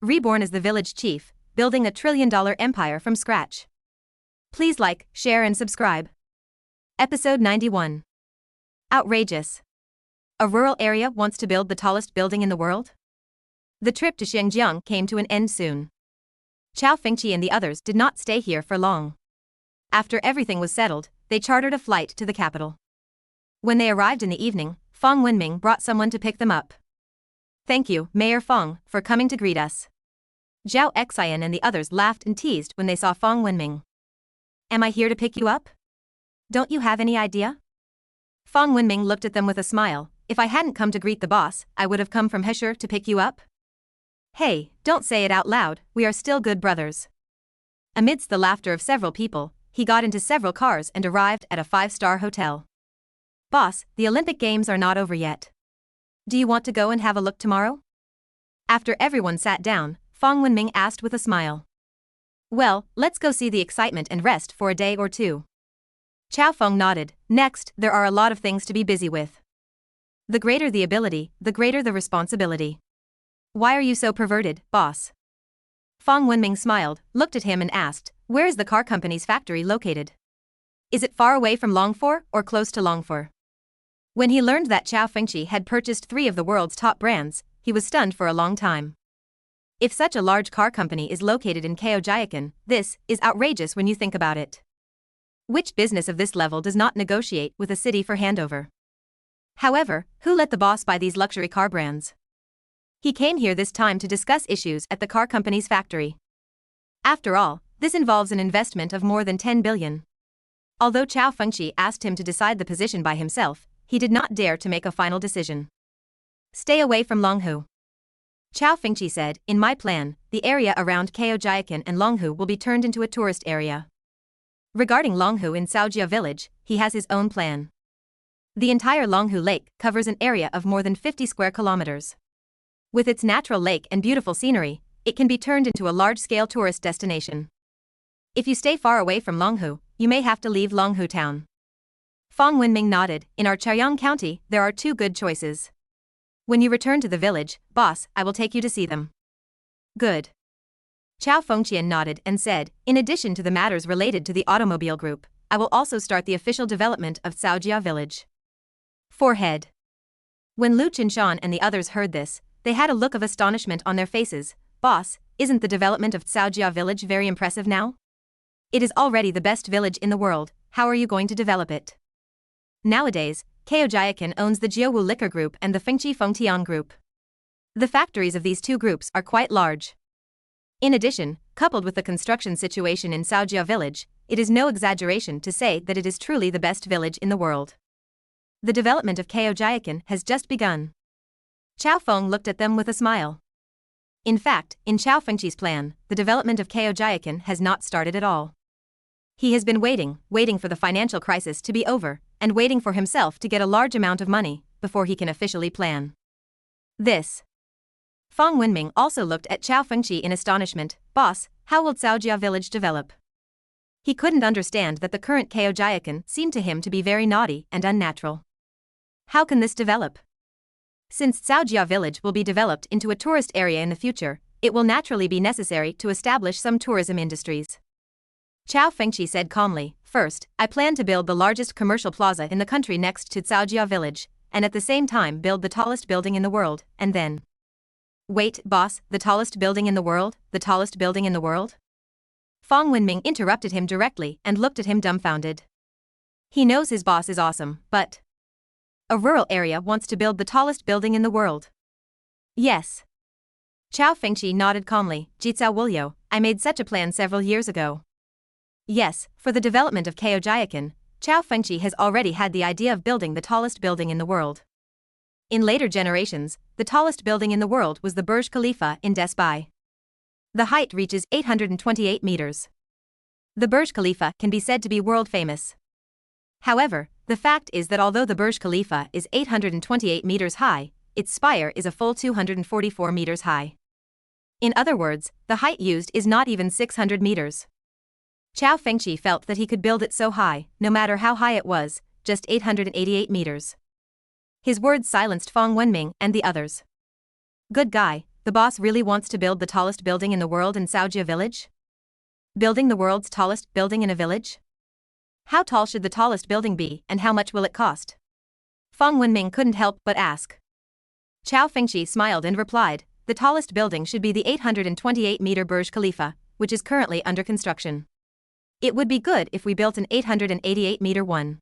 Reborn as the village chief, building a trillion-dollar empire from scratch. Please like, share and subscribe. Episode 91. Outrageous. A rural area wants to build the tallest building in the world? The trip to Xinjiang came to an end soon. Cao Fengqi and the others did not stay here for long. After everything was settled, they chartered a flight to the capital. When they arrived in the evening, Feng Wenming brought someone to pick them up. Thank you, Mayor Feng, for coming to greet us. Zhao Xian and the others laughed and teased when they saw Feng Wenming. Am I here to pick you up? Don't you have any idea? Feng Wenming looked at them with a smile. If I hadn't come to greet the boss, I would have come from Hesher to pick you up. Hey, don't say it out loud, we are still good brothers. Amidst the laughter of several people, he got into several cars and arrived at a 5-star hotel. Boss, the Olympic Games are not over yet. Do you want to go and have a look tomorrow? After everyone sat down, Feng Wenming asked with a smile. Well, let's go see the excitement and rest for a day or two. Cao Feng nodded. Next, there are a lot of things to be busy with. The greater the ability, the greater the responsibility. Why are you so perverted, boss? Feng Wenming smiled, looked at him and asked, where is the car company's factory located? Is it far away from Longfor or close to Longfor? When he learned that Cao Fengqi had purchased 3 of the world's top brands, he was stunned for a long time. If such a large car company is located in Caojia Village, this is outrageous when you think about it. Which business of this level does not negotiate with a city for handover? However, who let the boss buy these luxury car brands? He came here this time to discuss issues at the car company's factory. After all, this involves an investment of more than 10 billion. Although Cao Fengqi asked him to decide the position by himself, he did not dare to make a final decision. Stay away from Longhu. Cao Fengqi said, in my plan, the area around Caojia Village and Longhu will be turned into a tourist area. Regarding Longhu in Caojia Village, he has his own plan. The entire Longhu Lake covers an area of more than 50 square kilometers. With its natural lake and beautiful scenery, it can be turned into a large-scale tourist destination. If you stay far away from Longhu, you may have to leave Longhu town. Feng Wenming nodded. In our Chaoyang County, there are 2 good choices. When you return to the village, boss, I will take you to see them. Good. Cao Fengqian nodded and said, in addition to the matters related to the automobile group, I will also start the official development of Caojia Village. Forehead. When Lu Qinshan and the others heard this, they had a look of astonishment on their faces. Boss, isn't the development of Caojia Village very impressive now? It is already the best village in the world, how are you going to develop it? Nowadays, Caojia Village owns the Jiaowu Liquor Group and the Fengqi Fengtian Group. The factories of these 2 groups are quite large. In addition, coupled with the construction situation in Caojia Village, it is no exaggeration to say that it is truly the best village in the world. The development of Caojia Village has just begun. Cao Feng looked at them with a smile. In fact, in Cao Fengqi's plan, the development of Caojia Village has not started at all. He has been waiting for the financial crisis to be over, and waiting for himself to get a large amount of money, before he can officially plan this. Feng Wenming also looked at Cao Fengqi in astonishment. Boss, how will Caojia Village develop? He couldn't understand that the current Caojia Village seemed to him to be very naughty and unnatural. How can this develop? Since Caojia Village will be developed into a tourist area in the future, it will naturally be necessary to establish some tourism industries. Cao Fengqi said calmly, first, I plan to build the largest commercial plaza in the country next to Caojia Village, and at the same time build the tallest building in the world, and then... Wait, boss, the tallest building in the world? The tallest building in the world? Feng Wenming interrupted him directly and looked at him dumbfounded. He knows his boss is awesome, but... A rural area wants to build the tallest building in the world. Yes. Cao Fengqi nodded calmly. Jicao Wulyo, I made such a plan several years ago. Yes, for the development of Caojia Village, Cao Fengqi has already had the idea of building the tallest building in the world. In later generations, the tallest building in the world was the Burj Khalifa in Dubai. The height reaches 828 meters. The Burj Khalifa can be said to be world famous. However, the fact is that although the Burj Khalifa is 828 meters high, its spire is a full 244 meters high. In other words, the height used is not even 600 meters. Cao Fengqi felt that he could build it so high, no matter how high it was, just 888 meters. His words silenced Feng Wenming and the others. Good guy, the boss really wants to build the tallest building in the world in Caojia Village? Building the world's tallest building in a village? How tall should the tallest building be, and how much will it cost? Feng Wenming couldn't help but ask. Cao Fengqi smiled and replied, the tallest building should be the 828-meter Burj Khalifa, which is currently under construction. It would be good if we built an 888-meter one.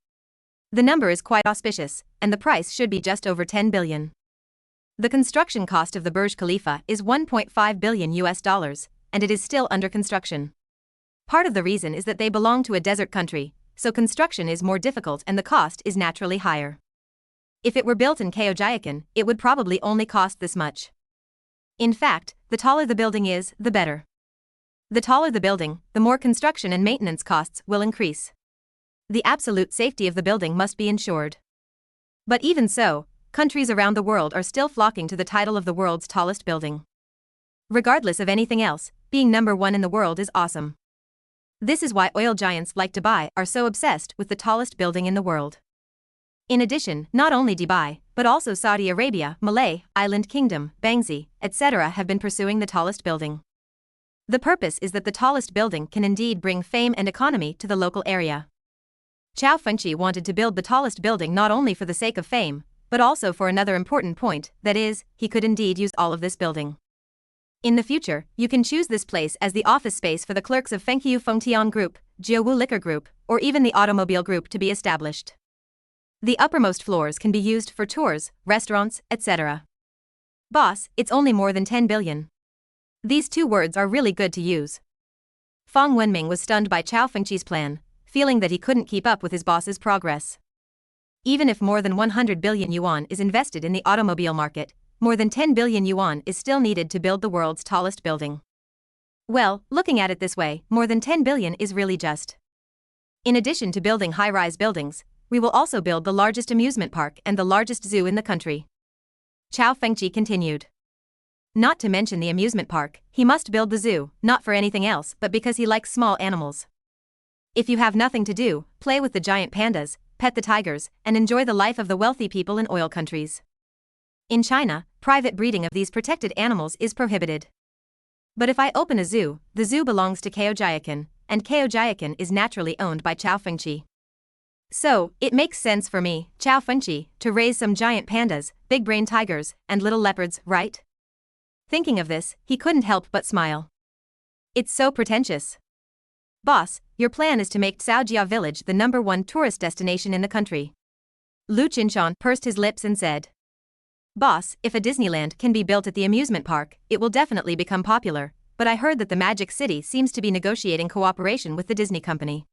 The number is quite auspicious, and the price should be just over 10 billion. The construction cost of the Burj Khalifa is 1.5 billion US dollars, and it is still under construction. Part of the reason is that they belong to a desert country, so construction is more difficult and the cost is naturally higher. If it were built in Caojia, it would probably only cost this much. In fact, the taller the building is, the better. The taller the building, the more construction and maintenance costs will increase. The absolute safety of the building must be ensured. But even so, countries around the world are still flocking to the title of the world's tallest building. Regardless of anything else, being number one in the world is awesome. This is why oil giants like Dubai are so obsessed with the tallest building in the world. In addition, not only Dubai, but also Saudi Arabia, Malay, Island Kingdom, Bangsi, etc. have been pursuing the tallest building. The purpose is that the tallest building can indeed bring fame and economy to the local area. Cao Fengqi wanted to build the tallest building not only for the sake of fame, but also for another important point, that is, he could indeed use all of this building. In the future, you can choose this place as the office space for the clerks of Fengqiu Fengtian Group, Jiawu Liquor Group, or even the automobile group to be established. The uppermost floors can be used for tours, restaurants, etc. Boss, it's only more than 10 billion. These two words are really good to use. Feng Wenming was stunned by Cao Fengqi's plan, feeling that he couldn't keep up with his boss's progress. Even if more than 100 billion yuan is invested in the automobile market, more than 10 billion yuan is still needed to build the world's tallest building. Well, looking at it this way, more than 10 billion is really just. In addition to building high-rise buildings, we will also build the largest amusement park and the largest zoo in the country. Cao Fengqi continued. Not to mention the amusement park, he must build the zoo, not for anything else but because he likes small animals. If you have nothing to do, play with the giant pandas, pet the tigers, and enjoy the life of the wealthy people in oil countries. In China, private breeding of these protected animals is prohibited. But if I open a zoo, the zoo belongs to Caojia, and Caojia is naturally owned by Cao Fengqi. So, it makes sense for me, Cao Fengqi, to raise some giant pandas, big-brain tigers, and little leopards, right? Thinking of this, he couldn't help but smile. It's so pretentious. Boss, your plan is to make Caojia Village the #1 tourist destination in the country. Lu Qinshan pursed his lips and said. Boss, if a Disneyland can be built at the amusement park, it will definitely become popular, but I heard that the Magic City seems to be negotiating cooperation with the Disney company.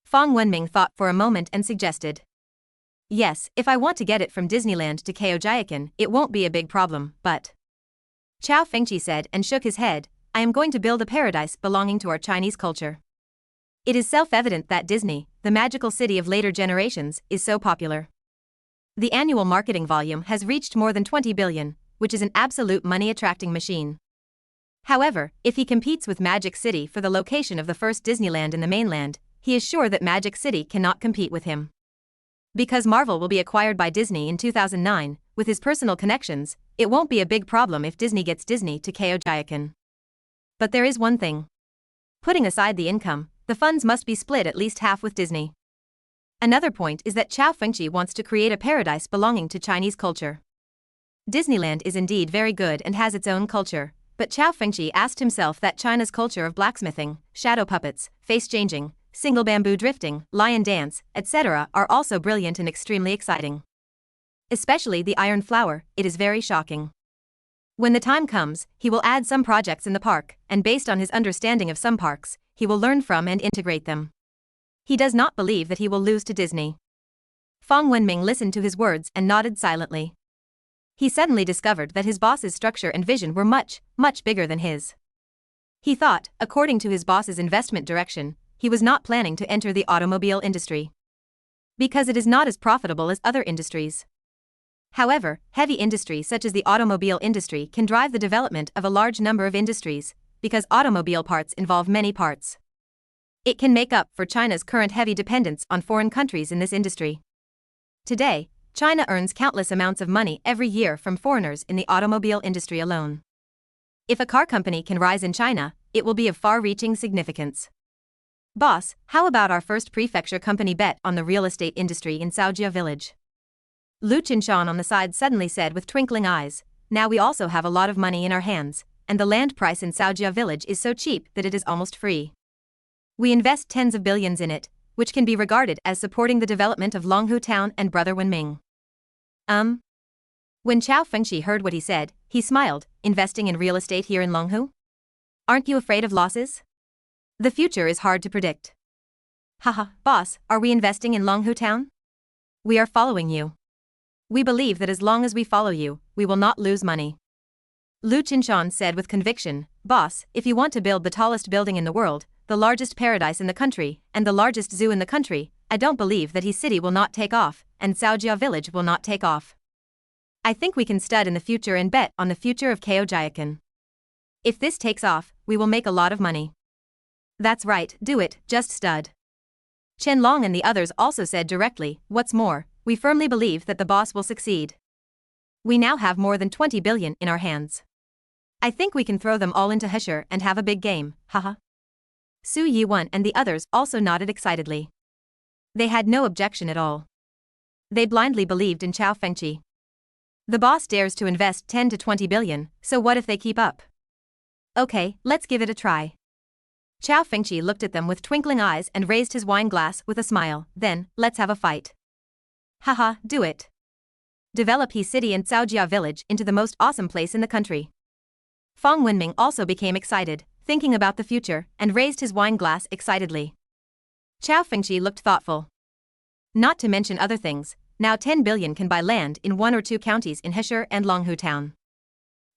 Feng Wenming thought for a moment and suggested. Yes, if I want to get it from Disneyland to Caojia, it won't be a big problem, but... Cao Fengqi said and shook his head, I am going to build a paradise belonging to our Chinese culture. It is self-evident that Disney, the magical city of later generations, is so popular. The annual marketing volume has reached more than 20 billion, which is an absolute money-attracting machine. However, if he competes with Magic City for the location of the first Disneyland in the mainland, he is sure that Magic City cannot compete with him. Because Marvel will be acquired by Disney in 2009, with his personal connections, it won't be a big problem if Disney gets Disney to Caojia. But there is one thing. Putting aside the income, the funds must be split at least half with Disney. Another point is that Cao Fengqi wants to create a paradise belonging to Chinese culture. Disneyland is indeed very good and has its own culture, but Cao Fengqi asked himself that China's culture of blacksmithing, shadow puppets, face-changing, single bamboo drifting, lion dance, etc. are also brilliant and extremely exciting. Especially the iron flower, it is very shocking. When the time comes, he will add some projects in the park, and based on his understanding of some parks, he will learn from and integrate them. He does not believe that he will lose to Disney. Feng Wenming listened to his words and nodded silently. He suddenly discovered that his boss's structure and vision were much, much bigger than his. He thought, according to his boss's investment direction, he was not planning to enter the automobile industry. Because it is not as profitable as other industries. However, heavy industry such as the automobile industry can drive the development of a large number of industries, because automobile parts involve many parts. It can make up for China's current heavy dependence on foreign countries in this industry. Today, China earns countless amounts of money every year from foreigners in the automobile industry alone. If a car company can rise in China, it will be of far-reaching significance. Boss, how about our first prefecture company bet on the real estate industry in Caojia Village? Lu Qinshan on the side suddenly said with twinkling eyes, now we also have a lot of money in our hands, and the land price in Caojia Village is so cheap that it is almost free. We invest tens of billions in it, which can be regarded as supporting the development of Longhu Town and Brother Wenming. When Cao Fengqi heard what he said, he smiled, investing in real estate here in Longhu? Aren't you afraid of losses? The future is hard to predict. Haha, boss, are we investing in Longhu Town? We are following you. We believe that as long as we follow you, we will not lose money. Lu Qinshan said with conviction, boss, if you want to build the tallest building in the world, the largest paradise in the country, and the largest zoo in the country, I don't believe that his city will not take off, and Caojia Village will not take off. I think we can stud in the future and bet on the future of Caojia. If this takes off, we will make a lot of money. That's right, do it, just stud. Chen Long and the others also said directly, what's more, we firmly believe that the boss will succeed. We now have more than 20 billion in our hands. I think we can throw them all into Hesher and have a big game, haha. Su Yiwen and the others also nodded excitedly. They had no objection at all. They blindly believed in Cao Fengqi. The boss dares to invest 10 to 20 billion, so what if they keep up? Okay, let's give it a try. Cao Fengqi looked at them with twinkling eyes and raised his wine glass with a smile, then, let's have a fight. Haha, do it. Develop his city and Caojia Village into the most awesome place in the country. Fang Wenming also became excited, thinking about the future, and raised his wine glass excitedly. Cao Fengqi looked thoughtful. Not to mention other things, now 10 billion can buy land in 1 or 2 counties in Hesher and Longhu Town.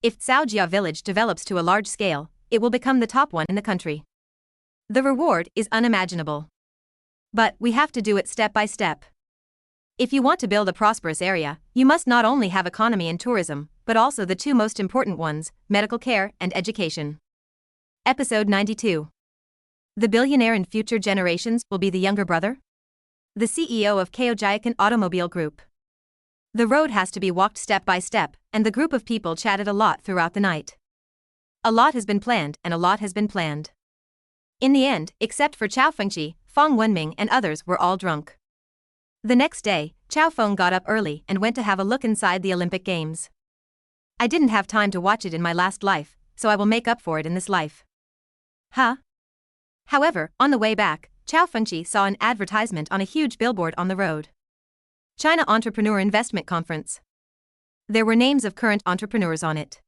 If Caojia Village develops to a large scale, it will become the top one in the country. The reward is unimaginable. But we have to do it step by step. If you want to build a prosperous area, you must not only have economy and tourism, but also the 2 most important ones, medical care and education. Episode 92. The billionaire in future generations will be the younger brother? The CEO of Caojia Automobile Group. The road has to be walked step by step, and the group of people chatted a lot throughout the night. A lot has been planned and a lot has been planned. In the end, except for Cao Fengqi, Fang Wenming and others were all drunk. The next day, Cao Feng got up early and went to have a look inside the Olympic Games. I didn't have time to watch it in my last life, so I will make up for it in this life. Huh? However, on the way back, Cao Fengqi saw an advertisement on a huge billboard on the road. China Entrepreneur Investment Conference. There were names of current entrepreneurs on it.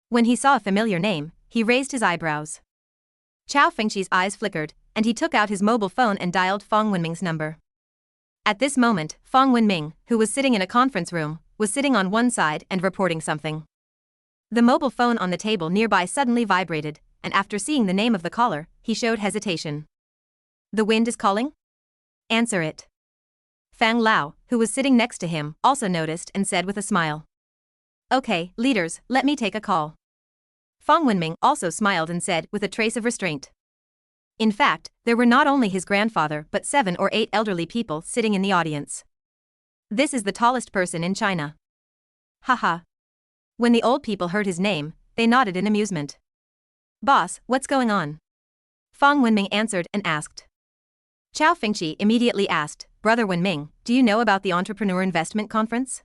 When he saw a familiar name, he raised his eyebrows. Cao Fengqi's eyes flickered, and he took out his mobile phone and dialed Fang Wenming's number. At this moment, Fang Wenming, who was sitting in a conference room, was sitting on one side and reporting something. The mobile phone on the table nearby suddenly vibrated, and after seeing the name of the caller, he showed hesitation. The wind is calling? Answer it. Fang Lao, who was sitting next to him, also noticed and said with a smile. Okay, leaders, let me take a call. Fang Wenming also smiled and said with a trace of restraint. In fact, there were not only his grandfather but 7 or 8 elderly people sitting in the audience. This is the tallest person in China. Haha. When the old people heard his name, they nodded in amusement. Boss, what's going on? Fang Wenming answered and asked. Cao Fengqi immediately asked, Brother Wenming, do you know about the Entrepreneur Investment Conference?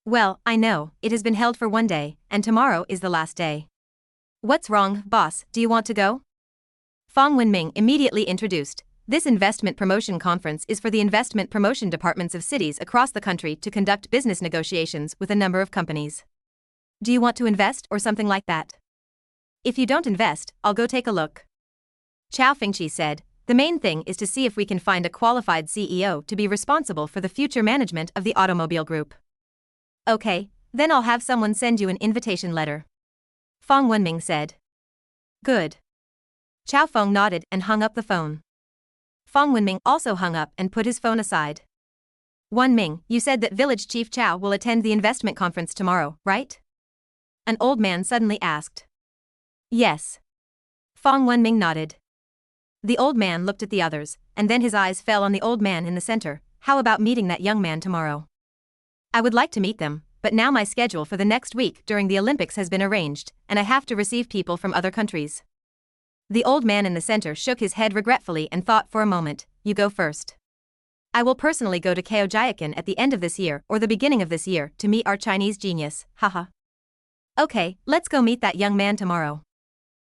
Well, I know, it has been held for 1 day, and tomorrow is the last day. What's wrong, boss, do you want to go? Fang Wenming immediately introduced, this investment promotion conference is for the investment promotion departments of cities across the country to conduct business negotiations with a number of companies. Do you want to invest or something like that? If you don't invest, I'll go take a look. Cao Fengqi said, the main thing is to see if we can find a qualified CEO to be responsible for the future management of the automobile group. Okay, then I'll have someone send you an invitation letter. Fang Wenming said. Good. Cao Feng nodded and hung up the phone. Fang Wenming also hung up and put his phone aside. Wenming, you said that village chief Cao will attend the investment conference tomorrow, right? An old man suddenly asked. Yes. Fang Wenming nodded. The old man looked at the others, and then his eyes fell on the old man in the center. How about meeting that young man tomorrow? I would like to meet them, but now my schedule for the next week during the Olympics has been arranged, and I have to receive people from other countries. The old man in the center shook his head regretfully and thought for a moment. You go first. I will personally go to Caojia at the end of this year or the beginning of this year to meet our Chinese genius, haha. Okay, let's go meet that young man tomorrow.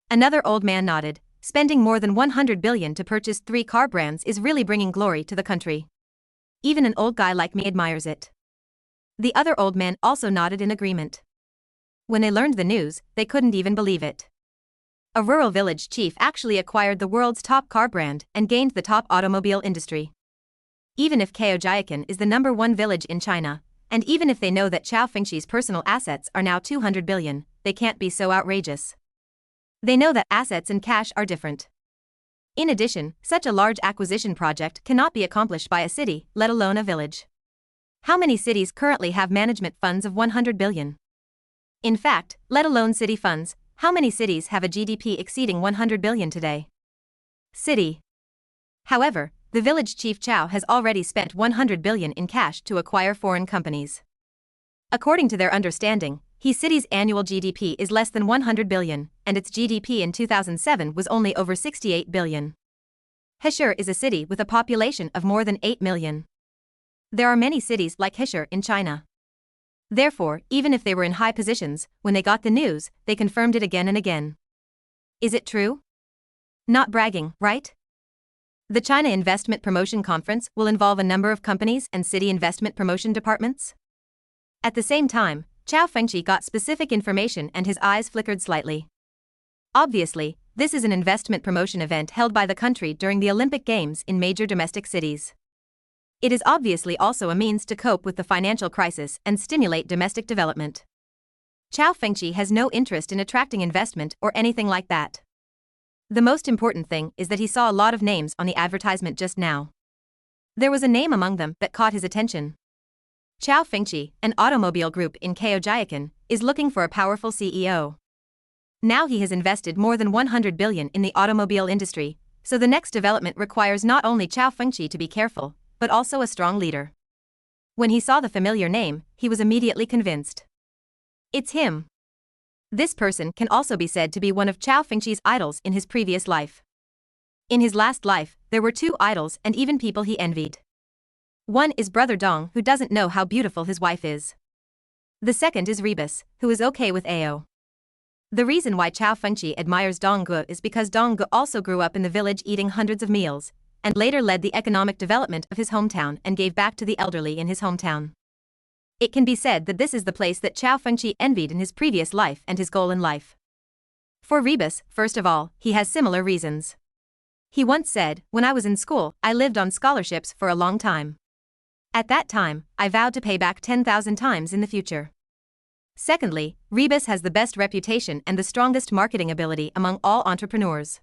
Another old man nodded. Spending more than 100 billion to purchase 3 car brands is really bringing glory to the country. Even an old guy like me admires it. The other old man also nodded in agreement. When they learned the news, they couldn't even believe it. A rural village chief actually acquired the world's top car brand and gained the top automobile industry. Even if Caojia is the #1 village in China, and even if they know that Cao Fengqi's personal assets are now 200 billion, they can't be so outrageous. They know that assets and cash are different. In addition, such a large acquisition project cannot be accomplished by a city, let alone a village. How many cities currently have management funds of 100 billion? In fact, let alone city funds, how many cities have a GDP exceeding 100 billion today? City. However, the village chief Cao has already spent 100 billion in cash to acquire foreign companies. According to their understanding, his city's annual GDP is less than 100 billion, and its GDP in 2007 was only over 68 billion. Heshur is a city with a population of more than 8 million. There are many cities like Heshur in China. Therefore, even if they were in high positions, when they got the news, they confirmed it again and again. Is it true? Not bragging, right? The China Investment Promotion Conference will involve a number of companies and city investment promotion departments. At the same time, Cao Fengqi got specific information and his eyes flickered slightly. Obviously, this is an investment promotion event held by the country during the Olympic Games in major domestic cities. It is obviously also a means to cope with the financial crisis and stimulate domestic development. Cao Fengqi has no interest in attracting investment or anything like that. The most important thing is that he saw a lot of names on the advertisement just now. There was a name among them that caught his attention. Cao Fengqi, an automobile group in Caojia, is looking for a powerful CEO. Now he has invested more than 100 billion in the automobile industry, so the next development requires not only Cao Fengqi to be careful, but also a strong leader. When he saw the familiar name, he was immediately convinced. It's him. This person can also be said to be one of Cao Fengqi's idols in his previous life. In his last life, there were 2 idols and even people he envied. One is Brother Dong, who doesn't know how beautiful his wife is. The second is Rebus, who is okay with AO. The reason why Cao Fengqi admires Dong Gu is because Dong Gu also grew up in the village eating hundreds of meals, and later led the economic development of his hometown and gave back to the elderly in his hometown. It can be said that this is the place that Cao Fengqi envied in his previous life and his goal in life. For Rebus, first of all, he has similar reasons. He once said, "When I was in school, I lived on scholarships for a long time. At that time, I vowed to pay back 10,000 times in the future." Secondly, Rebus has the best reputation and the strongest marketing ability among all entrepreneurs.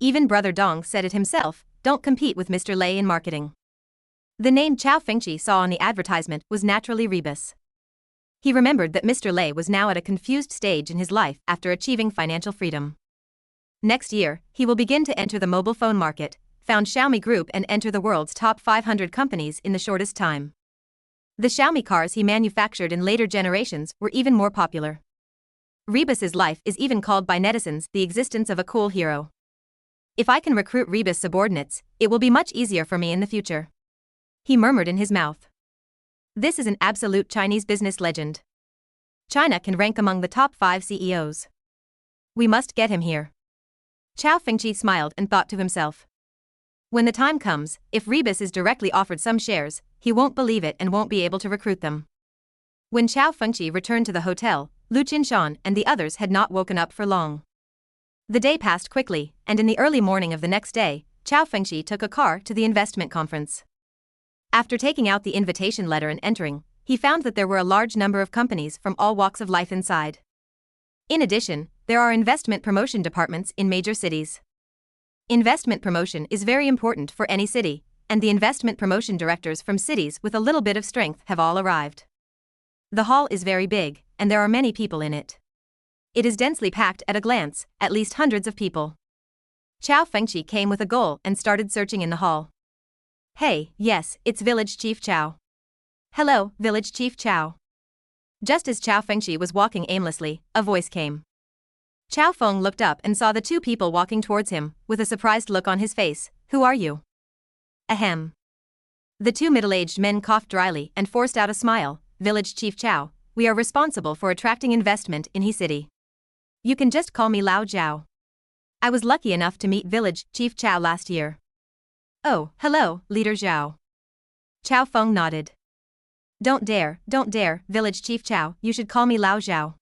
Even Brother Dong said it himself, "Don't compete with Mr. Lei in marketing." The name Cao Fengqi saw on the advertisement was naturally Rebus. He remembered that Mr. Lei was now at a confused stage in his life after achieving financial freedom. Next year, he will begin to enter the mobile phone market, found Xiaomi Group and enter the world's top 500 companies in the shortest time. The Xiaomi cars he manufactured in later generations were even more popular. Rebus's life is even called by netizens the existence of a cool hero. If I can recruit Rebus subordinates, it will be much easier for me in the future. He murmured in his mouth. This is an absolute Chinese business legend. China can rank among the top 5 CEOs. We must get him here. Cao Fengqi smiled and thought to himself. When the time comes, if Rebus is directly offered some shares, he won't believe it and won't be able to recruit them. When Cao Fengqi returned to the hotel, Lu Qinshan and the others had not woken up for long. The day passed quickly, and in the early morning of the next day, Cao Fengqi took a car to the investment conference. After taking out the invitation letter and entering, he found that there were a large number of companies from all walks of life inside. In addition, there are investment promotion departments in major cities. Investment promotion is very important for any city, and the investment promotion directors from cities with a little bit of strength have all arrived. The hall is very big, and there are many people in it. It is densely packed at a glance, at least hundreds of people. Cao Fengqi came with a goal and started searching in the hall. Hey, yes, it's Village Chief Cao. Hello, Village Chief Cao. Just as Cao Fengqi was walking aimlessly, a voice came. Cao Feng looked up and saw the two people walking towards him, with a surprised look on his face. Who are you? Ahem. The two middle-aged men coughed dryly and forced out a smile. Village Chief Cao, we are responsible for attracting investment in He City. You can just call me Lao Zhao. I was lucky enough to meet Village Chief Cao last year. Oh, hello, Leader Zhao. Cao Feng nodded. Don't dare, Village Chief Cao, you should call me Lao Zhao.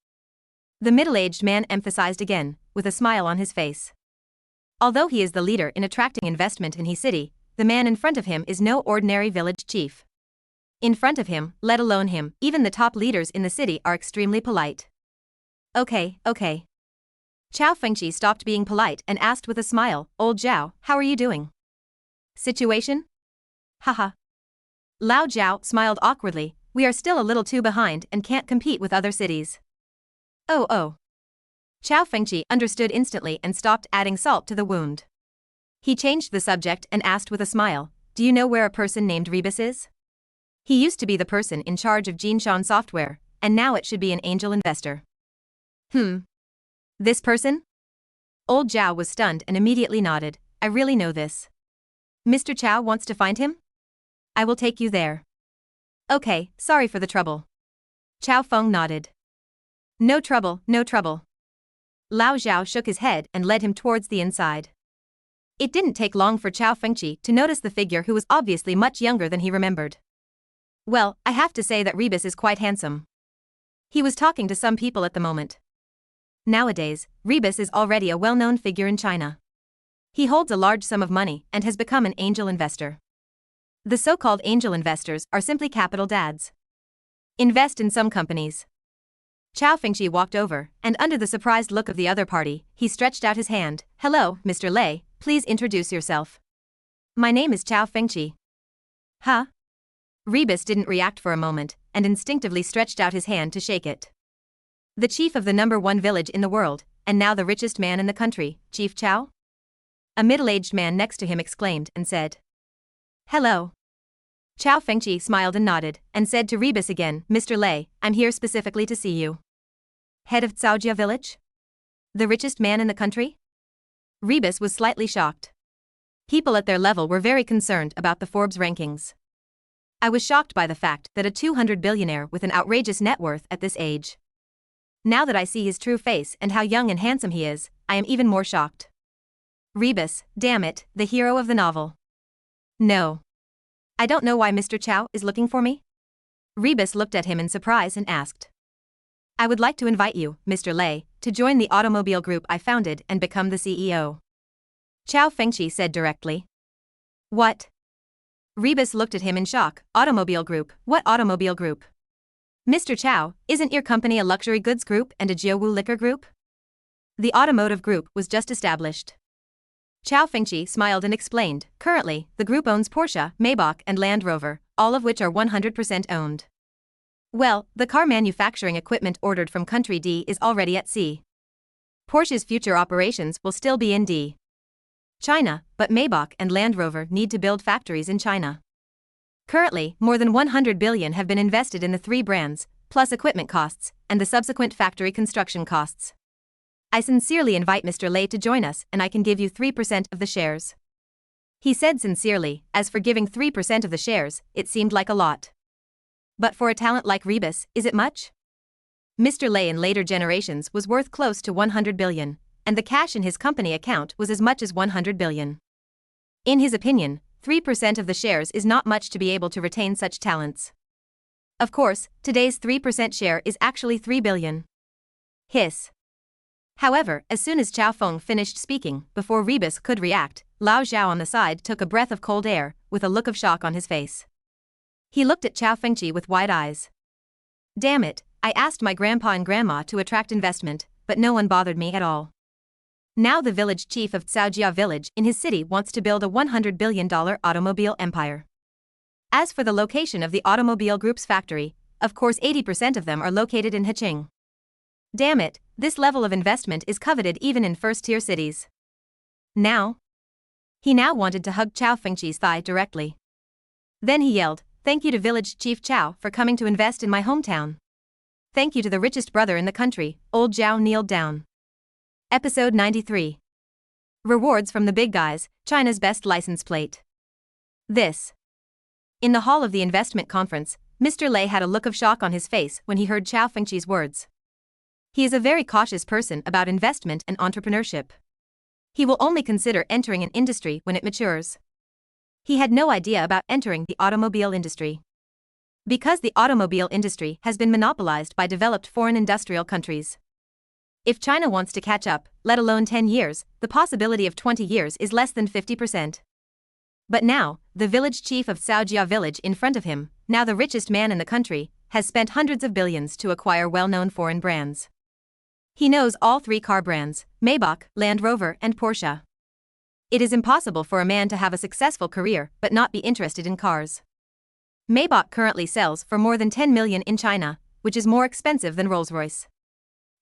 The middle-aged man emphasized again, with a smile on his face. Although he is the leader in attracting investment in He City, the man in front of him is no ordinary village chief. In front of him, let alone him, even the top leaders in the city are extremely polite. Okay. Cao Fengqi stopped being polite and asked with a smile, Old Zhao, how are you doing? Situation? Haha. Lao Zhao smiled awkwardly, we are still a little too behind and can't compete with other cities. Oh. Cao Fengqi understood instantly and stopped adding salt to the wound. He changed the subject and asked with a smile, do you know where a person named Rebus is? He used to be the person in charge of Jinshan Software, and now it should be an angel investor. This person? Old Zhao was stunned and immediately nodded, I really know this. Mr. Cao wants to find him? I will take you there. Okay, sorry for the trouble. Cao Feng nodded. No trouble. Lao Zhao shook his head and led him towards the inside. It didn't take long for Cao Fengqi to notice the figure who was obviously much younger than he remembered. Well, I have to say that Rebus is quite handsome. He was talking to some people at the moment. Nowadays, Rebus is already a well-known figure in China. He holds a large sum of money and has become an angel investor. The so-called angel investors are simply capital dads. Invest in some companies. Cao Fengqi walked over, and under the surprised look of the other party, he stretched out his hand. Hello, Mr. Lei, please introduce yourself. My name is Cao Fengqi. Huh? Rebus didn't react for a moment, and instinctively stretched out his hand to shake it. The chief of the #1 village in the world, and now the richest man in the country, Chief Cao? A middle-aged man next to him exclaimed and said. Hello. Cao Fengqi smiled and nodded, and said to Rebus again, Mr. Lei, I'm here specifically to see you. Head of Caojia Village? The richest man in the country? Rebus was slightly shocked. People at their level were very concerned about the Forbes rankings. I was shocked by the fact that a 200 billionaire with an outrageous net worth at this age. Now that I see his true face and how young and handsome he is, I am even more shocked. Rebus, damn it, the hero of the novel. No. I don't know why Mr. Cao is looking for me. Rebus looked at him in surprise and asked. I would like to invite you, Mr. Lei, to join the automobile group I founded and become the CEO. Cao Fengqi said directly. What? Rebus looked at him in shock. Automobile group? What automobile group? Mr. Cao, isn't your company a luxury goods group and a Jiaowu liquor group? The automotive group was just established. Cao Fengqi smiled and explained, currently, the group owns Porsche, Maybach and Land Rover, all of which are 100% owned. Well, the car manufacturing equipment ordered from Country D is already at C. Porsche's future operations will still be in D. China, but Maybach and Land Rover need to build factories in China. Currently, more than 100 billion have been invested in the three brands, plus equipment costs, and the subsequent factory construction costs. I sincerely invite Mr. Lei to join us and I can give you 3% of the shares. He said sincerely, as for giving 3% of the shares, it seemed like a lot. But for a talent like Rebus, is it much? Mr. Lei in later generations was worth close to 100 billion, and the cash in his company account was as much as 100 billion. In his opinion, 3% of the shares is not much to be able to retain such talents. Of course, today's 3% share is actually 3 billion. Hiss. However, as soon as Cao Feng finished speaking, before Rebus could react, Lao Zhao on the side took a breath of cold air, with a look of shock on his face. He looked at Cao Fengqi with wide eyes. Damn it, I asked my grandpa and grandma to attract investment, but no one bothered me at all. Now the village chief of Caojia Village in his city wants to build a $100 billion automobile empire. As for the location of the automobile group's factory, of course 80% of them are located in Heqing. Damn it, this level of investment is coveted even in first-tier cities. Now? He now wanted to hug Cao Fengqi's thigh directly. Then he yelled, thank you to Village Chief Cao for coming to invest in my hometown. Thank you to the richest brother in the country, old Zhao kneeled down. Episode 93. Rewards from the big guys, China's best license plate. This. In the hall of the investment conference, Mr. Lei had a look of shock on his face when he heard Cao Fengqi's words. He is a very cautious person about investment and entrepreneurship. He will only consider entering an industry when it matures. He had no idea about entering the automobile industry. Because the automobile industry has been monopolized by developed foreign industrial countries. If China wants to catch up, let alone 10 years, the possibility of 20 years is less than 50%. But now, the village chief of Caojia Village in front of him, now the richest man in the country, has spent hundreds of billions to acquire well-known foreign brands. He knows all 3 car brands, Maybach, Land Rover and Porsche. It is impossible for a man to have a successful career but not be interested in cars. Maybach currently sells for more than 10 million in China, which is more expensive than Rolls-Royce.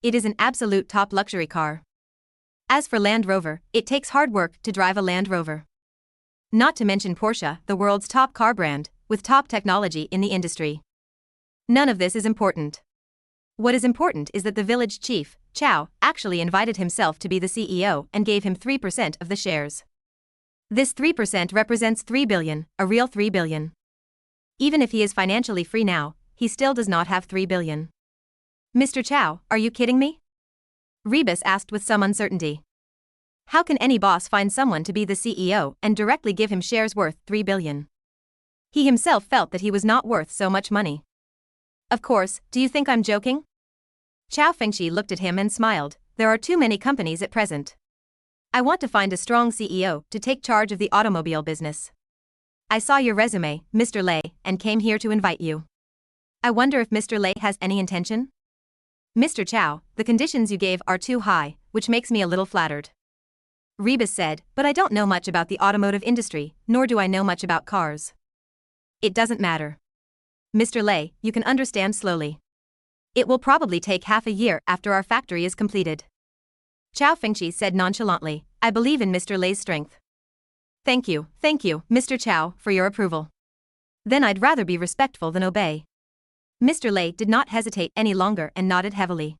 It is an absolute top luxury car. As for Land Rover, it takes hard work to drive a Land Rover. Not to mention Porsche, the world's top car brand, with top technology in the industry. None of this is important. What is important is that the village chief, Cao, actually invited himself to be the CEO and gave him 3% of the shares. This 3% represents 3 billion, a real 3 billion. Even if he is financially free now, he still does not have 3 billion. Mr. Cao, are you kidding me? Rebus asked with some uncertainty. How can any boss find someone to be the CEO and directly give him shares worth 3 billion? He himself felt that he was not worth so much money. Of course, do you think I'm joking? Cao Fengqi looked at him and smiled. There are too many companies at present. I want to find a strong CEO to take charge of the automobile business. I saw your resume, Mr. Lei, and came here to invite you. I wonder if Mr. Lei has any intention? Mr. Cao, the conditions you gave are too high, which makes me a little flattered. Rebus said, but I don't know much about the automotive industry, nor do I know much about cars. It doesn't matter. Mr. Lei, you can understand slowly. It will probably take half a year after our factory is completed. Cao Fengqi said nonchalantly, I believe in Mr. Lei's strength. Thank you, Mr. Cao, for your approval. Then I'd rather be respectful than obey. Mr. Lei did not hesitate any longer and nodded heavily.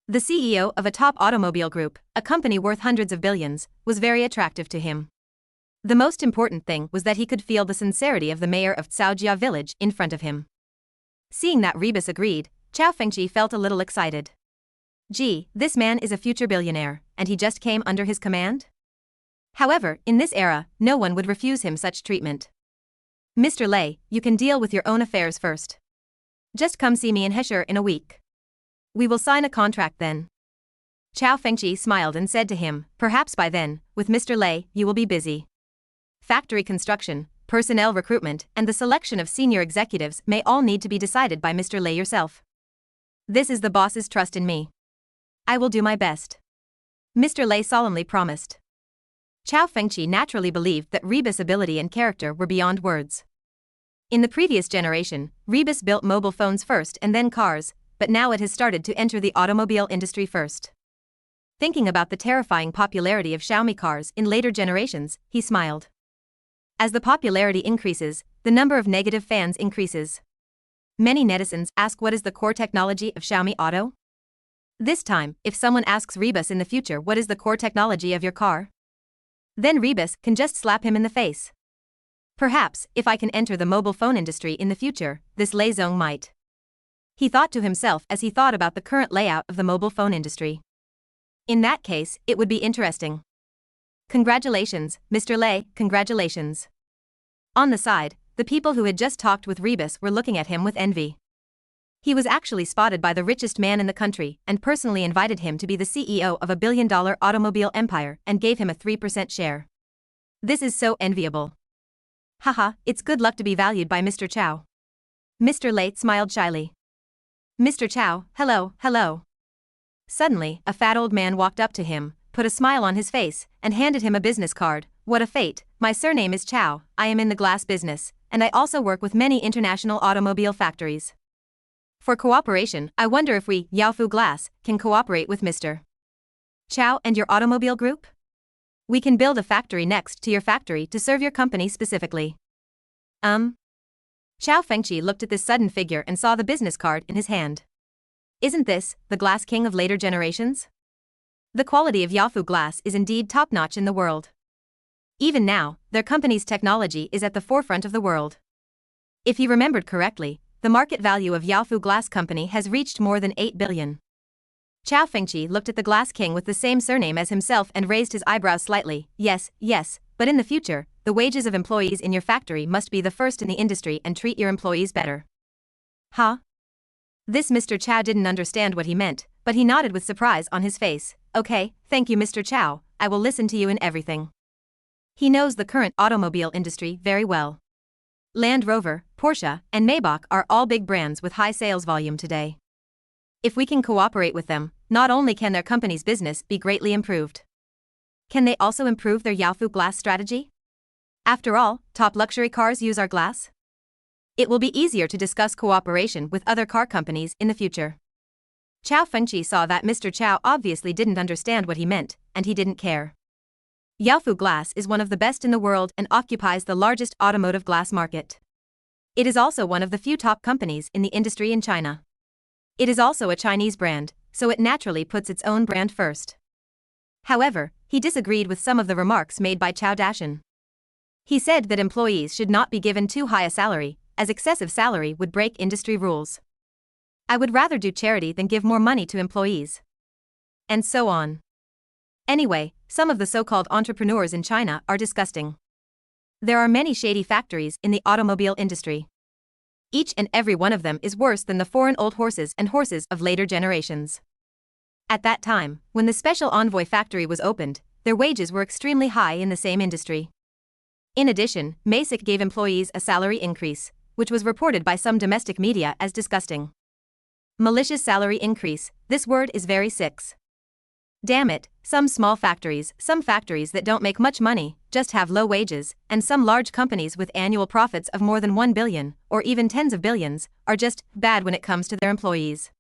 The CEO of a top automobile group, a company worth hundreds of billions, was very attractive to him. The most important thing was that he could feel the sincerity of the mayor of Caojia Village in front of him. Seeing that Rebus agreed, Cao Fengqi felt a little excited. Gee, this man is a future billionaire, and he just came under his command? However, in this era, no one would refuse him such treatment. Mr. Lei, you can deal with your own affairs first. Just come see me in Hesher in a week. We will sign a contract then. Cao Fengqi smiled and said to him, perhaps by then, with Mr. Lei, you will be busy. Factory construction, personnel recruitment, and the selection of senior executives may all need to be decided by Mr. Lei yourself. This is the boss's trust in me. I will do my best. Mr. Lei solemnly promised. Cao Fengqi naturally believed that Rebus' ability and character were beyond words. In the previous generation, Rebus built mobile phones first and then cars, but now it has started to enter the automobile industry first. Thinking about the terrifying popularity of Xiaomi cars in later generations, he smiled. As the popularity increases, the number of negative fans increases. Many netizens ask what is the core technology of Xiaomi Auto? This time, if someone asks Rebus in the future what is the core technology of your car? Then Rebus can just slap him in the face. Perhaps, if I can enter the mobile phone industry in the future, this Lei Zong might. He thought to himself as he thought about the current layout of the mobile phone industry. In that case, it would be interesting. Congratulations, Mr. Lei, congratulations. On the side, the people who had just talked with Rebus were looking at him with envy. He was actually spotted by the richest man in the country and personally invited him to be the CEO of a billion-dollar automobile empire and gave him a 3% share. This is so enviable. Haha, it's good luck to be valued by Mr. Cao. Mr. Lei smiled shyly. Mr. Cao, hello. Suddenly, a fat old man walked up to him, put a smile on his face, and handed him a business card. What a fate, my surname is Cao, I am in the glass business, and I also work with many international automobile factories. For cooperation, I wonder if we, Yaofu Glass, can cooperate with Mr. Cao and your automobile group? We can build a factory next to your factory to serve your company specifically. Cao Fengqi looked at this sudden figure and saw the business card in his hand. Isn't this the glass king of later generations? The quality of Yaofu glass is indeed top-notch in the world. Even now, their company's technology is at the forefront of the world. If he remembered correctly, the market value of Yaofu Glass Company has reached more than 8 billion. Cao Fengqi looked at the Glass King with the same surname as himself and raised his eyebrows slightly. Yes, but in the future, the wages of employees in your factory must be the first in the industry and treat your employees better. Huh? This Mr. Cao didn't understand what he meant, but he nodded with surprise on his face. Okay, thank you Mr. Cao, I will listen to you in everything. He knows the current automobile industry very well. Land Rover, Porsche, and Maybach are all big brands with high sales volume today. If we can cooperate with them, not only can their company's business be greatly improved. Can they also improve their Yaofu glass strategy? After all, top luxury cars use our glass. It will be easier to discuss cooperation with other car companies in the future. Cao Fengqi saw that Mr. Cao obviously didn't understand what he meant, and he didn't care. Yaofu Glass is one of the best in the world and occupies the largest automotive glass market. It is also one of the few top companies in the industry in China. It is also a Chinese brand, so it naturally puts its own brand first. However, he disagreed with some of the remarks made by Cao Dashan. He said that employees should not be given too high a salary, as excessive salary would break industry rules. I would rather do charity than give more money to employees. And so on. Anyway, some of the so-called entrepreneurs in China are disgusting. There are many shady factories in the automobile industry. Each and every one of them is worse than the foreign old horses and horses of later generations. At that time, when the Special Envoy factory was opened, their wages were extremely high in the same industry. In addition, Masick gave employees a salary increase, which was reported by some domestic media as disgusting. Malicious salary increase, this word is very sick. Damn it, some small factories, some factories that don't make much money, just have low wages, and some large companies with annual profits of more than 1 billion, or even tens of billions, are just bad when it comes to their employees.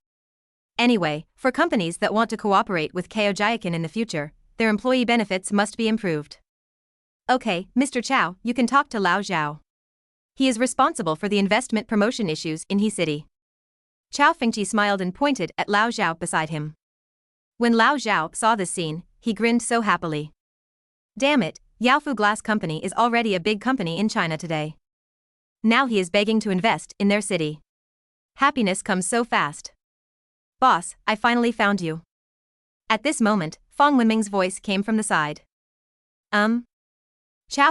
Anyway, for companies that want to cooperate with Caojia Village in the future, their employee benefits must be improved. Okay, Mr. Cao, you can talk to Lao Zhao. He is responsible for the investment promotion issues in He City. Cao Fengqi smiled and pointed at Lao Zhao beside him. When Lao Zhao saw this scene, he grinned so happily. Damn it, Yaofu Glass Company is already a big company in China today. Now he is begging to invest in their city. Happiness comes so fast. Boss, I finally found you. At this moment, Fang Wenming's voice came from the side. Cao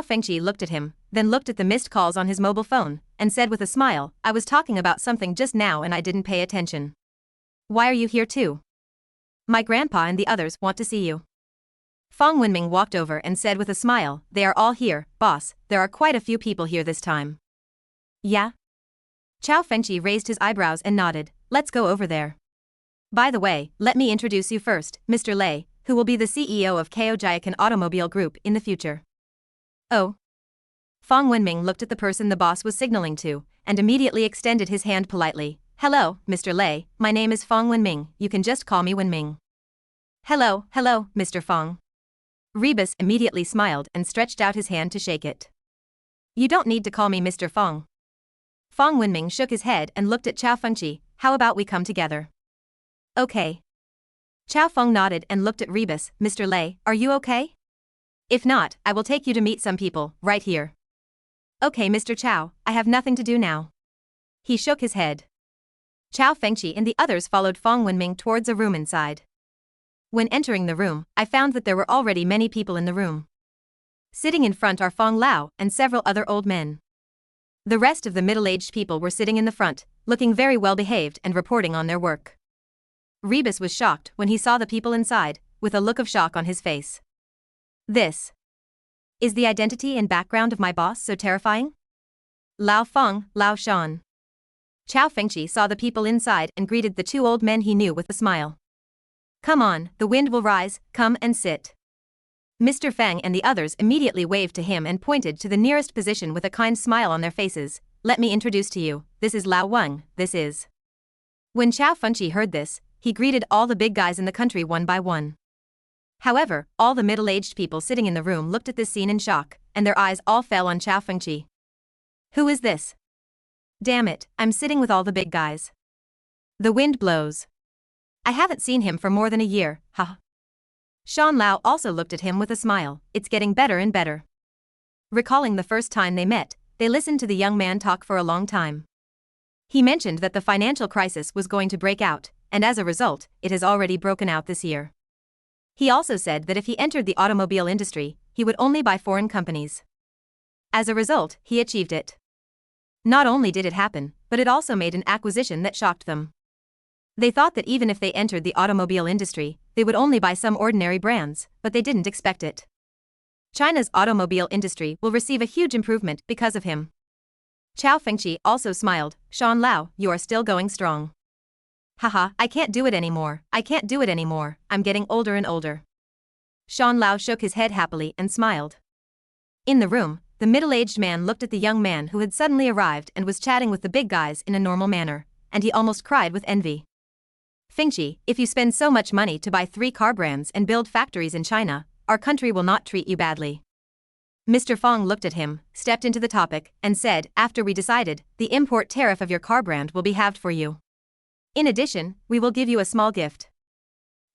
Fengqi looked at him, then looked at the missed calls on his mobile phone, and said with a smile, I was talking about something just now and I didn't pay attention. Why are you here too? My grandpa and the others want to see you. Fang Wenming walked over and said with a smile, they are all here, boss, there are quite a few people here this time. Yeah? Cao Fengqi raised his eyebrows and nodded, let's go over there. By the way, let me introduce you first, Mr. Lei, who will be the CEO of Caojia Village Automobile Group in the future. Oh. Fang Wenming looked at the person the boss was signaling to, and immediately extended his hand politely. Hello, Mr. Lei, my name is Fang Wenming, you can just call me Wenming. Hello, Mr. Fang. Rebus immediately smiled and stretched out his hand to shake it. You don't need to call me Mr. Fang. Fang Wenming shook his head and looked at Cao Fengqi, how about we come together? Okay. Cao Feng nodded and looked at Rebus, Mr. Lei, are you okay? If not, I will take you to meet some people, right here. Okay Mr. Cao, I have nothing to do now. He shook his head. Cao Fengqi and the others followed Fang Wenming towards a room inside. When entering the room, I found that there were already many people in the room. Sitting in front are Fang Lao and several other old men. The rest of the middle-aged people were sitting in the front, looking very well behaved and reporting on their work. Rebus was shocked when he saw the people inside, with a look of shock on his face. This. Is the identity and background of my boss so terrifying? Lao Feng, Lao Shan. Cao Fengqi saw the people inside and greeted the two old men he knew with a smile. Come on, the wind will rise, come and sit. Mr. Feng and the others immediately waved to him and pointed to the nearest position with a kind smile on their faces. Let me introduce to you, this is Lao Weng, this is. When Cao Fengqi heard this, he greeted all the big guys in the country one by one. However, all the middle-aged people sitting in the room looked at this scene in shock, and their eyes all fell on Cao Fengqi. Who is this? Damn it, I'm sitting with all the big guys. The wind blows. I haven't seen him for more than a year, haha. Shan Lao also looked at him with a smile. It's getting better and better. Recalling the first time they met, they listened to the young man talk for a long time. He mentioned that the financial crisis was going to break out, and as a result, it has already broken out this year. He also said that if he entered the automobile industry, he would only buy foreign companies. As a result, he achieved it. Not only did it happen, but it also made an acquisition that shocked them. They thought that even if they entered the automobile industry, they would only buy some ordinary brands, but they didn't expect it. China's automobile industry will receive a huge improvement because of him. Cao Fengqi also smiled. Shan Lao, you are still going strong. Haha, I can't do it anymore, I'm getting older and older. Shan Lao shook his head happily and smiled. In the room, the middle-aged man looked at the young man who had suddenly arrived and was chatting with the big guys in a normal manner, and he almost cried with envy. Fengqi, if you spend so much money to buy 3 car brands and build factories in China, our country will not treat you badly. Mr. Fong looked at him, stepped into the topic, and said, after we decided, the import tariff of your car brand will be halved for you. In addition, we will give you a small gift.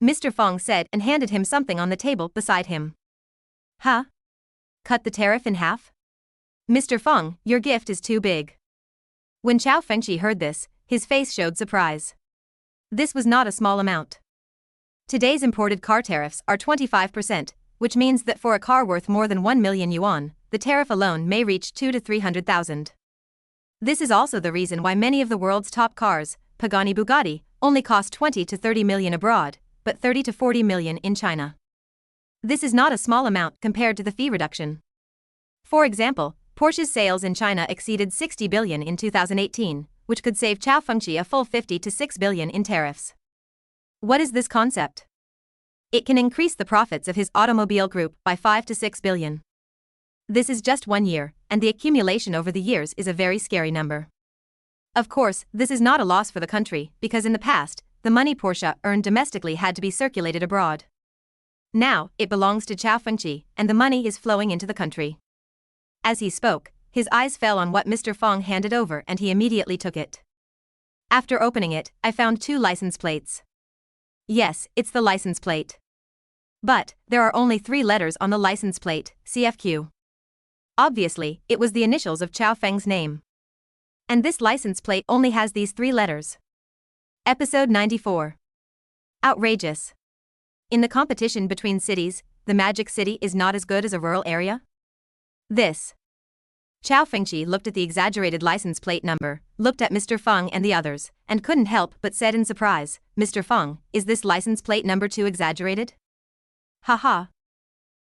Mr. Fong said and handed him something on the table beside him. Huh? Cut the tariff in half? Mr. Fong, your gift is too big. When Cao Fengqi heard this, his face showed surprise. This was not a small amount. Today's imported car tariffs are 25%, which means that for a car worth more than 1 million yuan, the tariff alone may reach 200,000 to 300,000. This is also the reason why many of the world's top cars, Pagani Bugatti, only cost 20 to 30 million abroad, but 30 to 40 million in China. This is not a small amount compared to the fee reduction. For example, Porsche's sales in China exceeded 60 billion in 2018, which could save Cao Fengqi a full 50 to 6 billion in tariffs. What is this concept? It can increase the profits of his automobile group by 5 to 6 billion. This is just 1 year, and the accumulation over the years is a very scary number. Of course, this is not a loss for the country, because in the past, the money Porsche earned domestically had to be circulated abroad. Now, it belongs to Cao Fengqi, and the money is flowing into the country. As he spoke, his eyes fell on what Mr. Fong handed over and he immediately took it. After opening it, I found 2 license plates. Yes, it's the license plate. But, there are only 3 letters on the license plate, CFQ. Obviously, it was the initials of Cao Feng's name. And this license plate only has these 3 letters. Episode 94. Outrageous. In the competition between cities, the magic city is not as good as a rural area? This. Cao Fengqi looked at the exaggerated license plate number, looked at Mr. Feng and the others, and couldn't help but said in surprise, Mr. Feng, is this license plate number too exaggerated? Haha.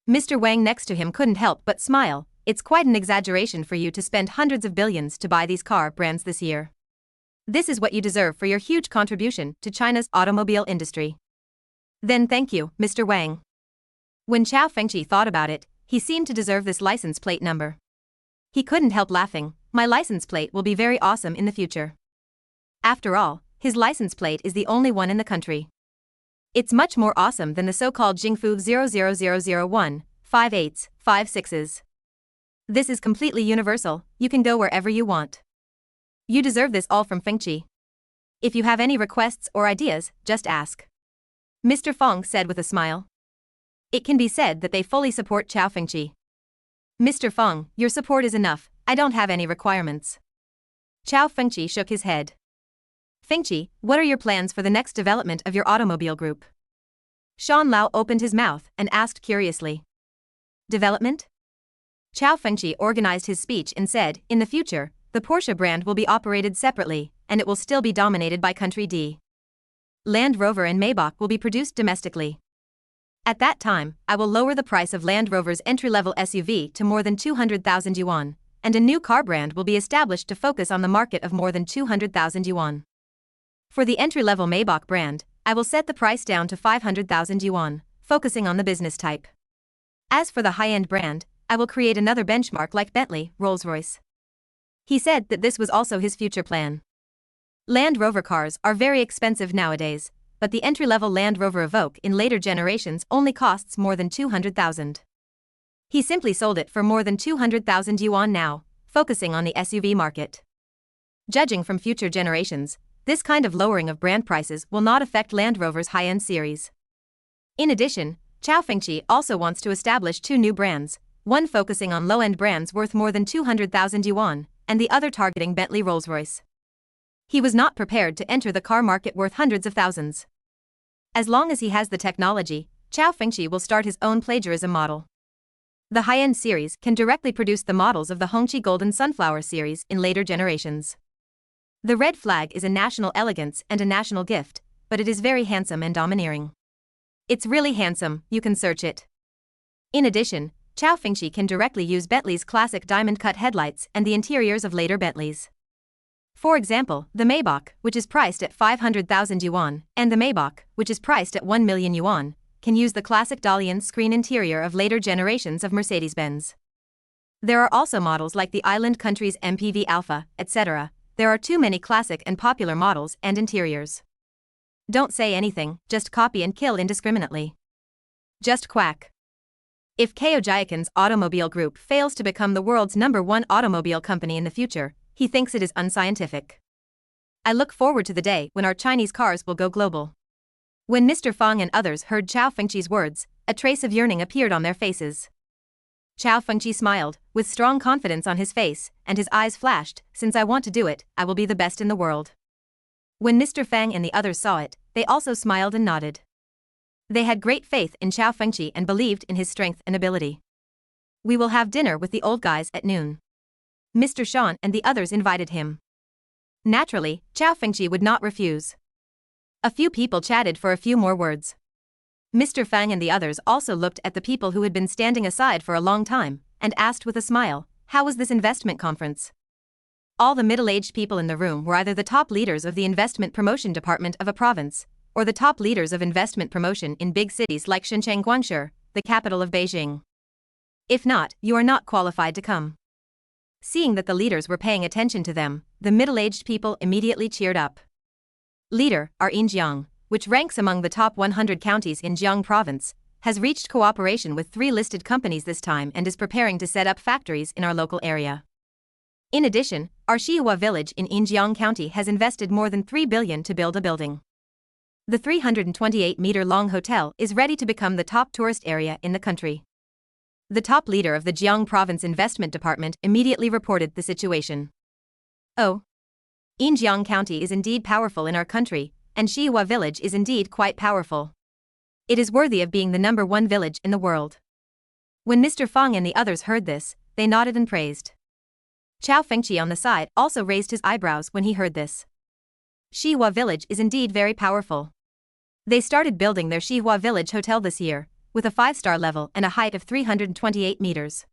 Mr. Wang next to him couldn't help but smile. It's quite an exaggeration for you to spend hundreds of billions to buy these car brands this year. This is what you deserve for your huge contribution to China's automobile industry. Then thank you, Mr. Wang. When Cao Fengqi thought about it, he seemed to deserve this license plate number. He couldn't help laughing. My license plate will be very awesome in the future. After all, his license plate is the only one in the country. It's much more awesome than the so-called Jingfu 00001, 5/8, 5/6s. This is completely universal, you can go wherever you want. You deserve this all from Fengqi. If you have any requests or ideas, just ask. Mr. Fong said with a smile. It can be said that they fully support Cao Fengqi. Mr. Fong, your support is enough, I don't have any requirements. Cao Fengqi shook his head. Fengqi, what are your plans for the next development of your automobile group? Shan Lao opened his mouth and asked curiously. Development? Cao Fengqi organized his speech and said, in the future, the Porsche brand will be operated separately, and it will still be dominated by Country D. Land Rover and Maybach will be produced domestically. At that time, I will lower the price of Land Rover's entry-level SUV to more than 200,000 yuan, and a new car brand will be established to focus on the market of more than 200,000 yuan. For the entry-level Maybach brand, I will set the price down to 500,000 yuan, focusing on the business type. As for the high-end brand, I will create another benchmark like Bentley, Rolls-Royce. He said that this was also his future plan. Land Rover cars are very expensive nowadays, but the entry-level Land Rover Evoque in later generations only costs more than 200,000. He simply sold it for more than 200,000 yuan now, focusing on the SUV market. Judging from future generations, this kind of lowering of brand prices will not affect Land Rover's high-end series. In addition, Cao Fengqi also wants to establish two new brands, one focusing on low-end brands worth more than 200,000 yuan, and the other targeting Bentley Rolls-Royce. He was not prepared to enter the car market worth hundreds of thousands. As long as he has the technology, Cao Fengqi will start his own plagiarism model. The high-end series can directly produce the models of the Hongqi Golden Sunflower series in later generations. The red flag is a national elegance and a national gift, but it is very handsome and domineering. It's really handsome, you can search it. In addition, Cao Fengqi can directly use Bentley's classic diamond-cut headlights and the interiors of later Bentleys. For example, the Maybach, which is priced at 500,000 yuan, and the Maybach, which is priced at 1 million yuan, can use the classic Dalian screen interior of later generations of Mercedes-Benz. There are also models like the island country's MPV Alpha, etc. There are too many classic and popular models and interiors. Don't say anything, just copy and kill indiscriminately. Just quack. If Caojia Automobile Group fails to become the world's #1 automobile company in the future, he thinks it is unscientific. I look forward to the day when our Chinese cars will go global. When Mr. Fang and others heard Cao Fengqi's words, a trace of yearning appeared on their faces. Cao Fengqi smiled, with strong confidence on his face, and his eyes flashed, "Since I want to do it, I will be the best in the world." When Mr. Fang and the others saw it, they also smiled and nodded. They had great faith in Cao Fengqi and believed in his strength and ability. "We will have dinner with the old guys at noon." Mr. Shan and the others invited him. Naturally, Cao Fengqi would not refuse. A few people chatted for a few more words. Mr. Fang and the others also looked at the people who had been standing aside for a long time, and asked with a smile, "How was this investment conference?" All the middle-aged people in the room were either the top leaders of the investment promotion department of a province, or the top leaders of investment promotion in big cities like Shenzhen, Guangzhou, the capital of Beijing. If not, you are not qualified to come. Seeing that the leaders were paying attention to them, the middle-aged people immediately cheered up. Leader, our Jiang, which ranks among the top 100 counties in Jiang province, has reached cooperation with 3 listed companies this time and is preparing to set up factories in our local area. In addition, our Caojia Village in Jiang County has invested more than 3 billion to build a building. The 328-meter-long hotel is ready to become the top tourist area in the country. The top leader of the Jiang Province Investment Department immediately reported the situation. "Oh. Jiang County is indeed powerful in our country, and Caojia Village is indeed quite powerful. It is worthy of being the #1 village in the world." When Mr. Fang and the others heard this, they nodded and praised. Cao Fengqi on the side also raised his eyebrows when he heard this. Caojia Village is indeed very powerful. They started building their Caojia Village Hotel this year, with a 5-star level and a height of 328 meters.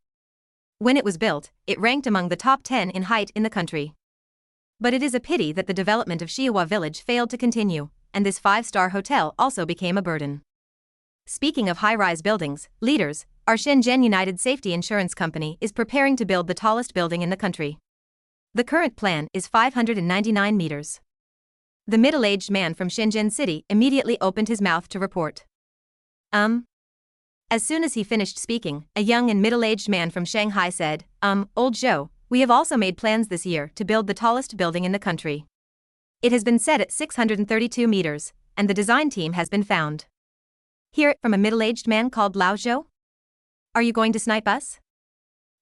When it was built, it ranked among the top 10 in height in the country. But it is a pity that the development of Caojia Village failed to continue, and this 5-star hotel also became a burden. Speaking of high-rise buildings, leaders, our Shenzhen United Safety Insurance Company is preparing to build the tallest building in the country. The current plan is 599 meters. The middle-aged man from Shenzhen City immediately opened his mouth to report. As soon as he finished speaking, a young and middle-aged man from Shanghai said, Old Zhou, we have also made plans this year to build the tallest building in the country. It has been set at 632 meters, and the design team has been found." Hear it from a middle-aged man called Lao Zhou? "Are you going to snipe us?"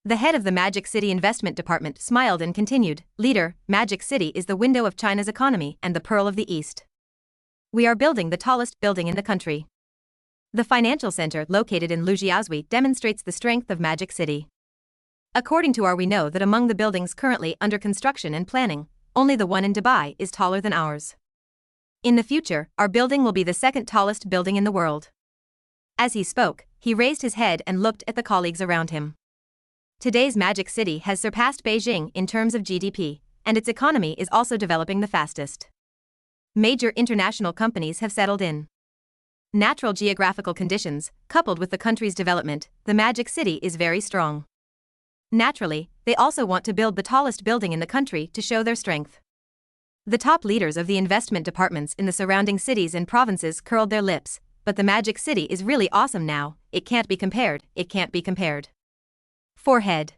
The head of the Magic City Investment Department smiled and continued, "Leader, Magic City is the window of China's economy and the pearl of the East. We are building the tallest building in the country. The financial center located in Lujiazui demonstrates the strength of Magic City. According to our we know that among the buildings currently under construction and planning, only the one in Dubai is taller than ours. In the future, our building will be the second tallest building in the world." As he spoke, he raised his head and looked at the colleagues around him. Today's Magic City has surpassed Beijing in terms of GDP, and its economy is also developing the fastest. Major international companies have settled in. Natural geographical conditions, coupled with the country's development, the Magic City is very strong. Naturally, they also want to build the tallest building in the country to show their strength. The top leaders of the investment departments in the surrounding cities and provinces curled their lips, but the Magic City is really awesome now, it can't be compared, it can't be compared. Forehead.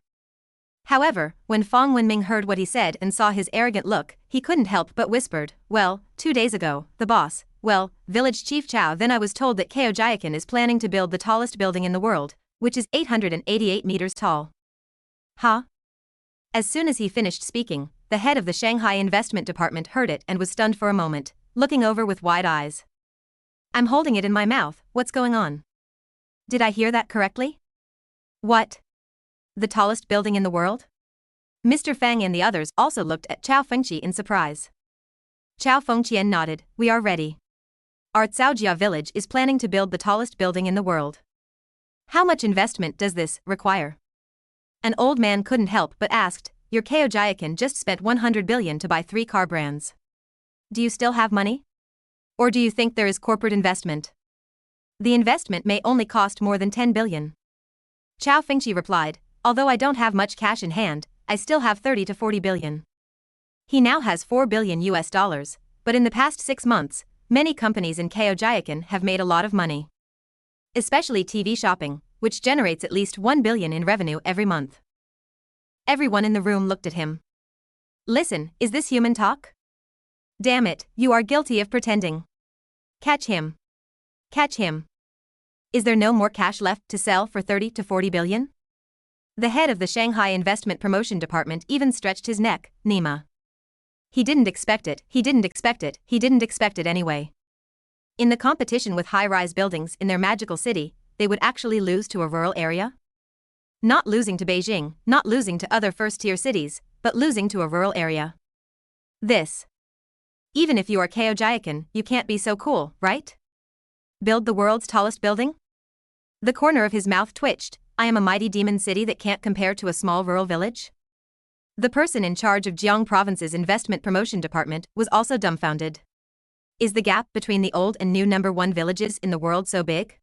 However, when Fang Wenming heard what he said and saw his arrogant look, he couldn't help but whispered, "Well, 2 days ago, the boss, village chief Cao, then I was told that Caojia is planning to build the tallest building in the world, which is 888 meters tall." Huh? As soon as he finished speaking, the head of the Shanghai investment department heard it and was stunned for a moment, looking over with wide eyes. "I'm holding it in my mouth, what's going on? Did I hear that correctly? What? The tallest building in the world?" Mr. Fang and the others also looked at Cao Fengqi in surprise. Cao Fengqi nodded, "We are ready. Our Caojia Village is planning to build the tallest building in the world. How much investment does this require?" An old man couldn't help but asked, "Your Caojia just spent 100 billion to buy 3 car brands. Do you still have money? Or do you think there is corporate investment? The investment may only cost more than 10 billion. Cao Fengqi replied, "Although I don't have much cash in hand, I still have 30 to 40 billion. He now has 4 billion US dollars, but in the past 6 months, many companies in Caojia have made a lot of money. Especially TV shopping, which generates at least 1 billion in revenue every month." Everyone in the room looked at him. "Listen, is this human talk? Damn it, you are guilty of pretending. Catch him. Catch him. Is there no more cash left to sell for 30 to 40 billion? The head of the Shanghai Investment Promotion Department even stretched his neck, Nima. He didn't expect it, he didn't expect it, he didn't expect it anyway. In the competition with high-rise buildings in their magical city, they would actually lose to a rural area? Not losing to Beijing, not losing to other first-tier cities, but losing to a rural area. This. Even if you are Caojia, you can't be so cool, right? Build the world's tallest building? The corner of his mouth twitched. I am a mighty demon city that can't compare to a small rural village? The person in charge of Jiang Province's investment promotion department was also dumbfounded. Is the gap between the old and new #1 villages in the world so big?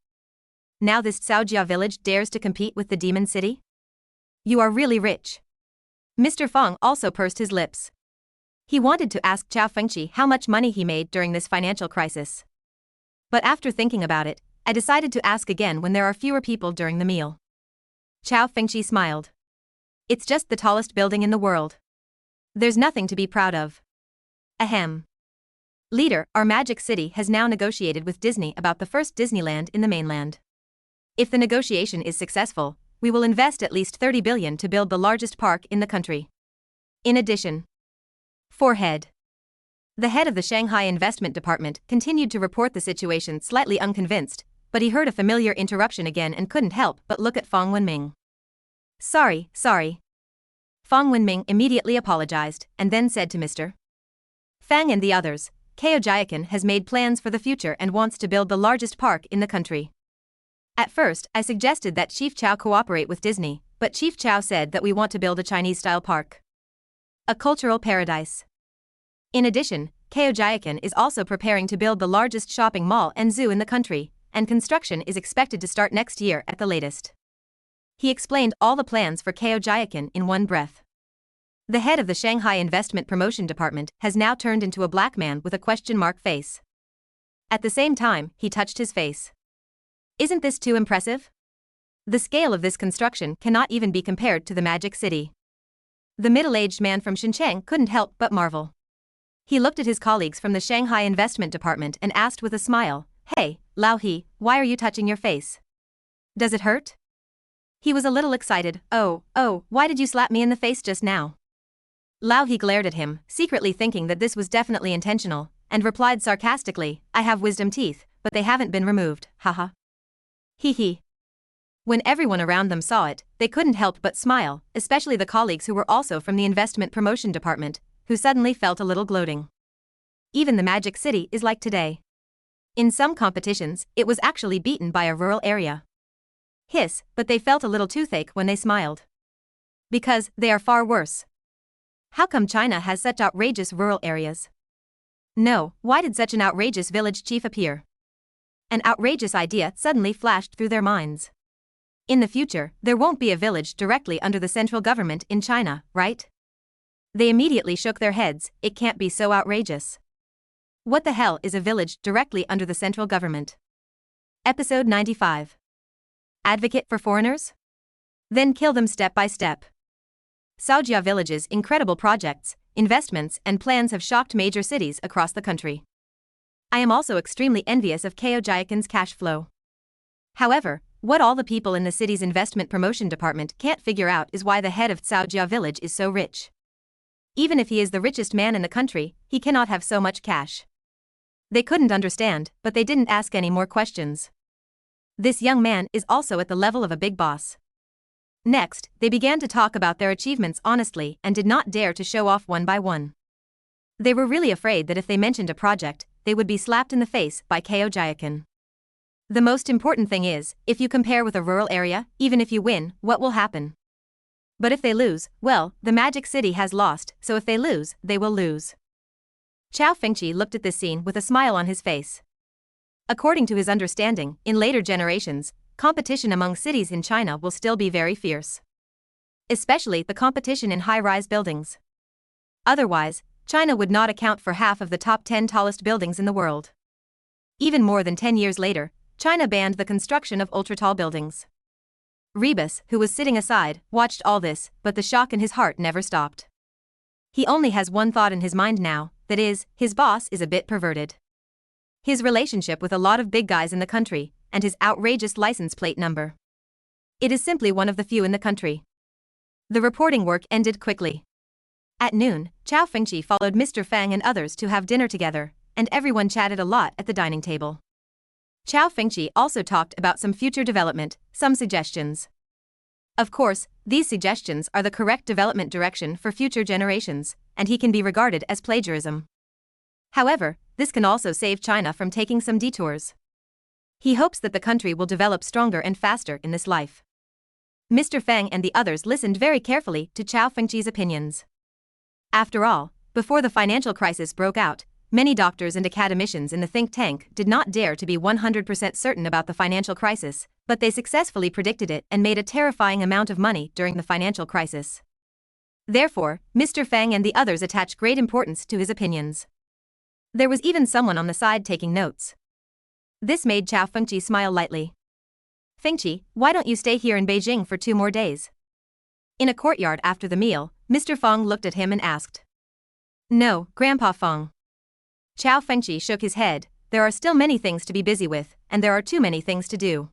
Now this Caojia village dares to compete with the demon city? You are really rich. Mr. Fang also pursed his lips. He wanted to ask Cao Fengqi how much money he made during this financial crisis. But after thinking about it, I decided to ask again when there are fewer people during the meal. Cao Fengqi smiled. It's just the tallest building in the world. There's nothing to be proud of. Ahem. Leader, our magic city has now negotiated with Disney about the first Disneyland in the mainland. If the negotiation is successful, we will invest at least 30 billion to build the largest park in the country. In addition, forehead. The head of the Shanghai Investment Department continued to report the situation slightly unconvinced, but he heard a familiar interruption again and couldn't help but look at Fang Wenming. Sorry. Fang Wenming immediately apologized and then said to Mr. Fang and the others, Caojia has made plans for the future and wants to build the largest park in the country. At first, I suggested that Chief Cao cooperate with Disney, but Chief Cao said that we want to build a Chinese-style park. A cultural paradise. In addition, Caojia is also preparing to build the largest shopping mall and zoo in the country, and construction is expected to start next year at the latest. He explained all the plans for Caojia in one breath. The head of the Shanghai Investment Promotion Department has now turned into a black man with a question mark face. At the same time, he touched his face. Isn't this too impressive? The scale of this construction cannot even be compared to the Magic City. The middle-aged man from Shenzhen couldn't help but marvel. He looked at his colleagues from the Shanghai Investment Department and asked with a smile, Hey, Lao He, why are you touching your face? Does it hurt? He was a little excited. Oh, why did you slap me in the face just now? Lao He glared at him, secretly thinking that this was definitely intentional, and replied sarcastically, I have wisdom teeth, but they haven't been removed, haha. Hee. When everyone around them saw it, they couldn't help but smile, especially the colleagues who were also from the investment promotion department, who suddenly felt a little gloating. Even the Magic City is like today. In some competitions, it was actually beaten by a rural area. Hiss, but they felt a little toothache when they smiled. Because they are far worse. How come China has such outrageous rural areas? No, why did such an outrageous village chief appear? An outrageous idea suddenly flashed through their minds. In the future, there won't be a village directly under the central government in China, right? They immediately shook their heads, it can't be so outrageous. What the hell is a village directly under the central government? Episode 95. Advocate for foreigners? Then kill them step by step. Caojia Village's incredible projects, investments, and plans have shocked major cities across the country. I am also extremely envious of Caojia's cash flow. However, what all the people in the city's investment promotion department can't figure out is why the head of Caojia Village is so rich. Even if he is the richest man in the country, he cannot have so much cash. They couldn't understand, but they didn't ask any more questions. This young man is also at the level of a big boss. Next, they began to talk about their achievements honestly and did not dare to show off one by one. They were really afraid that if they mentioned a project, they would be slapped in the face by Caojia. The most important thing is, if you compare with a rural area, even if you win, what will happen? But if they lose, well, the magic city has lost, so if they lose, they will lose. Cao Fengqi looked at this scene with a smile on his face. According to his understanding, in later generations, competition among cities in China will still be very fierce. Especially the competition in high-rise buildings. Otherwise, China would not account for half of the top 10 tallest buildings in the world. Even more than 10 years later, China banned the construction of ultra-tall buildings. Rebus, who was sitting aside, watched all this, but the shock in his heart never stopped. He only has one thought in his mind now, that is, his boss is a bit perverted. His relationship with a lot of big guys in the country, and his outrageous license plate number. It is simply one of the few in the country. The reporting work ended quickly. At noon, Cao Fengqi followed Mr. Fang and others to have dinner together, and everyone chatted a lot at the dining table. Cao Fengqi also talked about some future development, some suggestions. Of course, these suggestions are the correct development direction for future generations, and he can be regarded as plagiarism. However, this can also save China from taking some detours. He hopes that the country will develop stronger and faster in this life. Mr. Fang and the others listened very carefully to Cao Fengqi's opinions. After all, before the financial crisis broke out, many doctors and academicians in the think tank did not dare to be 100% certain about the financial crisis, but they successfully predicted it and made a terrifying amount of money during the financial crisis. Therefore, Mr. Fang and the others attached great importance to his opinions. There was even someone on the side taking notes. This made Cao Fengqi smile lightly. Fengqi, why don't you stay here in Beijing for 2 more days? In a courtyard after the meal, Mr. Fang looked at him and asked. No, Grandpa Fang. Cao Fengqi shook his head. There are still many things to be busy with, and there are too many things to do.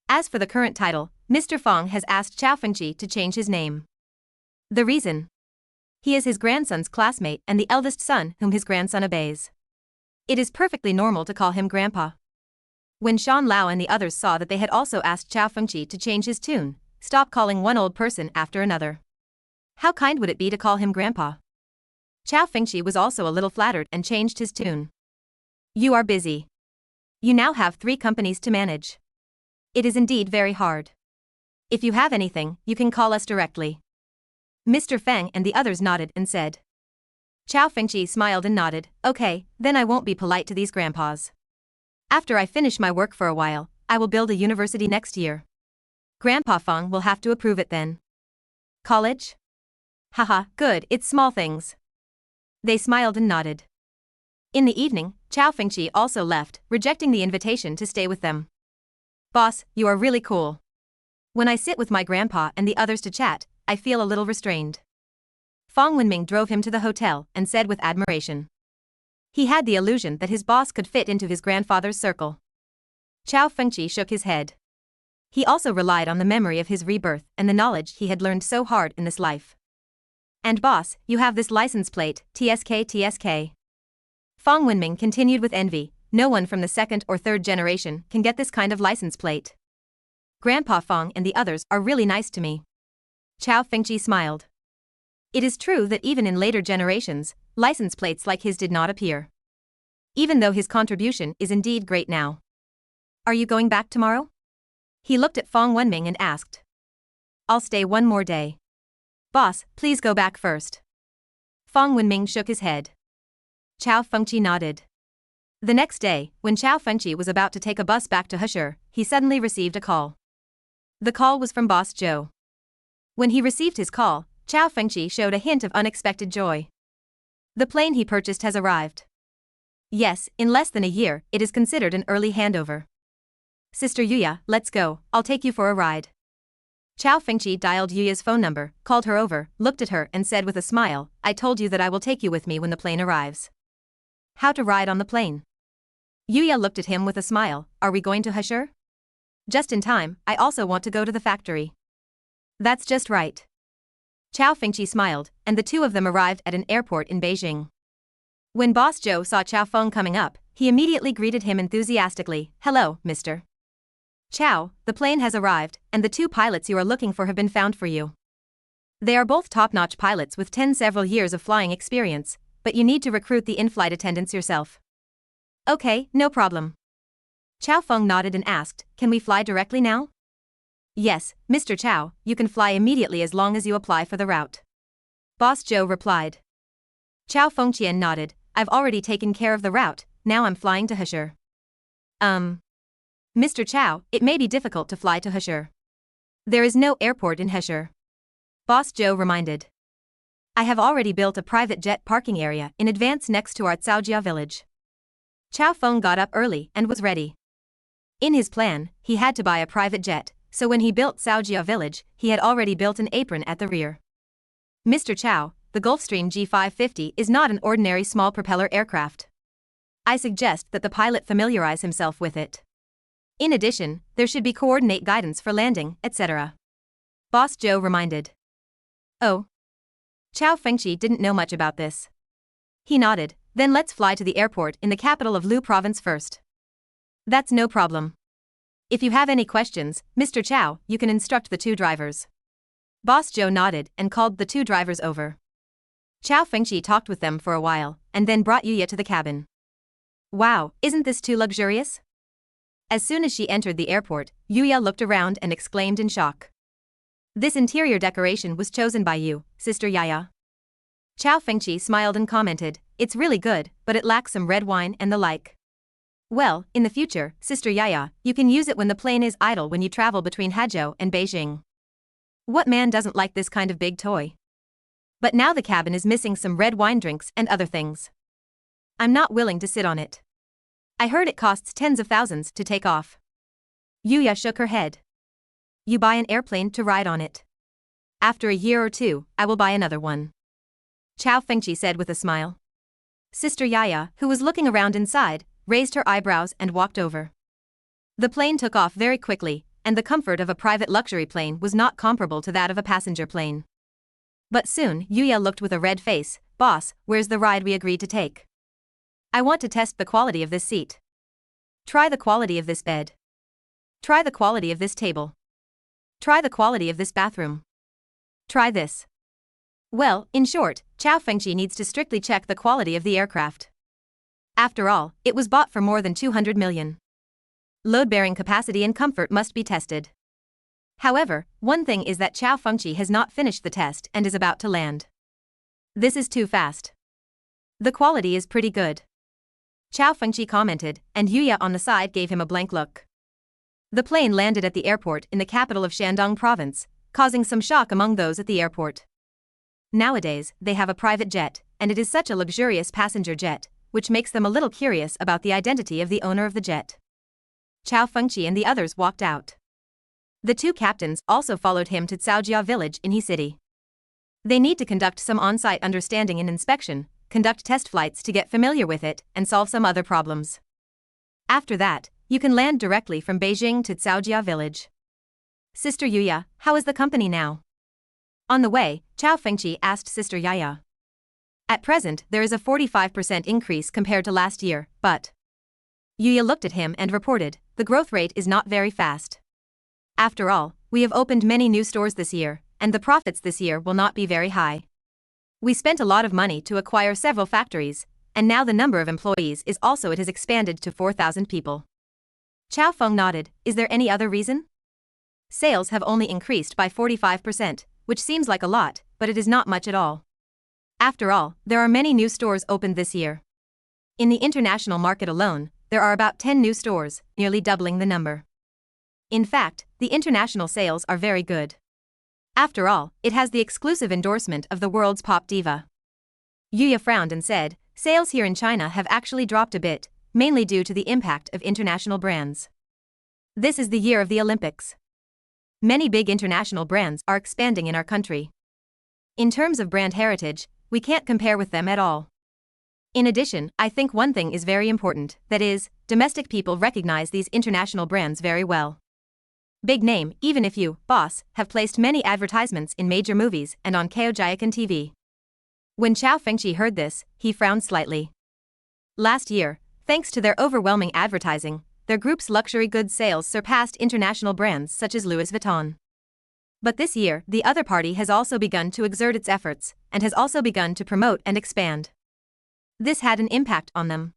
As for the current title, Mr. Fang has asked Cao Fengqi to change his name. The reason? He is his grandson's classmate and the eldest son whom his grandson obeys. It is perfectly normal to call him Grandpa. When Shan Lao and the others saw that they had also asked Cao Fengqi to change his tune, stop calling one old person after another. How kind would it be to call him Grandpa? Cao Fengqi was also a little flattered and changed his tune. You are busy. You now have 3 companies to manage. It is indeed very hard. If you have anything, you can call us directly. Mr. Fang and the others nodded and said. Cao Fengqi smiled and nodded. Okay, then I won't be polite to these grandpas. After I finish my work for a while, I will build a university next year. Grandpa Fang will have to approve it then. College? Haha, good, it's small things. They smiled and nodded. In the evening, Cao Fengqi also left, rejecting the invitation to stay with them. Boss, you are really cool. When I sit with my grandpa and the others to chat, I feel a little restrained. Fang Wenming drove him to the hotel and said with admiration. He had the illusion that his boss could fit into his grandfather's circle. Cao Fengqi shook his head. He also relied on the memory of his rebirth and the knowledge he had learned so hard in this life. And boss, you have this license plate, TSK. Fang Wenming continued with envy. No one from the 2nd or 3rd generation can get this kind of license plate. Grandpa Fang and the others are really nice to me. Cao Fengqi smiled. It is true that even in later generations, license plates like his did not appear. Even though his contribution is indeed great now. Are you going back tomorrow? He looked at Fang Wenming and asked. I'll stay 1 more day. Boss, please go back first. Fang Wenming shook his head. Cao Fengqi nodded. The next day, when Cao Fengqi was about to take a bus back to Heshur, he suddenly received a call. The call was from Boss Zhou. When he received his call, Cao Fengqi showed a hint of unexpected joy. The plane he purchased has arrived. Yes, in less than a year, it is considered an early handover. Sister Yuya, let's go, I'll take you for a ride. Cao Fengqi dialed Yuya's phone number, called her over, looked at her and said with a smile, I told you that I will take you with me when the plane arrives. How to ride on the plane? Yuya looked at him with a smile, are we going to Hashur? Just in time, I also want to go to the factory. That's just right. Cao Fengqi smiled, and the two of them arrived at an airport in Beijing. When Boss Zhou saw Cao Feng coming up, he immediately greeted him enthusiastically, hello, Mr. Cao, the plane has arrived, and the two pilots you are looking for have been found for you. They are both top-notch pilots with several years of flying experience, but you need to recruit the in-flight attendants yourself. Okay, no problem. Cao Feng nodded and asked, can we fly directly now? Yes, Mr. Cao, you can fly immediately as long as you apply for the route. Boss Zhou replied. Cao Fengqian nodded, I've already taken care of the route, now I'm flying to Hashur. Mr. Cao, it may be difficult to fly to Hashur. There is no airport in Hashur. Boss Zhou reminded. I have already built a private jet parking area in advance next to our Caojia Village. Cao Feng got up early and was ready. In his plan, he had to buy a private jet, so when he built Caojia Village, he had already built an apron at the rear. Mr. Cao, the Gulfstream G550 is not an ordinary small propeller aircraft. I suggest that the pilot familiarize himself with it. In addition, there should be coordinate guidance for landing, etc. Boss Zhou reminded. Oh. Cao Fengqi didn't know much about this. He nodded, then let's fly to the airport in the capital of Lu province first. That's no problem. If you have any questions, Mr. Cao, you can instruct the two drivers. Boss Zhou nodded and called the two drivers over. Cao Fengqi talked with them for a while, and then brought Yuya to the cabin. Wow, isn't this too luxurious? As soon as she entered the airport, Yuya looked around and exclaimed in shock. This interior decoration was chosen by you, Sister Yaya. Cao Fengqi smiled and commented, it's really good, but it lacks some red wine and the like. Well, in the future, Sister Yaya, you can use it when the plane is idle when you travel between Hangzhou and Beijing. What man doesn't like this kind of big toy? But now the cabin is missing some red wine drinks and other things. I'm not willing to sit on it. I heard it costs tens of thousands to take off. Yuya shook her head. You buy an airplane to ride on it. After a year or two, I will buy another one. Cao Fengqi said with a smile. Sister Yaya, who was looking around inside, raised her eyebrows and walked over. The plane took off very quickly, and the comfort of a private luxury plane was not comparable to that of a passenger plane. But soon, Yuya looked with a red face, Boss, where's the ride we agreed to take? I want to test the quality of this seat. Try the quality of this bed. Try the quality of this table. Try the quality of this bathroom. Try this. Well, in short, Cao Fengqi needs to strictly check the quality of the aircraft. After all, it was bought for more than 200 million. Load-bearing capacity and comfort must be tested. However, one thing is that Cao Fengqi has not finished the test and is about to land. This is too fast. The quality is pretty good. Cao Fengqi commented, and Yuya on the side gave him a blank look. The plane landed at the airport in the capital of Shandong province, causing some shock among those at the airport. Nowadays, they have a private jet, and it is such a luxurious passenger jet, which makes them a little curious about the identity of the owner of the jet. Cao Fengqi and the others walked out. The two captains also followed him to Caojia Village in He City. They need to conduct some on-site understanding and inspection, conduct test flights to get familiar with it, and solve some other problems. After that, you can land directly from Beijing to Caojia Village. Sister Yuya, how is the company now? On the way, Cao Fengqi asked Sister Yaya. At present, there is a 45% increase compared to last year, but... Yuya looked at him and reported, the growth rate is not very fast. After all, we have opened many new stores this year, and the profits this year will not be very high. We spent a lot of money to acquire several factories, and now the number of employees is also it has expanded to 4,000 people. Cao Feng nodded, is there any other reason? Sales have only increased by 45%, which seems like a lot, but it is not much at all. After all, there are many new stores opened this year. In the international market alone, there are about 10 new stores, nearly doubling the number. In fact, the international sales are very good. After all, it has the exclusive endorsement of the world's pop diva. Yuya frowned and said, sales here in China have actually dropped a bit, mainly due to the impact of international brands. This is the year of the Olympics. Many big international brands are expanding in our country. In terms of brand heritage, we can't compare with them at all. In addition, I think one thing is very important, that is, domestic people recognize these international brands very well. Big name, even if you, boss, have placed many advertisements in major movies and on Caojia TV. When Cao Fengqi heard this, he frowned slightly. Last year, thanks to their overwhelming advertising, their group's luxury goods sales surpassed international brands such as Louis Vuitton. But this year, the other party has also begun to exert its efforts, and has also begun to promote and expand. This had an impact on them.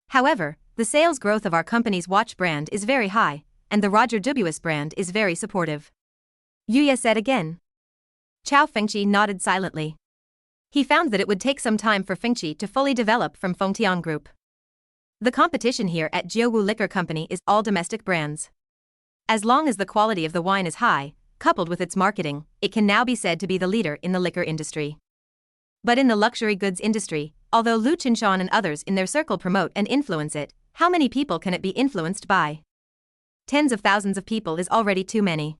However, the sales growth of our company's watch brand is very high, and the Roger Dubuis brand is very supportive. Yuya said again. Cao Fengqi nodded silently. He found that it would take some time for Fengqi to fully develop from Fengtian Group. The competition here at Jiuwu Liquor Company is all domestic brands. As long as the quality of the wine is high, coupled with its marketing, it can now be said to be the leader in the liquor industry. But in the luxury goods industry, although Lu Qinshan and others in their circle promote and influence it, how many people can it be influenced by? Tens of thousands of people is already too many.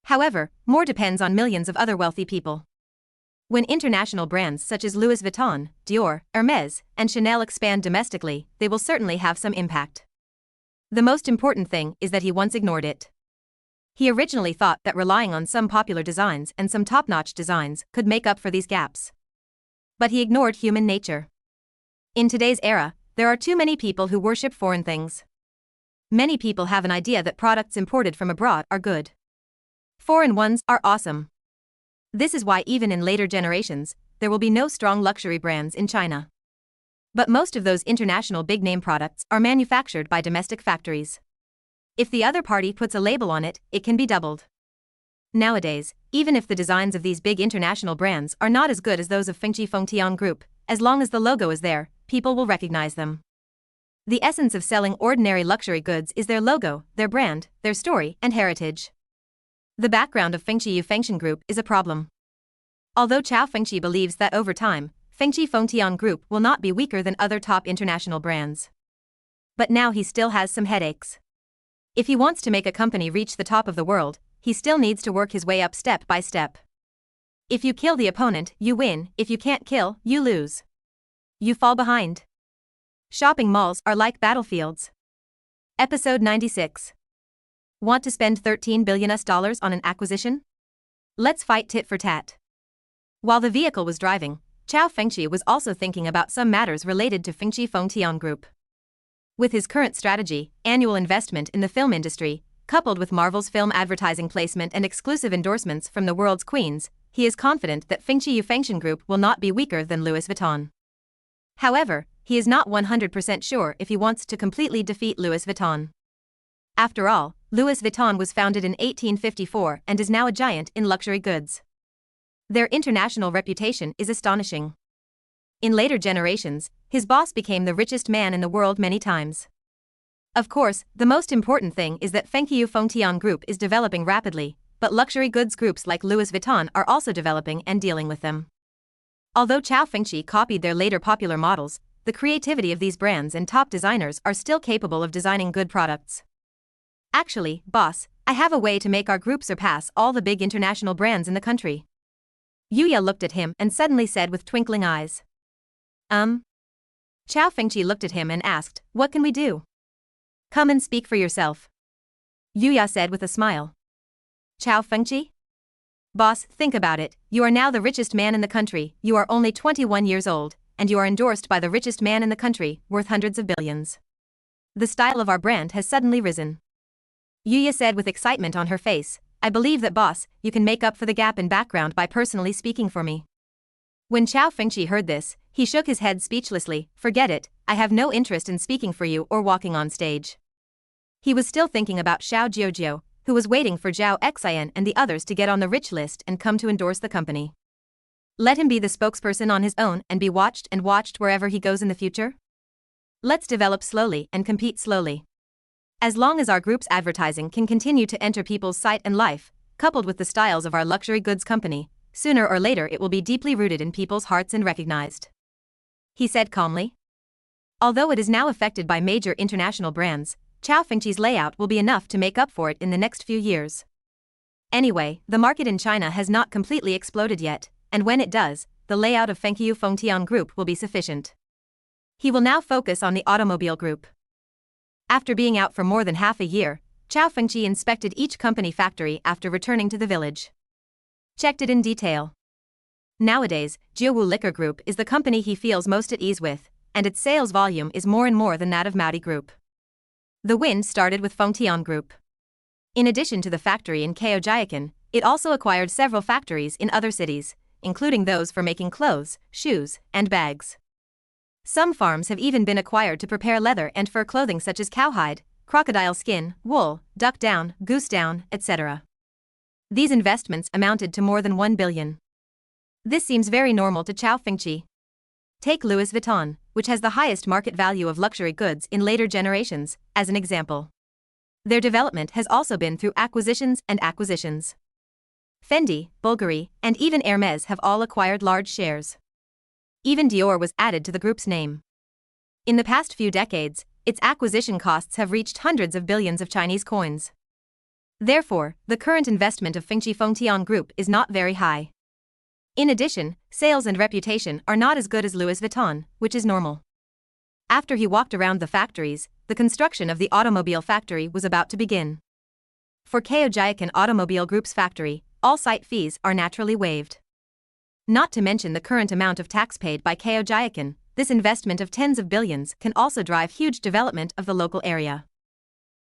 However, more depends on millions of other wealthy people. When international brands such as Louis Vuitton, Dior, Hermès, and Chanel expand domestically, they will certainly have some impact. The most important thing is that he once ignored it. He originally thought that relying on some popular designs and some top-notch designs could make up for these gaps. But he ignored human nature. In today's era, there are too many people who worship foreign things. Many people have an idea that products imported from abroad are good. Foreign ones are awesome. This is why even in later generations, there will be no strong luxury brands in China. But most of those international big-name products are manufactured by domestic factories. If the other party puts a label on it, it can be doubled. Nowadays, even if the designs of these big international brands are not as good as those of Fengtian Group, as long as the logo is there, people will recognize them. The essence of selling ordinary luxury goods is their logo, their brand, their story, and heritage. The background of Fengtian Group is a problem. Although Cao Fengqi believes that over time, Fengtian Group will not be weaker than other top international brands. But now he still has some headaches. If he wants to make a company reach the top of the world, he still needs to work his way up step by step. If you kill the opponent, you win. If you can't kill, you lose. You fall behind. Shopping malls are like battlefields. Episode 96. Want to spend $13 billion on an acquisition? Let's fight tit for tat. While the vehicle was driving, Cao Fengqi was also thinking about some matters related to Fengtian Group. With his current strategy, annual investment in the film industry, coupled with Marvel's film advertising placement and exclusive endorsements from the world's queens, he is confident that Fengtian Group will not be weaker than Louis Vuitton. However, he is not 100% sure if he wants to completely defeat Louis Vuitton. After all, Louis Vuitton was founded in 1854 and is now a giant in luxury goods. Their international reputation is astonishing. In later generations, his boss became the richest man in the world many times. Of course, the most important thing is that Fengtian Group is developing rapidly, but luxury goods groups like Louis Vuitton are also developing and dealing with them. Although Cao Fengqi copied their later popular models, the creativity of these brands and top designers are still capable of designing good products. Actually, boss, I have a way to make our group surpass all the big international brands in the country. Yuya looked at him and suddenly said with twinkling eyes. Cao Fengqi looked at him and asked, what can we do? Come and speak for yourself. Yuya said with a smile. Cao Fengqi? Boss, think about it, you are now the richest man in the country, you are only 21 years old, and you are endorsed by the richest man in the country, worth hundreds of billions. The style of our brand has suddenly risen. Yuya said with excitement on her face, I believe that boss, you can make up for the gap in background by personally speaking for me. When Cao Fengqi heard this, he shook his head speechlessly, forget it, I have no interest in speaking for you or walking on stage. He was still thinking about Xiao Jiujiu, who was waiting for Zhao Xian and the others to get on the rich list and come to endorse the company. Let him be the spokesperson on his own and be watched wherever he goes in the future? Let's develop slowly and compete slowly. As long as our group's advertising can continue to enter people's sight and life, coupled with the styles of our luxury goods company, sooner or later it will be deeply rooted in people's hearts and recognized. He said calmly. Although it is now affected by major international brands, Cao Fengqi's layout will be enough to make up for it in the next few years. Anyway, the market in China has not completely exploded yet, and when it does, the layout of Fengqi Group will be sufficient. He will now focus on the automobile group. After being out for more than half a year, Cao Fengqi inspected each company factory after returning to the village. Checked it in detail. Nowadays, Jiawu Liquor Group is the company he feels most at ease with, and its sales volume is more and more than that of Maudi Group. The win started with Fengtian Group. In addition to the factory in Caojia, it also acquired several factories in other cities, including those for making clothes, shoes, and bags. Some farms have even been acquired to prepare leather and fur clothing such as cowhide, crocodile skin, wool, duck down, goose down, etc. These investments amounted to more than 1 billion. This seems very normal to Cao Fengqi. Take Louis Vuitton, which has the highest market value of luxury goods in later generations, as an example. Their development has also been through acquisitions and acquisitions. Fendi, Bulgari, and even Hermès have all acquired large shares. Even Dior was added to the group's name. In the past few decades, its acquisition costs have reached hundreds of billions of Chinese coins. Therefore, the current investment of Fengtian Group is not very high. In addition, sales and reputation are not as good as Louis Vuitton, which is normal. After he walked around the factories, the construction of the automobile factory was about to begin. For Caojia Automobile Group's factory, all site fees are naturally waived. Not to mention the current amount of tax paid by Caojia, this investment of tens of billions can also drive huge development of the local area.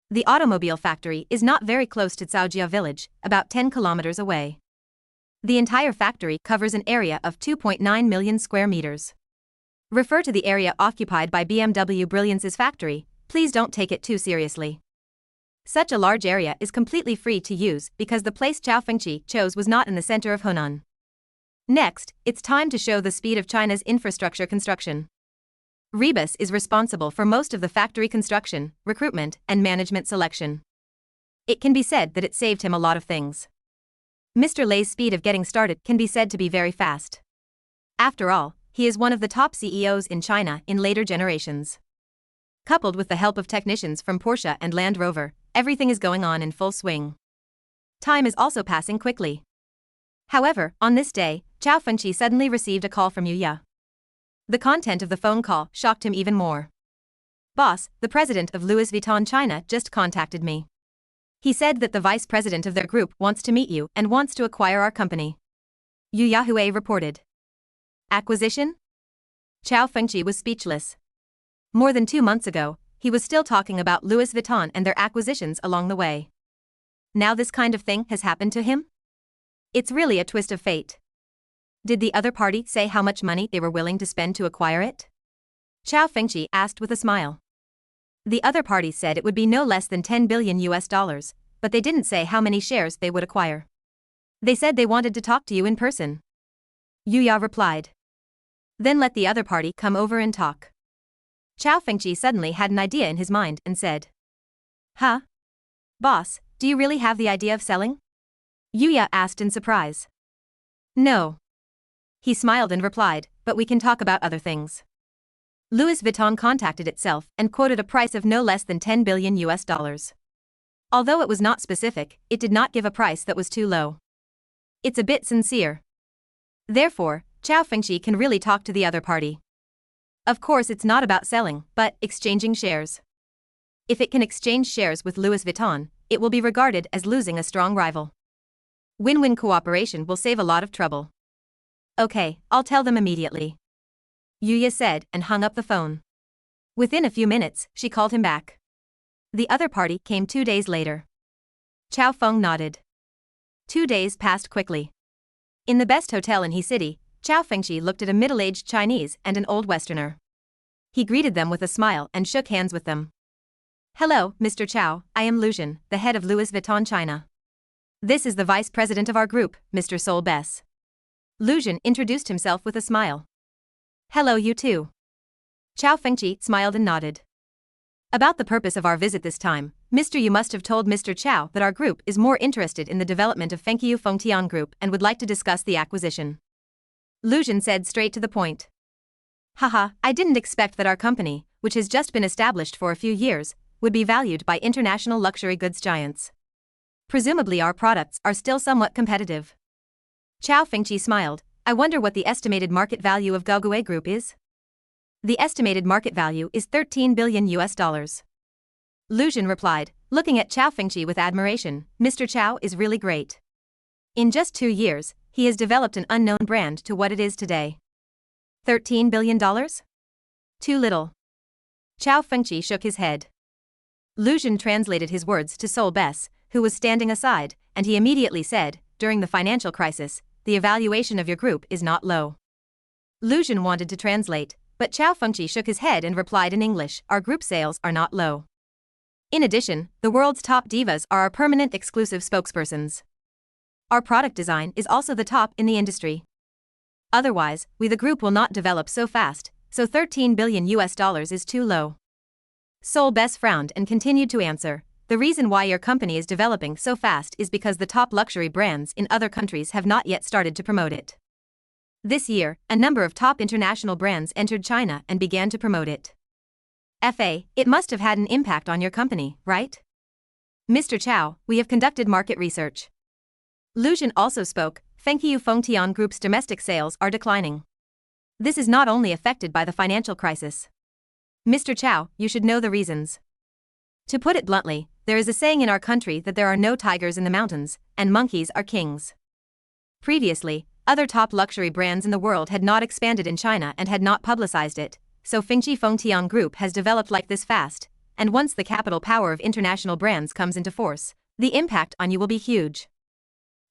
The automobile factory is not very close to Caojia Village, about 10 kilometers away. The entire factory covers an area of 2.9 million square meters. Refer to the area occupied by BMW Brilliance's factory, please don't take it too seriously. Such a large area is completely free to use because the place Cao Fengqi chose was not in the center of Hunan. Next, it's time to show the speed of China's infrastructure construction. Rebus is responsible for most of the factory construction, recruitment, and management selection. It can be said that it saved him a lot of things. Mr. Lei's speed of getting started can be said to be very fast. After all, he is one of the top CEOs in China in later generations. Coupled with the help of technicians from Porsche and Land Rover, everything is going on in full swing. Time is also passing quickly. However, on this day, Cao Fengqi suddenly received a call from Yuya. The content of the phone call shocked him even more. Boss, the president of Louis Vuitton China just contacted me. He said that the vice president of their group wants to meet you and wants to acquire our company. Yu Yahue reported. Acquisition? Cao Fengqi was speechless. More than 2 months ago, he was still talking about Louis Vuitton and their acquisitions along the way. Now this kind of thing has happened to him? It's really a twist of fate. Did the other party say how much money they were willing to spend to acquire it? Cao Fengqi asked with a smile. The other party said it would be no less than $10 billion, but they didn't say how many shares they would acquire. They said they wanted to talk to you in person. Yuya replied. Then let the other party come over and talk. Cao Fengqi suddenly had an idea in his mind and said. Huh? Boss, do you really have the idea of selling? Yuya asked in surprise. No. He smiled and replied, but we can talk about other things. Louis Vuitton contacted itself and quoted a price of no less than $10 billion. Although it was not specific, it did not give a price that was too low. It's a bit sincere. Therefore, Cao Fengqi can really talk to the other party. Of course it's not about selling, but exchanging shares. If it can exchange shares with Louis Vuitton, it will be regarded as losing a strong rival. Win-win cooperation will save a lot of trouble. Okay, I'll tell them immediately. Yuya said and hung up the phone. Within a few minutes, she called him back. The other party came 2 days later. Cao Feng nodded. 2 days passed quickly. In the best hotel in He City, Cao Fengqi looked at a middle-aged Chinese and an old Westerner. He greeted them with a smile and shook hands with them. Hello, Mr. Cao, I am Lu Zhen, the head of Louis Vuitton China. This is the vice president of our group, Mr. Sol Bess. Lu Zhen introduced himself with a smile. Hello you too. Cao Fengqi smiled and nodded. About the purpose of our visit this time, Mr. You must have told Mr. Cao that our group is more interested in the development of Fengtian Group and would like to discuss the acquisition. Lu Zhen said straight to the point. Haha, I didn't expect that our company, which has just been established for a few years, would be valued by international luxury goods giants. Presumably our products are still somewhat competitive. Cao Fengqi smiled. I wonder what the estimated market value of Caojia Group is? The estimated market value is $13 billion. Lu Jun replied, looking at Cao Fengqi with admiration. Mr. Cao is really great. In just 2 years, he has developed an unknown brand to what it is today. $13 billion? Too little. Cao Fengqi shook his head. Lu Jun translated his words to Sol Bess, who was standing aside, and he immediately said, during the financial crisis, the evaluation of your group is not low. Lu Jun wanted to translate, but Cao Fengqi shook his head and replied in English, our group sales are not low. In addition, the world's top divas are our permanent exclusive spokespersons. Our product design is also the top in the industry. Otherwise, we the group will not develop so fast, so $13 billion is too low. Sol Bess frowned and continued to answer, the reason why your company is developing so fast is because the top luxury brands in other countries have not yet started to promote it. This year, a number of top international brands entered China and began to promote it. It must have had an impact on your company, right? Mr. Cao, we have conducted market research. Lu Jun also spoke, Fengqi Group's domestic sales are declining. This is not only affected by the financial crisis. Mr. Cao, you should know the reasons. To put it bluntly, there is a saying in our country that there are no tigers in the mountains, and monkeys are kings. Previously, other top luxury brands in the world had not expanded in China and had not publicized it, so Fengqi Group has developed like this fast, and once the capital power of international brands comes into force, the impact on you will be huge.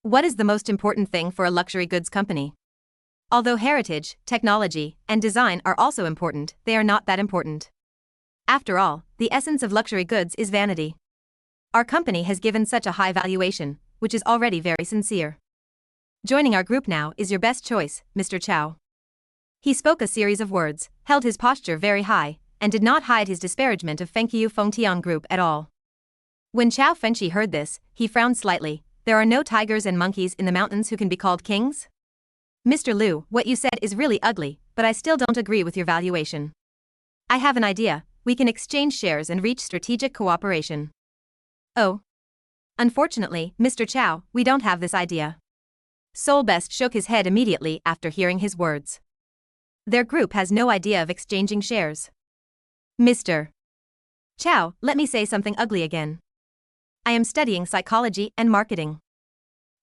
What is the most important thing for a luxury goods company? Although heritage, technology, and design are also important, they are not that important. After all, the essence of luxury goods is vanity. Our company has given such a high valuation, which is already very sincere. Joining our group now is your best choice, Mr. Cao. He spoke a series of words, held his posture very high, and did not hide his disparagement of Fengqi Group at all. When Cao Fengqi heard this, he frowned slightly. There are no tigers and monkeys in the mountains who can be called kings? Mr. Lu, what you said is really ugly, but I still don't agree with your valuation. I have an idea, we can exchange shares and reach strategic cooperation. Oh. Unfortunately, Mr. Cao, we don't have this idea. Sol Bess shook his head immediately after hearing his words. Their group has no idea of exchanging shares. Mr. Cao, let me say something ugly again. I am studying psychology and marketing.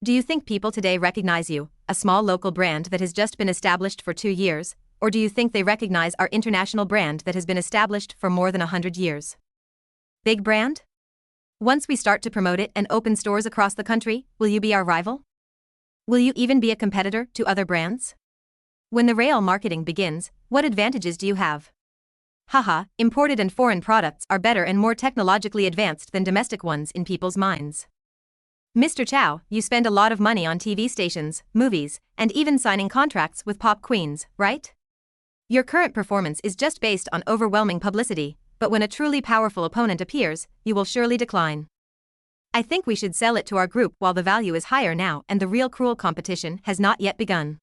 Do you think people today recognize you, a small local brand that has just been established for 2 years, or do you think they recognize our international brand that has been established for more than 100 years? Big brand? Once we start to promote it and open stores across the country, will you be our rival? Will you even be a competitor to other brands? When the real marketing begins, what advantages do you have? Haha, imported and foreign products are better and more technologically advanced than domestic ones in people's minds. Mr. Cao, you spend a lot of money on TV stations, movies, and even signing contracts with pop queens, right? Your current performance is just based on overwhelming publicity, but when a truly powerful opponent appears, you will surely decline. I think we should sell it to our group while the value is higher now and the real cruel competition has not yet begun.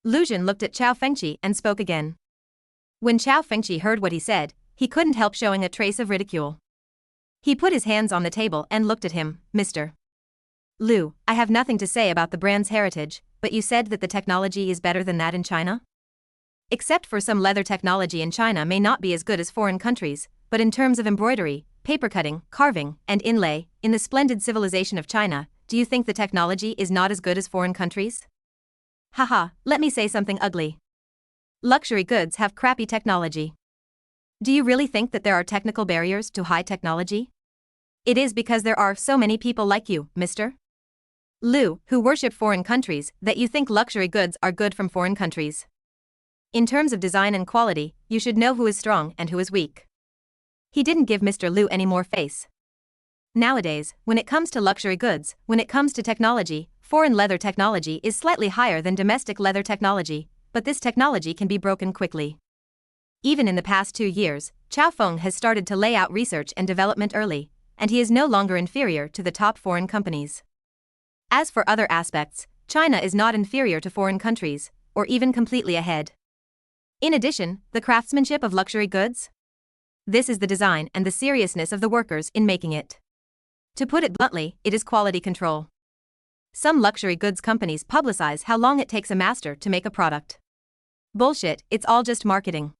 Lu Jun looked at Cao Fengqi and spoke again. When Cao Fengqi heard what he said, he couldn't help showing a trace of ridicule. He put his hands on the table and looked at him, Mr. Lu, I have nothing to say about the brand's heritage, but you said that the technology is better than that in China? Except for some leather technology in China may not be as good as foreign countries, but in terms of embroidery, paper cutting, carving, and inlay, in the splendid civilization of China, do you think the technology is not as good as foreign countries? Haha, let me say something ugly. Luxury goods have crappy technology. Do you really think that there are technical barriers to high technology? It is because there are so many people like you, Mr. Lu, who worship foreign countries, that you think luxury goods are good from foreign countries. In terms of design and quality, you should know who is strong and who is weak. He didn't give Mr. Lu any more face. Nowadays, when it comes to luxury goods, when it comes to technology, foreign leather technology is slightly higher than domestic leather technology, but this technology can be broken quickly. Even in the past 2 years, Cao Feng has started to lay out research and development early, and he is no longer inferior to the top foreign companies. As for other aspects, China is not inferior to foreign countries, or even completely ahead. In addition, the craftsmanship of luxury goods? This is the design and the seriousness of the workers in making it. To put it bluntly, it is quality control. Some luxury goods companies publicize how long it takes a master to make a product. Bullshit, it's all just marketing.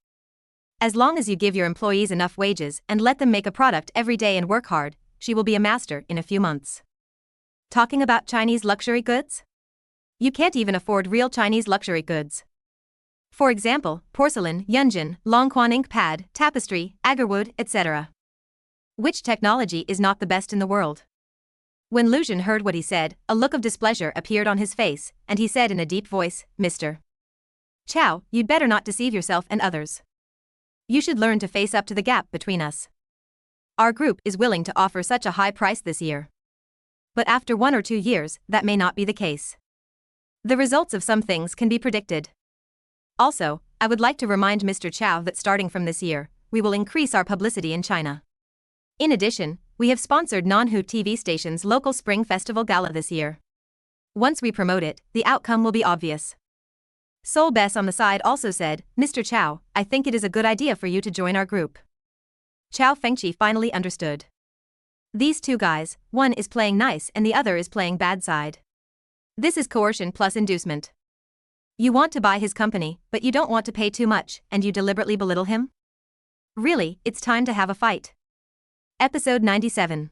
As long as you give your employees enough wages and let them make a product every day and work hard, she will be a master in a few months. Talking about Chinese luxury goods? You can't even afford real Chinese luxury goods. For example, porcelain, yunjin, longquan ink pad, tapestry, agarwood, etc. Which technology is not the best in the world? When Lu Jun heard what he said, a look of displeasure appeared on his face, and he said in a deep voice, Mr. Cao, you'd better not deceive yourself and others. You should learn to face up to the gap between us. Our group is willing to offer such a high price this year. But after 1 or 2 years, that may not be the case. The results of some things can be predicted. Also, I would like to remind Mr. Cao that starting from this year, we will increase our publicity in China. In addition, we have sponsored Non-Hu TV station's local Spring Festival Gala this year. Once we promote it, the outcome will be obvious. Sol Bess on the side also said, Mr. Cao, I think it is a good idea for you to join our group. Cao Fengqi finally understood. These two guys, one is playing nice and the other is playing bad side. This is coercion plus inducement. You want to buy his company, but you don't want to pay too much, and you deliberately belittle him? Really, it's time to have a fight. Episode 97.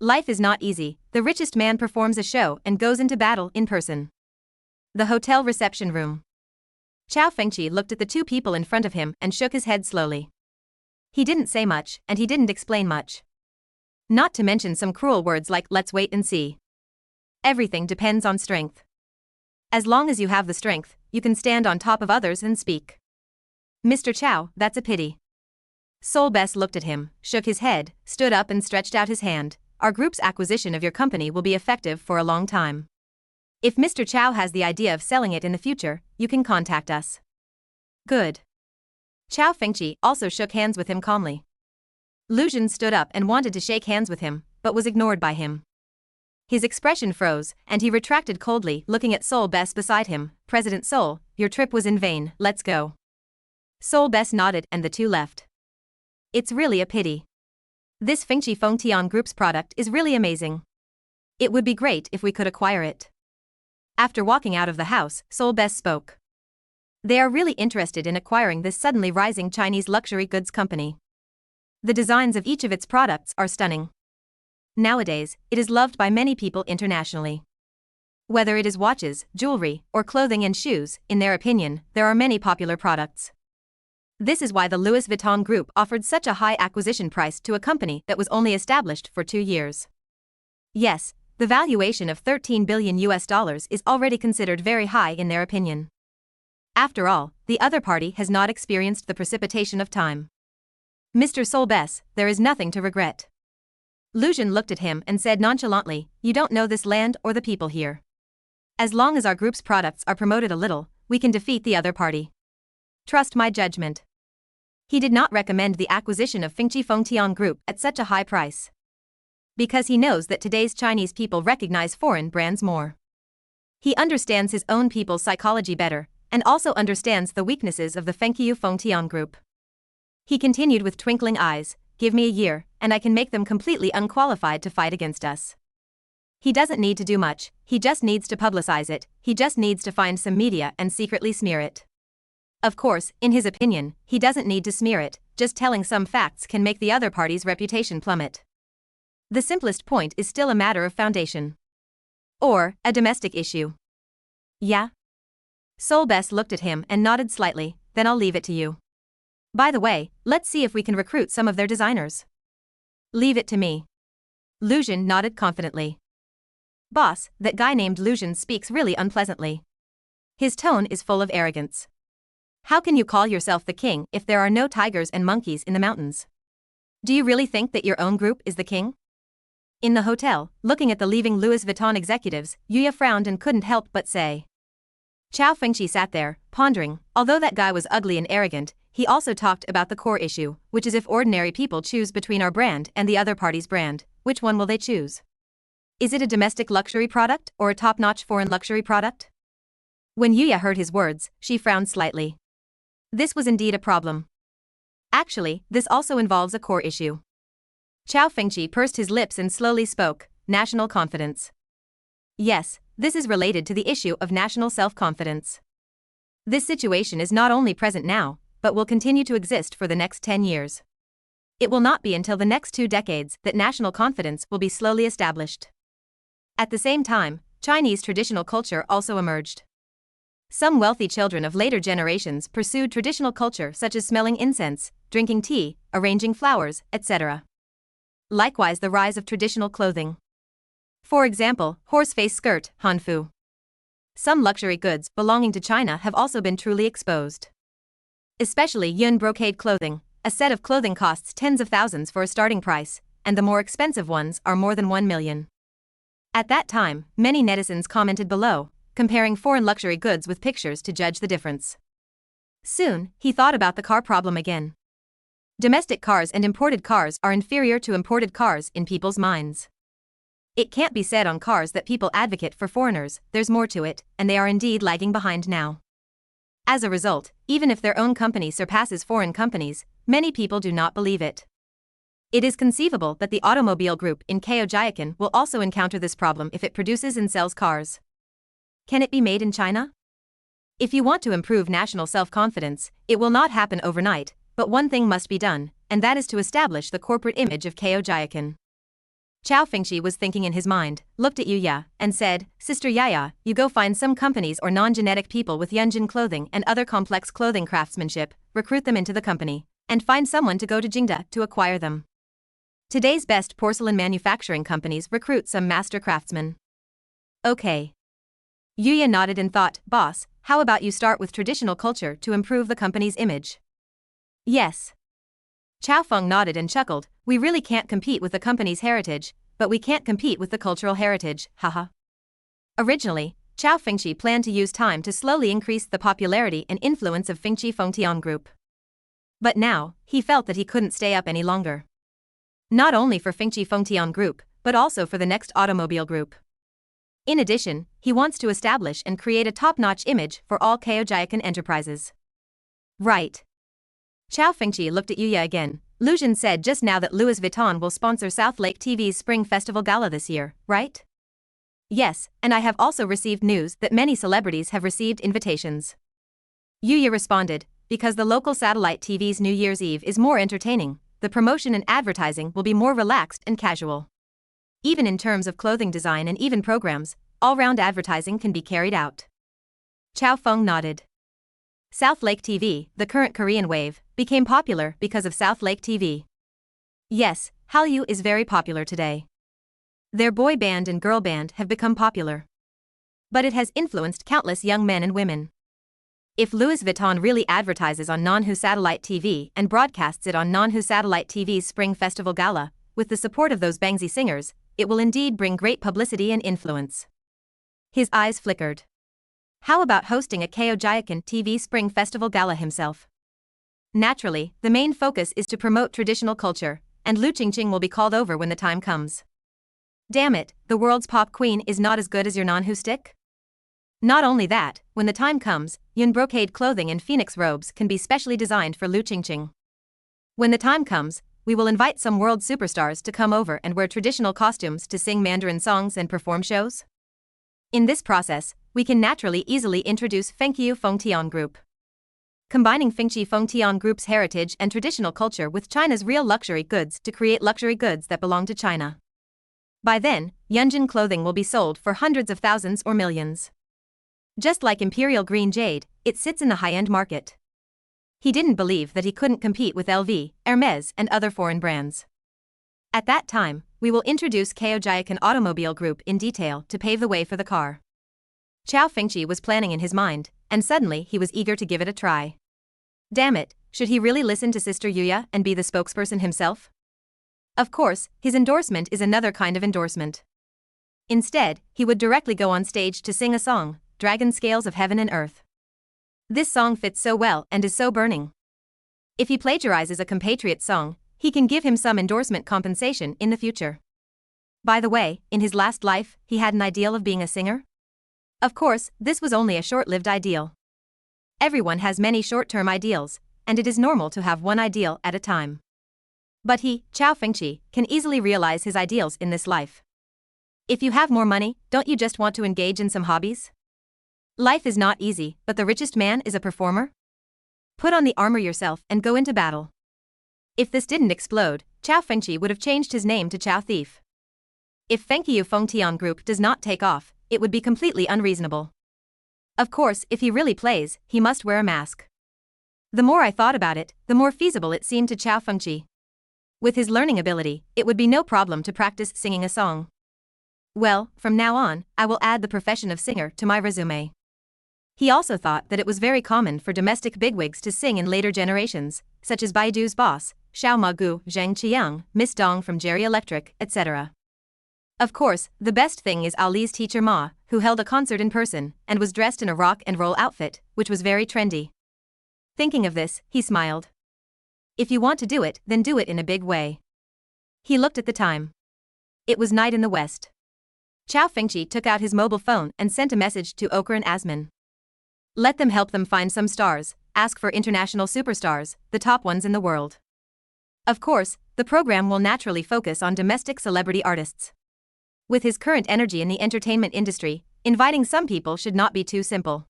Life is not easy. The richest man performs a show and goes into battle in person. The hotel reception room. Cao Fengqi looked at the two people in front of him and shook his head slowly. He didn't say much, and he didn't explain much. Not to mention some cruel words like, let's wait and see. Everything depends on strength. As long as you have the strength, you can stand on top of others and speak. Mr. Cao, that's a pity. Sol Bess looked at him, shook his head, stood up and stretched out his hand. Our group's acquisition of your company will be effective for a long time. If Mr. Cao has the idea of selling it in the future, you can contact us. Good. Cao Fengqi also shook hands with him calmly. Lu Jun stood up and wanted to shake hands with him, but was ignored by him. His expression froze, and he retracted coldly, looking at Sol Bess beside him. President Sol, your trip was in vain, let's go. Sol Bess nodded and the two left. It's really a pity. This Fengqi Fengtian Group's product is really amazing. It would be great if we could acquire it. After walking out of the house, Sol Bess spoke. They are really interested in acquiring this suddenly rising Chinese luxury goods company. The designs of each of its products are stunning. Nowadays, it is loved by many people internationally. Whether it is watches, jewelry, or clothing and shoes, in their opinion, there are many popular products. This is why the Louis Vuitton Group offered such a high acquisition price to a company that was only established for 2 years. Yes, the valuation of $13 billion is already considered very high in their opinion. After all, the other party has not experienced the precipitation of time. Mr. Sol Bess, there is nothing to regret. Lu Jun looked at him and said nonchalantly, you don't know this land or the people here. As long as our group's products are promoted a little, we can defeat the other party. Trust my judgment. He did not recommend the acquisition of Fengqi Fengtian Group at such a high price. Because he knows that today's Chinese people recognize foreign brands more. He understands his own people's psychology better, and also understands the weaknesses of the Fengqi Fengtian Group. He continued with twinkling eyes, give me a year, and I can make them completely unqualified to fight against us. He doesn't need to do much, he just needs to publicize it, he just needs to find some media and secretly smear it. Of course, in his opinion, he doesn't need to smear it, just telling some facts can make the other party's reputation plummet. The simplest point is still a matter of foundation. Or, a domestic issue. Yeah? Sol Bess looked at him and nodded slightly, then I'll leave it to you. By the way, let's see if we can recruit some of their designers. Leave it to me. Lu Jun nodded confidently. Boss, that guy named Lu Jun speaks really unpleasantly. His tone is full of arrogance. How can you call yourself the king if there are no tigers and monkeys in the mountains? Do you really think that your own group is the king? In the hotel, looking at the leaving Louis Vuitton executives, Yuya frowned and couldn't help but say. Cao Fengqi sat there, pondering. Although that guy was ugly and arrogant, he also talked about the core issue, which is if ordinary people choose between our brand and the other party's brand, which one will they choose? Is it a domestic luxury product or a top-notch foreign luxury product? When Yuya heard his words, she frowned slightly. This was indeed a problem. Actually, this also involves a core issue. Cao Fengqi pursed his lips and slowly spoke, national confidence. Yes, this is related to the issue of national self-confidence. This situation is not only present now, but will continue to exist for the next 10 years. It will not be until the next 2 decades that national confidence will be slowly established. At the same time, Chinese traditional culture also emerged. Some wealthy children of later generations pursued traditional culture such as smelling incense, drinking tea, arranging flowers, etc. Likewise, the rise of traditional clothing. For example, horseface skirt, hanfu. Some luxury goods belonging to China have also been truly exposed. Especially yun brocade clothing, a set of clothing costs tens of thousands for a starting price, and the more expensive ones are more than 1 million. At that time, many netizens commented below, comparing foreign luxury goods with pictures to judge the difference. Soon, he thought about the car problem again. Domestic cars and imported cars are inferior to imported cars in people's minds. It can't be said on cars that people advocate for foreigners, there's more to it, and they are indeed lagging behind now. As a result, even if their own company surpasses foreign companies, many people do not believe it. It is conceivable that the automobile group in Caojia will also encounter this problem if it produces and sells cars. Can it be made in China? If you want to improve national self-confidence, it will not happen overnight, but one thing must be done, and that is to establish the corporate image of Caojia. Cao Fengqi was thinking in his mind, looked at Yuya, and said, Sister Yaya, you go find some companies or non-genetic people with Yunjin clothing and other complex clothing craftsmanship, recruit them into the company, and find someone to go to Jingda to acquire them. Today's best porcelain manufacturing companies recruit some master craftsmen. Okay. Yuya nodded and thought, boss, how about you start with traditional culture to improve the company's image? Yes. Cao Feng nodded and chuckled, we really can't compete with the company's heritage, but we can't compete with the cultural heritage, haha. Originally, Cao Fengqi planned to use time to slowly increase the popularity and influence of Fengqi Fengtian Group. But now, he felt that he couldn't stay up any longer. Not only for Fengqi Fengtian Group, but also for the next automobile group. In addition, he wants to establish and create a top-notch image for all Caojia enterprises. Right. Cao Fengqi looked at Yuya again. Luzhin said just now that Louis Vuitton will sponsor South Lake TV's Spring Festival Gala this year, right? Yes, and I have also received news that many celebrities have received invitations. Yuya responded, because the local satellite TV's New Year's Eve is more entertaining, the promotion and advertising will be more relaxed and casual. Even in terms of clothing design and even programs, all-round advertising can be carried out. Cao Feng nodded. South Lake TV, the current Korean wave, became popular because of South Lake TV. Yes, Hallyu is very popular today. Their boy band and girl band have become popular. But it has influenced countless young men and women. If Louis Vuitton really advertises on Nonhu Satellite TV and broadcasts it on Nonhu Satellite TV's Spring Festival Gala, with the support of those Bangzi singers, it will indeed bring great publicity and influence. His eyes flickered. How about hosting a Caojia TV Spring Festival Gala himself? Naturally, the main focus is to promote traditional culture, and Lu Qingqing will be called over when the time comes. Damn it, the world's pop queen is not as good as your Nonhu stick? Not only that, when the time comes, yun brocade clothing and phoenix robes can be specially designed for Lu Qingqing. When the time comes, we will invite some world superstars to come over and wear traditional costumes to sing Mandarin songs and perform shows. In this process, we can naturally easily introduce Fengqi Fengtian Group. Combining Fengqi Fengtian Group's heritage and traditional culture with China's real luxury goods to create luxury goods that belong to China. By then, Yunjin clothing will be sold for hundreds of thousands or millions. Just like Imperial Green Jade, it sits in the high-end market. He didn't believe that he couldn't compete with LV, Hermes and other foreign brands. At that time, we will introduce Caojia Automobile Group in detail to pave the way for the car. Cao Fengqi was planning in his mind, and suddenly he was eager to give it a try. Damn it, should he really listen to Sister Yuya and be the spokesperson himself? Of course, his endorsement is another kind of endorsement. Instead, he would directly go on stage to sing a song, Dragon Scales of Heaven and Earth. This song fits so well and is so burning. If he plagiarizes a compatriot song, he can give him some endorsement compensation in the future. By the way, in his last life, he had an ideal of being a singer? Of course, this was only a short-lived ideal. Everyone has many short-term ideals, and it is normal to have one ideal at a time. But he, Cao Fengqi, can easily realize his ideals in this life. If you have more money, don't you just want to engage in some hobbies? Life is not easy, but the richest man is a performer? Put on the armor yourself and go into battle. If this didn't explode, Cao Fengqi would have changed his name to Cao Thief. If Fengqiu Fengtian Group does not take off, it would be completely unreasonable. Of course, if he really plays, he must wear a mask. The more I thought about it, the more feasible it seemed to Cao Fengqi. With his learning ability, it would be no problem to practice singing a song. Well, from now on, I will add the profession of singer to my resume. He also thought that it was very common for domestic bigwigs to sing in later generations, such as Baidu's boss, Xiao Magu, Zhang Qiang, Miss Dong from Jerry Electric, etc. Of course, the best thing is Ali's teacher Ma, who held a concert in person and was dressed in a rock and roll outfit, which was very trendy. Thinking of this, he smiled. If you want to do it, then do it in a big way. He looked at the time. It was night in the west. Cao Fengqi took out his mobile phone and sent a message to Oker and Asman. Let them help them find some stars, ask for international superstars, the top ones in the world. Of course, the program will naturally focus on domestic celebrity artists. With his current energy in the entertainment industry, inviting some people should not be too simple.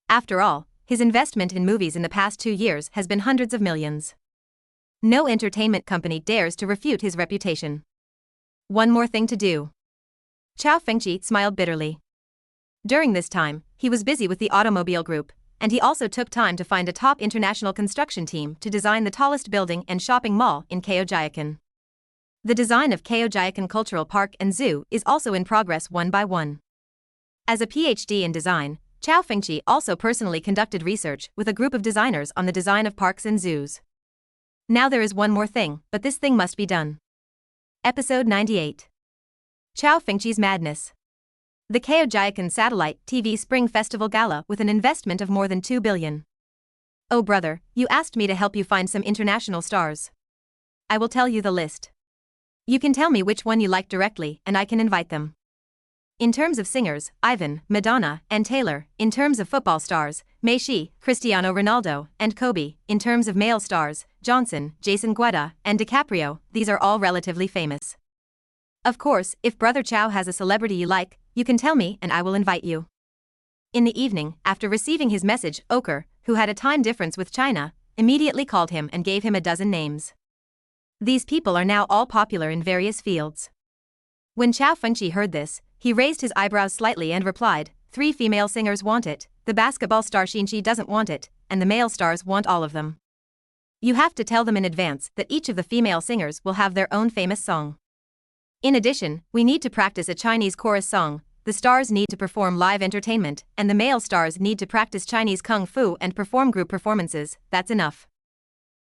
After all, his investment in movies in the past 2 years has been hundreds of millions. No entertainment company dares to refute his reputation. One more thing to do. Cao Fengqi smiled bitterly. During this time, he was busy with the automobile group, and he also took time to find a top international construction team to design the tallest building and shopping mall in Caojia. The design of Caojia Cultural Park and Zoo is also in progress one by one. As a PhD in design, Cao Fengqi also personally conducted research with a group of designers on the design of parks and zoos. Now there is one more thing, but this thing must be done. Episode 98. Cao Fengqi's Madness. The Caojia Satellite TV Spring Festival Gala with an investment of more than 2 billion. Oh brother, you asked me to help you find some international stars. I will tell you the list. You can tell me which one you like directly and I can invite them. In terms of singers, Ivan, Madonna, and Taylor. In terms of football stars, Messi, Cristiano Ronaldo, and Kobe. In terms of male stars, Johnson, Jason Guetta, and DiCaprio. These are all relatively famous. Of course, if Brother Cao has a celebrity you like, you can tell me and I will invite you. In the evening, after receiving his message, Oker, who had a time difference with China, immediately called him and gave him a dozen names. These people are now all popular in various fields. When Cao Fengqi heard this, he raised his eyebrows slightly and replied, 3 female singers want it, the basketball star Xinqi doesn't want it, and the male stars want all of them. You have to tell them in advance that each of the female singers will have their own famous song. In addition, we need to practice a Chinese chorus song, the stars need to perform live entertainment, and the male stars need to practice Chinese kung fu and perform group performances. That's enough.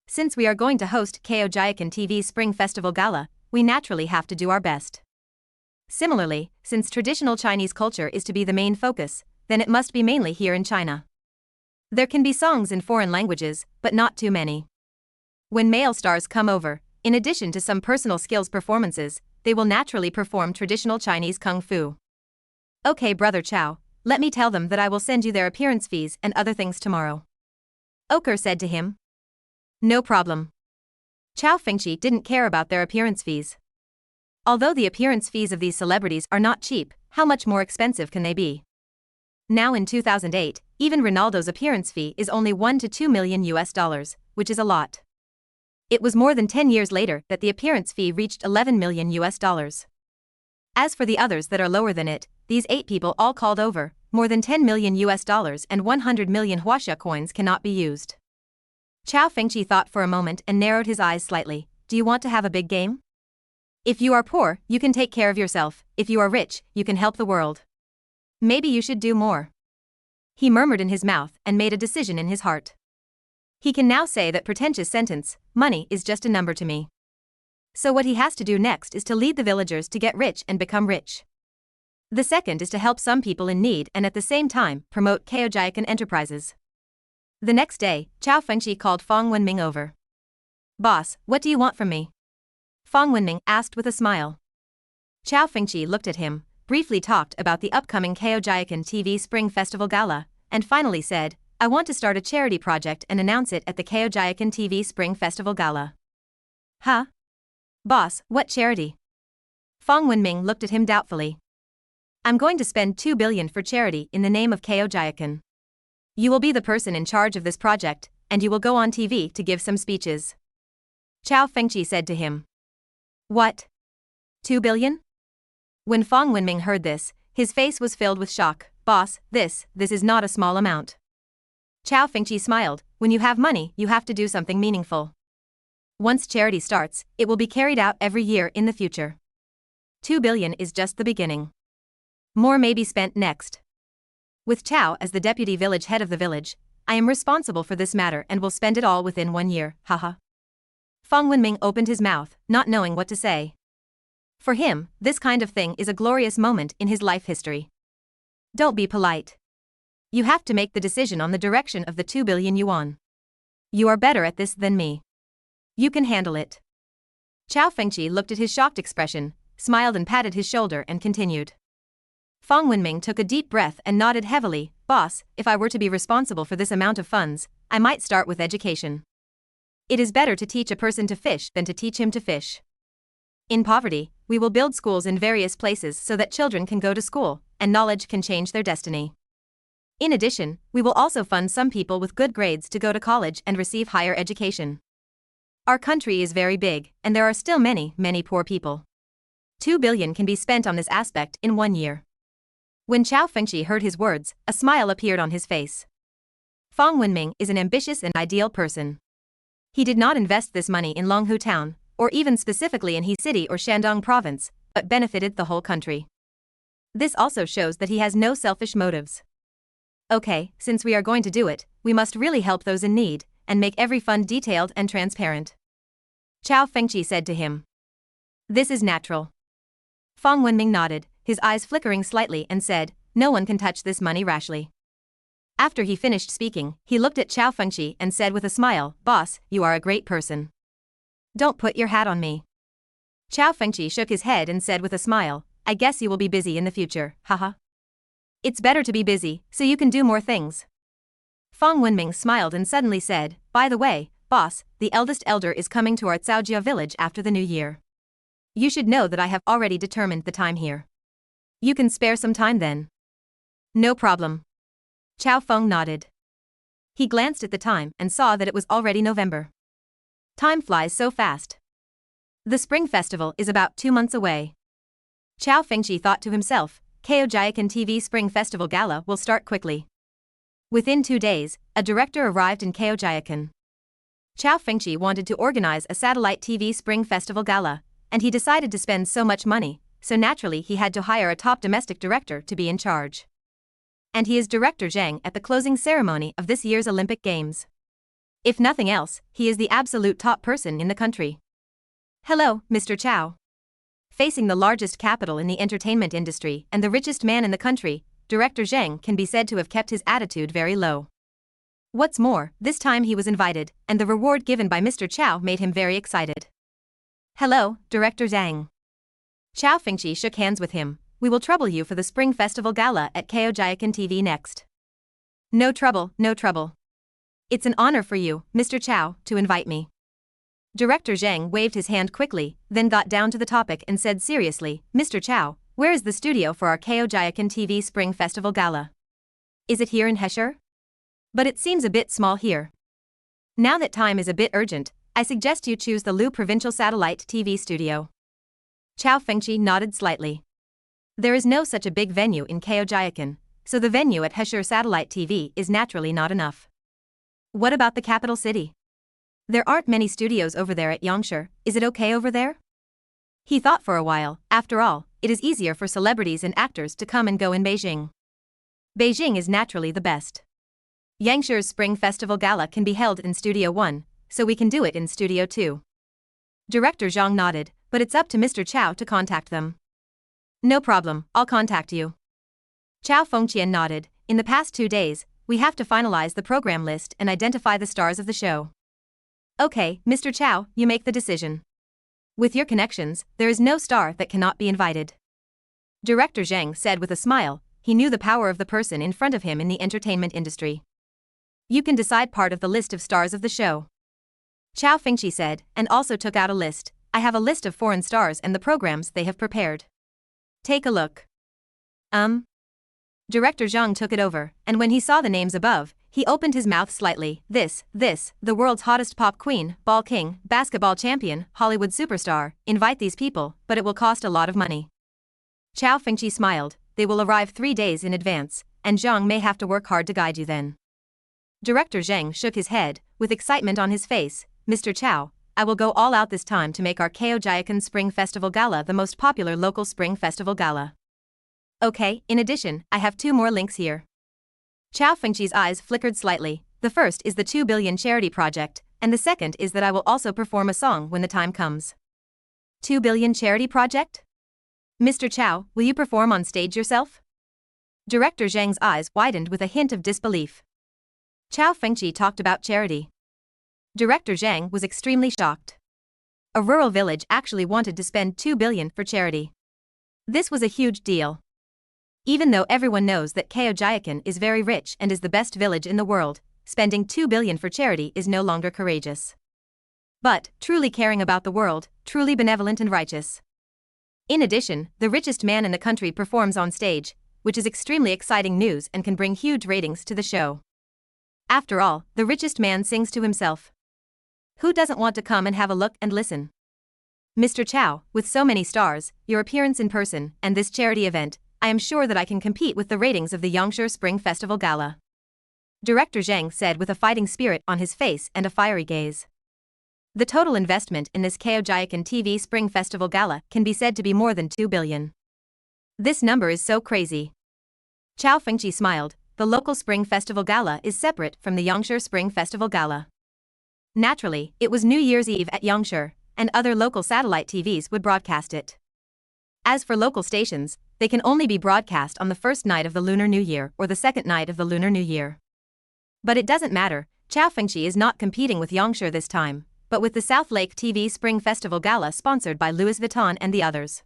Since we are going to host Caojia TV Spring Festival Gala, we naturally have to do our best. Similarly, since traditional Chinese culture is to be the main focus, then it must be mainly here in China. There can be songs in foreign languages, but not too many. When male stars come over, in addition to some personal skills performances, they will naturally perform traditional Chinese kung fu. Okay, Brother Cao, let me tell them that I will send you their appearance fees and other things tomorrow. Oker said to him. No problem. Cao Fengqi didn't care about their appearance fees. Although the appearance fees of these celebrities are not cheap, how much more expensive can they be? Now in 2008, even Ronaldo's appearance fee is only $1 to $2 million, which is a lot. It was more than 10 years later that the appearance fee reached $11 million. As for the others that are lower than it, these 8 people all called over, more than $10 million and 100 million Huaxia coins cannot be used. Cao Fengqi thought for a moment and narrowed his eyes slightly. Do you want to have a big game? If you are poor, you can take care of yourself. If you are rich, you can help the world. Maybe you should do more. He murmured in his mouth and made a decision in his heart. He can now say that pretentious sentence, money is just a number to me. So what he has to do next is to lead the villagers to get rich and become rich. The second is to help some people in need and at the same time promote Caojia enterprises. The next day, Cao Fengqi called Fang Wenming over. Boss, what do you want from me? Fang Wenming asked with a smile. Cao Fengqi looked at him, briefly talked about the upcoming Caojia TV Spring Festival Gala, and finally said, I want to start a charity project and announce it at the Caojia TV Spring Festival Gala. Huh? Boss, what charity? Fong Wenming looked at him doubtfully. I'm going to spend 2 billion for charity in the name of Caojia. You will be the person in charge of this project, and you will go on TV to give some speeches. Cao Fengqi said to him. What? 2 billion? When Fong Wenming heard this, his face was filled with shock. Boss, this is not a small amount. Cao Fengqi smiled. When you have money, you have to do something meaningful. Once charity starts, it will be carried out every year in the future. 2 billion is just the beginning. More may be spent next. With Cao as the deputy village head of the village, I am responsible for this matter and will spend it all within 1 year, haha. Fong Wenming opened his mouth, not knowing what to say. For him, this kind of thing is a glorious moment in his life history. Don't be polite. You have to make the decision on the direction of the 2 billion yuan. You are better at this than me. You can handle it. Cao Fengqi looked at his shocked expression, smiled and patted his shoulder and continued. Fong Wenming took a deep breath and nodded heavily. Boss, if I were to be responsible for this amount of funds, I might start with education. It is better to teach a person to fish than to teach him to fish. In poverty, we will build schools in various places so that children can go to school, and knowledge can change their destiny. In addition, we will also fund some people with good grades to go to college and receive higher education. Our country is very big, and there are still many poor people. 2 billion can be spent on this aspect in 1 year. When Cao Fengqi heard his words, a smile appeared on his face. Fong Wenming is an ambitious and ideal person. He did not invest this money in Longhu town, or even specifically in He City or Shandong province, but benefited the whole country. This also shows that he has no selfish motives. Okay, since we are going to do it, we must really help those in need, and make every fund detailed and transparent. Cao Fengqi said to him. This is natural. Fong Wenming nodded, his eyes flickering slightly and said, no one can touch this money rashly. After he finished speaking, he looked at Cao Fengqi and said with a smile, Boss, you are a great person. Don't put your hat on me. Cao Fengqi shook his head and said with a smile, I guess you will be busy in the future, haha. It's better to be busy, so you can do more things. Fong Wenming smiled and suddenly said, by the way, boss, the eldest elder is coming to our Caojia Village after the new year. You should know that I have already determined the time here. You can spare some time then. No problem. Cao Feng nodded. He glanced at the time and saw that it was already November. Time flies so fast. The Spring Festival is about 2 months away. Cao Fengqi thought to himself, Caojia TV Spring Festival Gala will start quickly. Within 2 days, a director arrived in Caojia. Cao Fengqi wanted to organize a satellite TV Spring Festival Gala, and he decided to spend so much money, so naturally he had to hire a top domestic director to be in charge. And he is Director Zhang at the closing ceremony of this year's Olympic Games. If nothing else, he is the absolute top person in the country. Hello, Mr. Cao. Facing the largest capital in the entertainment industry and the richest man in the country, Director Zhang can be said to have kept his attitude very low. What's more, this time he was invited, and the reward given by Mr. Cao made him very excited. Hello, Director Zhang. Cao Fengqi shook hands with him. We will trouble you for the Spring Festival Gala at Caojia TV next. No trouble, no trouble. It's an honor for you, Mr. Cao, to invite me. Director Zhang waved his hand quickly, then got down to the topic and said seriously, Mr. Cao, where is the studio for our Caojia TV Spring Festival Gala? Is it here in Hesher? But it seems a bit small here. Now that time is a bit urgent, I suggest you choose the Lu Provincial Satellite TV Studio. Cao Fengqi nodded slightly. There is no such a big venue in Caojia, so the venue at Hesher Satellite TV is naturally not enough. What about the capital city? There aren't many studios over there at Yangsher, is it okay over there? He thought for a while. After all, it is easier for celebrities and actors to come and go in Beijing. Beijing is naturally the best. Yangsher's Spring Festival Gala can be held in Studio 1, so we can do it in Studio 2. Director Zhang nodded, but it's up to Mr. Cao to contact them. No problem, I'll contact you. Cao Fengqian nodded. In the past 2 days, we have to finalize the program list and identify the stars of the show. Okay, Mr. Cao, you make the decision. With your connections, there is no star that cannot be invited. Director Zhang said with a smile. He knew the power of the person in front of him in the entertainment industry. You can decide part of the list of stars of the show. Cao Fengqi said, and also took out a list. I have a list of foreign stars and the programs they have prepared. Take a look. Director Zhang took it over, and when he saw the names above, he opened his mouth slightly. This, the world's hottest pop queen, ball king, basketball champion, Hollywood superstar, invite these people, but it will cost a lot of money. Cao Fengqi smiled, they will arrive 3 days in advance, and Zhang may have to work hard to guide you then. Director Zhang shook his head, with excitement on his face. Mr. Cao, I will go all out this time to make our Caojia Spring Festival Gala the most popular local spring festival gala. Okay, in addition, I have 2 more links here. Cao Fengqi's eyes flickered slightly. The first is the 2 billion charity project, and the second is that I will also perform a song when the time comes. 2 billion charity project? Mr. Cao, will you perform on stage yourself? Director Zhang's eyes widened with a hint of disbelief. Cao Fengqi talked about charity. Director Zhang was extremely shocked. A rural village actually wanted to spend 2 billion for charity. This was a huge deal. Even though everyone knows that Caojia is very rich and is the best village in the world, spending 2 billion for charity is no longer courageous. But, truly caring about the world, truly benevolent and righteous. In addition, the richest man in the country performs on stage, which is extremely exciting news and can bring huge ratings to the show. After all, the richest man sings to himself. Who doesn't want to come and have a look and listen? Mr. Cao, with so many stars, your appearance in person, and this charity event, I am sure that I can compete with the ratings of the Yangshi Spring Festival Gala. Director Zhang said with a fighting spirit on his face and a fiery gaze. The total investment in this Caojia TV Spring Festival Gala can be said to be more than 2 billion. This number is so crazy. Cao Fengqi smiled. The local Spring Festival Gala is separate from the Yangshi Spring Festival Gala. Naturally, it was New Year's Eve at Yangshi, and other local satellite TVs would broadcast it. As for local stations, they can only be broadcast on the first night of the Lunar New Year or the second night of the Lunar New Year. But it doesn't matter, Cao Fengqi is not competing with Yangshi this time, but with the South Lake TV Spring Festival Gala sponsored by Louis Vuitton and the others.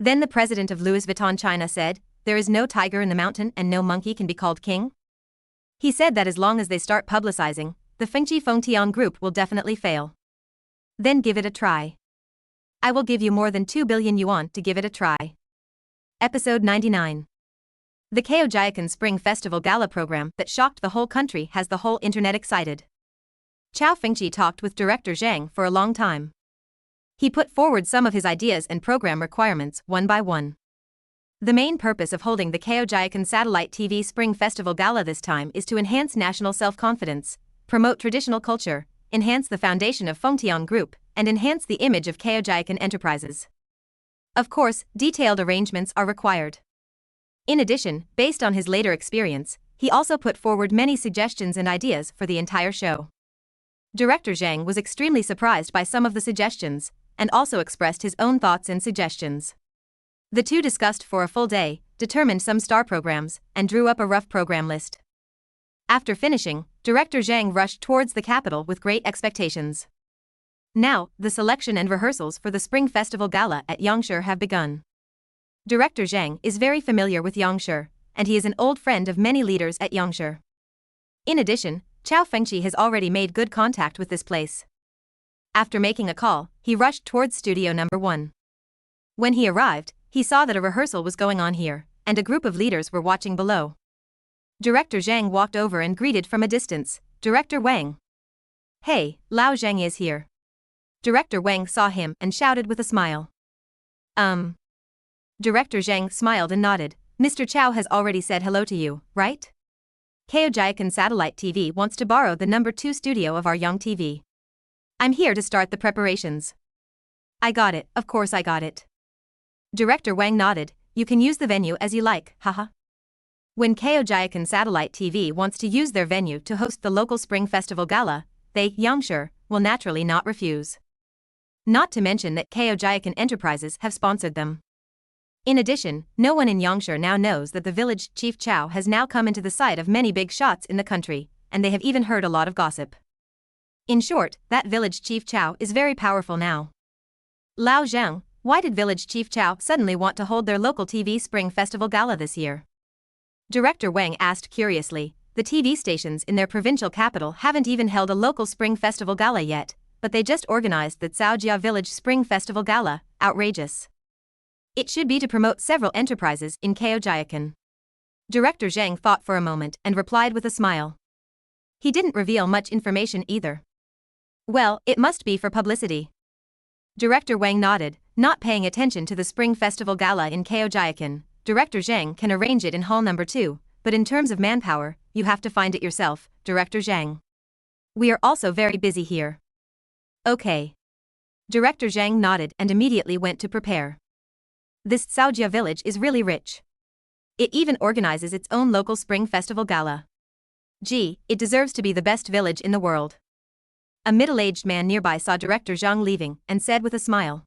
Then the president of Louis Vuitton China said, there is no tiger in the mountain and no monkey can be called king. He said that as long as they start publicizing, the Fengqi Fengtian group will definitely fail. Then give it a try. I will give you more than 2 billion yuan to give it a try. Episode 99. The Caojia Spring Festival Gala program that shocked the whole country has the whole internet excited. Cao Fengqi talked with Director Zhang for a long time. He put forward some of his ideas and program requirements one by one. The main purpose of holding the Caojia Satellite TV Spring Festival Gala this time is to enhance national self-confidence, promote traditional culture, enhance the foundation of Fengtian Group, and enhance the image of Caojia Enterprises. Of course, detailed arrangements are required. In addition, based on his later experience, he also put forward many suggestions and ideas for the entire show. Director Zhang was extremely surprised by some of the suggestions, and also expressed his own thoughts and suggestions. The two discussed for a full day, determined some star programs, and drew up a rough program list. After finishing, Director Zhang rushed towards the capital with great expectations. Now, the selection and rehearsals for the Spring Festival Gala at Yangshi have begun. Director Zhang is very familiar with Yangshi, and he is an old friend of many leaders at Yangshi. In addition, Cao Fengqi has already made good contact with this place. After making a call, he rushed towards studio number 1. When he arrived, he saw that a rehearsal was going on here, and a group of leaders were watching below. Director Zhang walked over and greeted from a distance, Director Wang. Hey, Lao Zhang is here. Director Wang saw him and shouted with a smile. Director Zhang smiled and nodded. Mr. Cao has already said hello to you, right? Caojia Satellite TV wants to borrow the number 2 studio of our Young TV. I'm here to start the preparations. I got it, of course I got it. Director Wang nodded. You can use the venue as you like, haha. When Caojia Satellite TV wants to use their venue to host the local Spring Festival Gala, they, Yangshi, will naturally not refuse. Not to mention that Caojia Enterprises have sponsored them. In addition, no one in Yangshi now knows that the village chief Cao has now come into the sight of many big shots in the country, and they have even heard a lot of gossip. In short, that village chief Cao is very powerful now. Lao Zhang, why did village chief Cao suddenly want to hold their local TV Spring Festival Gala this year? Director Wang asked curiously. the TV stations in their provincial capital haven't even held a local Spring Festival Gala yet, but they just organized the Caojia Village Spring Festival Gala. Outrageous. It should be to promote several enterprises in Caojia. Director Zhang thought for a moment and replied with a smile. He didn't reveal much information either. Well, it must be for publicity. Director Wang nodded, not paying attention to the Spring Festival Gala in Caojia. Director Zhang can arrange it in Hall Number 2, but in terms of manpower, you have to find it yourself, Director Zhang. We are also very busy here. Okay. Director Zhang nodded and immediately went to prepare. This Caojia Village is really rich. It even organizes its own local Spring Festival Gala. Gee, it deserves to be the best village in the world. A middle-aged man nearby saw Director Zhang leaving and said with a smile.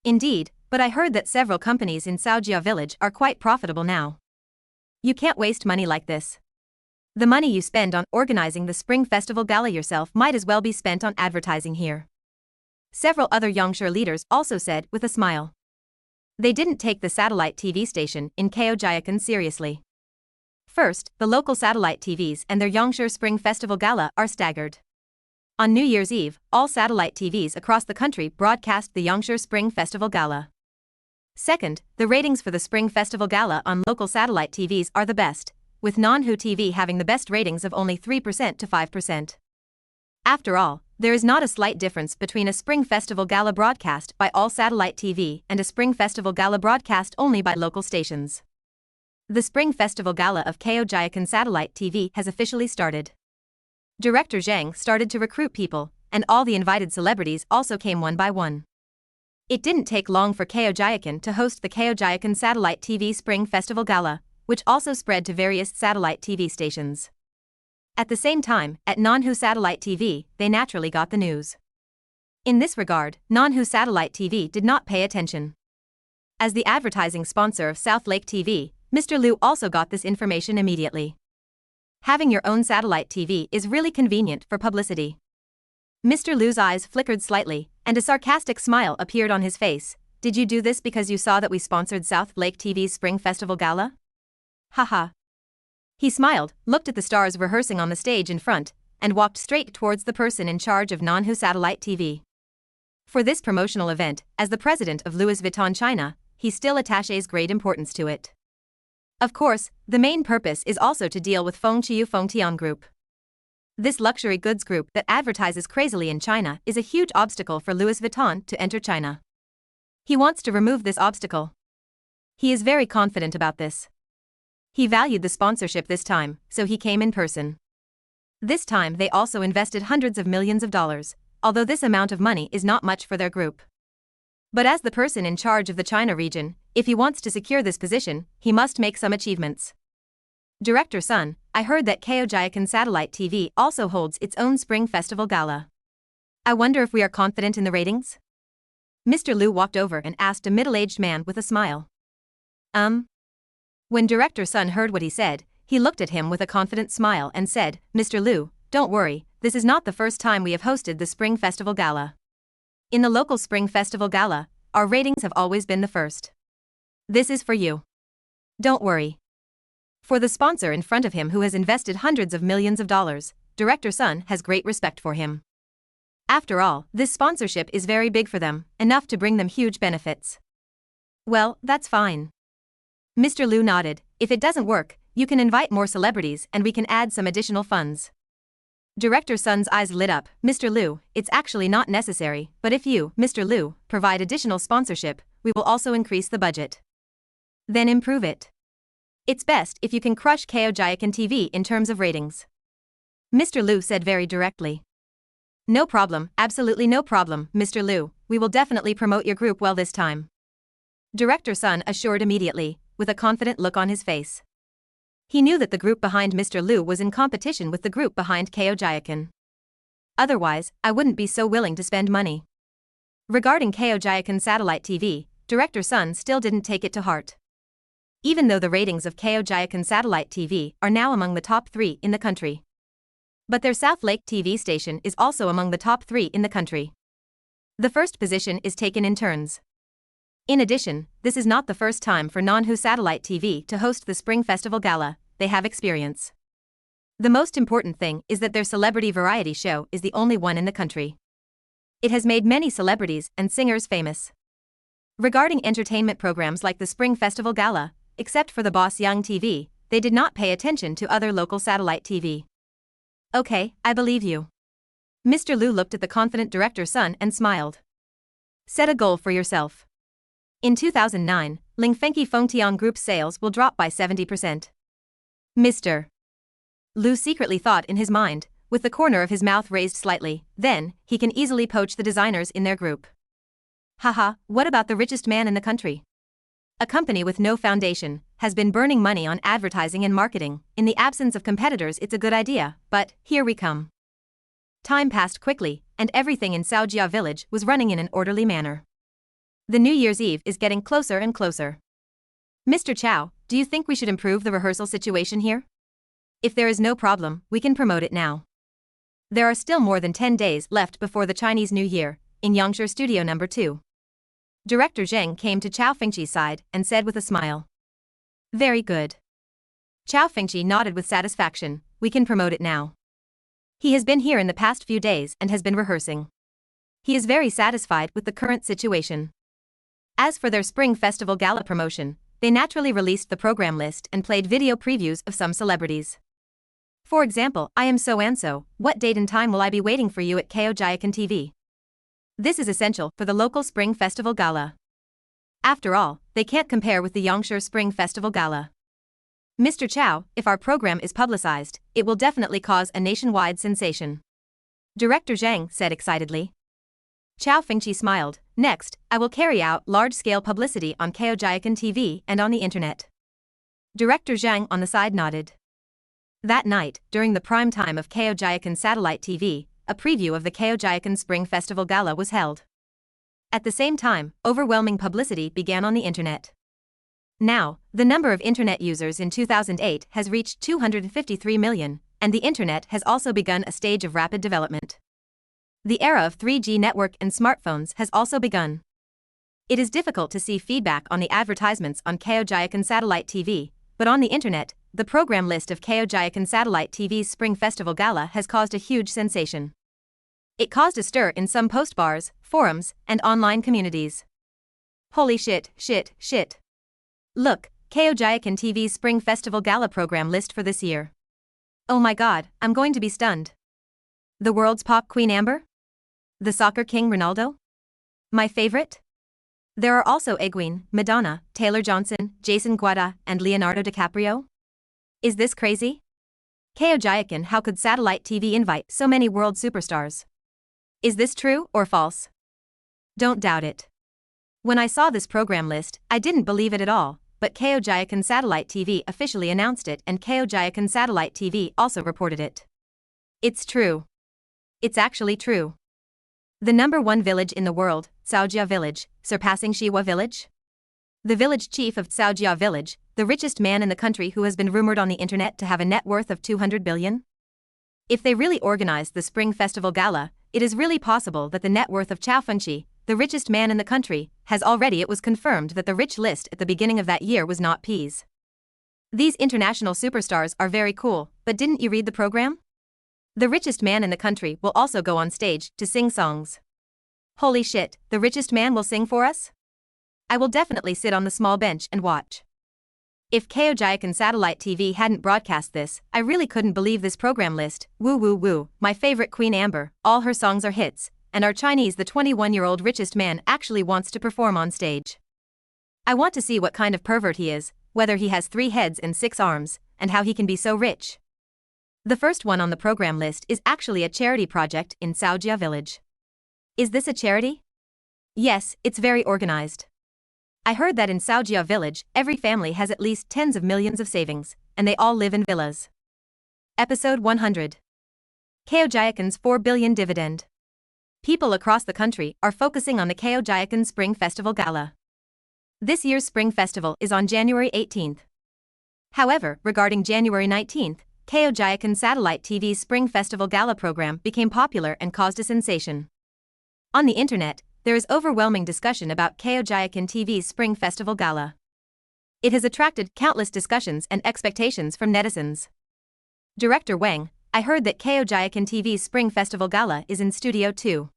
Indeed, but I heard that several companies in Caojia Village are quite profitable now. You can't waste money like this. The money you spend on organizing the Spring Festival Gala yourself might as well be spent on advertising here. Several other Yangshi leaders also said with a smile. They didn't take the satellite TV station in Caojia seriously. First, the local satellite TVs and their Yangshi Spring Festival Gala are staggered. On New Year's Eve, all satellite TVs across the country broadcast the Yangshi Spring Festival Gala. Second, the ratings for the Spring Festival Gala on local satellite TVs are the best, with non-Hu TV having the best ratings of only 3% to 5%. After all, there is not a slight difference between a Spring Festival Gala broadcast by all satellite TV and a Spring Festival Gala broadcast only by local stations. The Spring Festival Gala of Caojia Satellite TV has officially started. Director Zhang started to recruit people, and all the invited celebrities also came one by one. It didn't take long for Caojia to host the Caojia Satellite TV Spring Festival Gala, which also spread to various satellite TV stations. At the same time, at non-Hu Satellite TV, they naturally got the news. In this regard, non-Hu Satellite TV did not pay attention. As the advertising sponsor of South Lake TV, Mr. Liu also got this information immediately. Having your own satellite TV is really convenient for publicity. Mr. Liu's eyes flickered slightly, and a sarcastic smile appeared on his face. Did you do this because you saw that we sponsored South Lake TV's Spring Festival Gala? Haha. He smiled, looked at the stars rehearsing on the stage in front, and walked straight towards the person in charge of non-Hu Satellite TV. For this promotional event, as the president of Louis Vuitton China, he still attaches great importance to it. Of course, the main purpose is also to deal with Fengtian Group. This luxury goods group that advertises crazily in China is a huge obstacle for Louis Vuitton to enter China. He wants to remove this obstacle. He is very confident about this. He valued the sponsorship this time, so he came in person. This time they also invested hundreds of millions of dollars, although this amount of money is not much for their group. But as the person in charge of the China region, if he wants to secure this position, he must make some achievements. Director Sun, I heard that Caojia Satellite TV also holds its own Spring Festival Gala. I wonder if we are confident in the ratings? Mr. Liu walked over and asked a middle-aged man with a smile. When Director Sun heard what he said, he looked at him with a confident smile and said, Mr. Liu, don't worry, this is not the first time we have hosted the Spring Festival Gala. In the local Spring Festival Gala, our ratings have always been the first. This is for you. Don't worry. For the sponsor in front of him who has invested hundreds of millions of dollars, Director Sun has great respect for him. After all, this sponsorship is very big for them, enough to bring them huge benefits. Well, that's fine. Mr. Liu nodded. If it doesn't work, you can invite more celebrities and we can add some additional funds. Director Sun's eyes lit up. Mr. Liu, it's actually not necessary, but if you, Mr. Liu, provide additional sponsorship, we will also increase the budget. Then improve it. It's best if you can crush Caojia TV in terms of ratings. Mr. Liu said very directly. No problem, absolutely no problem, Mr. Liu, we will definitely promote your group well this time. Director Sun assured immediately, with a confident look on his face. He knew that the group behind Mr. Liu was in competition with the group behind Caojia. Otherwise, I wouldn't be so willing to spend money. Regarding Caojia Satellite TV, Director Sun still didn't take it to heart. Even though the ratings of Caojia Satellite TV are now among the top 3 in the country. But their South Lake TV station is also among the top 3 in the country. The first position is taken in turns. In addition, this is not the first time for non-Hu Satellite TV to host the Spring Festival Gala, they have experience. The most important thing is that their celebrity variety show is the only one in the country. It has made many celebrities and singers famous. Regarding entertainment programs like the Spring Festival Gala, except for the Boss Young TV, they did not pay attention to other local satellite TV. Okay, I believe you. Mr. Liu looked at the confident director's son and smiled. Set a goal for yourself. In 2009, Ling Fengqi Fengtian Group's sales will drop by 70%. Mr. Liu secretly thought in his mind, with the corner of his mouth raised slightly, then, he can easily poach the designers in their group. Haha, what about the richest man in the country? A company with no foundation has been burning money on advertising and marketing. In the absence of competitors, it's a good idea, but here we come. Time passed quickly, and everything in Caojia Village was running in an orderly manner. The New Year's Eve is getting closer and closer. Mr. Cao, do you think we should improve the rehearsal situation here? If there is no problem, we can promote it now. There are still more than 10 days left before the Chinese New Year, in Yangshi Studio No. 2. Director Zheng came to Cao Fengqi's side and said with a smile. Very good. Cao Fengqi nodded with satisfaction, we can promote it now. He has been here in the past few days and has been rehearsing. He is very satisfied with the current situation. As for their Spring Festival Gala promotion, they naturally released the program list and played video previews of some celebrities. For example, I am so-and-so, what date and time will I be waiting for you at Caojia TV? This is essential for the local Spring Festival Gala. After all, they can't compare with the Yangshi Spring Festival Gala. Mr. Cao, if our program is publicized, it will definitely cause a nationwide sensation. Director Zheng said excitedly. Cao Fengqi smiled. Next, I will carry out large-scale publicity on Caojia TV and on the internet. Director Zhang on the side nodded. That night, during the prime time of Caojia satellite TV, a preview of the Caojia Spring Festival Gala was held. At the same time, overwhelming publicity began on the internet. Now, the number of internet users in 2008 has reached 253 million, and the internet has also begun a stage of rapid development. The era of 3G network and smartphones has also begun. It is difficult to see feedback on the advertisements on Caojia satellite TV, but on the internet, the program list of Caojia satellite TV's Spring Festival Gala has caused a huge sensation. It caused a stir in some post bars, forums, and online communities. Holy shit. Look, Caojia TV's Spring Festival Gala program list for this year. Oh my god, I'm going to be stunned. The world's pop queen Amber? The soccer king Ronaldo? My favorite? There are also Egwene, Madonna, Taylor Johnson, Jason Guada, and Leonardo DiCaprio? Is this crazy? Caojia, how could satellite TV invite so many world superstars? Is this true or false? Don't doubt it. When I saw this program list, I didn't believe it at all, but Caojia satellite TV officially announced it and Caojia satellite TV also reported it. It's true. It's actually true. The number one village in the world, Caojia Village, surpassing Shiwa Village? The village chief of Caojia Village, the richest man in the country who has been rumored on the internet to have a net worth of 200 billion? If they really organized the Spring Festival Gala, it is really possible that the net worth of Cao Fengqi, the richest man in the country, has already. It was confirmed that the rich list at the beginning of that year was not peas. These international superstars are very cool, but didn't you read the program? The richest man in the country will also go on stage to sing songs. Holy shit, the richest man will sing for us? I will definitely sit on the small bench and watch. If Caojia satellite TV hadn't broadcast this, I really couldn't believe this program list. Woo woo woo, my favorite Queen Amber, all her songs are hits, and our Chinese the 21-year-old richest man actually wants to perform on stage. I want to see what kind of pervert he is, whether he has 3 heads and 6 arms, and how he can be so rich. The first one on the program list is actually a charity project in Caojia Village. Is this a charity? Yes, it's very organized. I heard that in Caojia Village, every family has at least tens of millions of savings, and they all live in villas. Episode 100. Caojia's 4 billion dividend. People across the country are focusing on the Caojia Spring Festival Gala. This year's Spring Festival is on January 18th. However, regarding January 19th, Caojia satellite TV's Spring Festival Gala program became popular and caused a sensation. On the internet, there is overwhelming discussion about Caojia TV's Spring Festival Gala. It has attracted countless discussions and expectations from netizens. Director Wang, I heard that Caojia TV's Spring Festival Gala is in Studio 2.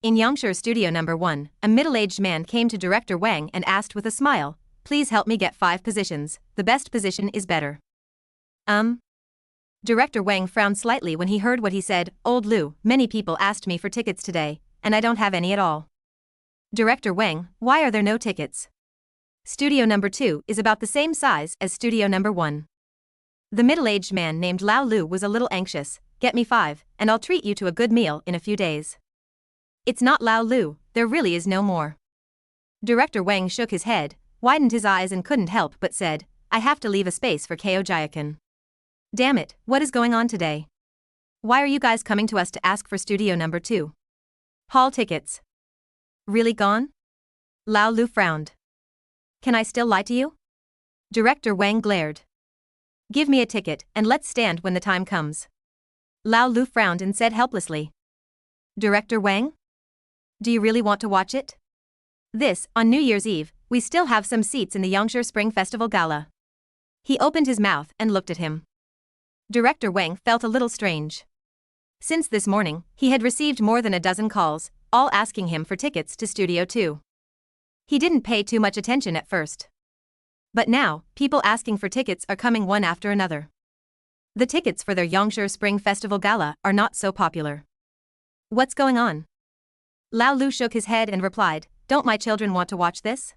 In Yangshi Studio Number 1, a middle-aged man came to Director Wang and asked with a smile, "Please help me get 5 positions, the best position is better." Director Wang frowned slightly when he heard what he said. "Old Lu, many people asked me for tickets today, and I don't have any at all." Director Wang, why are there no tickets? Studio Number 2 is about the same size as Studio Number 1. The middle-aged man named Lao Lu was a little anxious. "Get me 5, and I'll treat you to a good meal in a few days." "It's not Lao Lu, there really is no more." Director Wang shook his head, widened his eyes and couldn't help but said, "I have to leave a space for Caojia. Damn it, what is going on today? Why are you guys coming to us to ask for Studio Number 2? Hall tickets. Really gone?" Lao Lu frowned. "Can I still lie to you?" Director Wang glared. "Give me a ticket and let's stand when the time comes." Lao Lu frowned and said helplessly. "Director Wang? Do you really want to watch it? On New Year's Eve, we still have some seats in the Yangshi Spring Festival Gala." He opened his mouth and looked at him. Director Wang felt a little strange. Since this morning, he had received more than a dozen calls, all asking him for tickets to Studio 2. He didn't pay too much attention at first. But now, people asking for tickets are coming one after another. The tickets for their Yangshi Spring Festival Gala are not so popular. What's going on? Lao Lu shook his head and replied, "Don't my children want to watch this?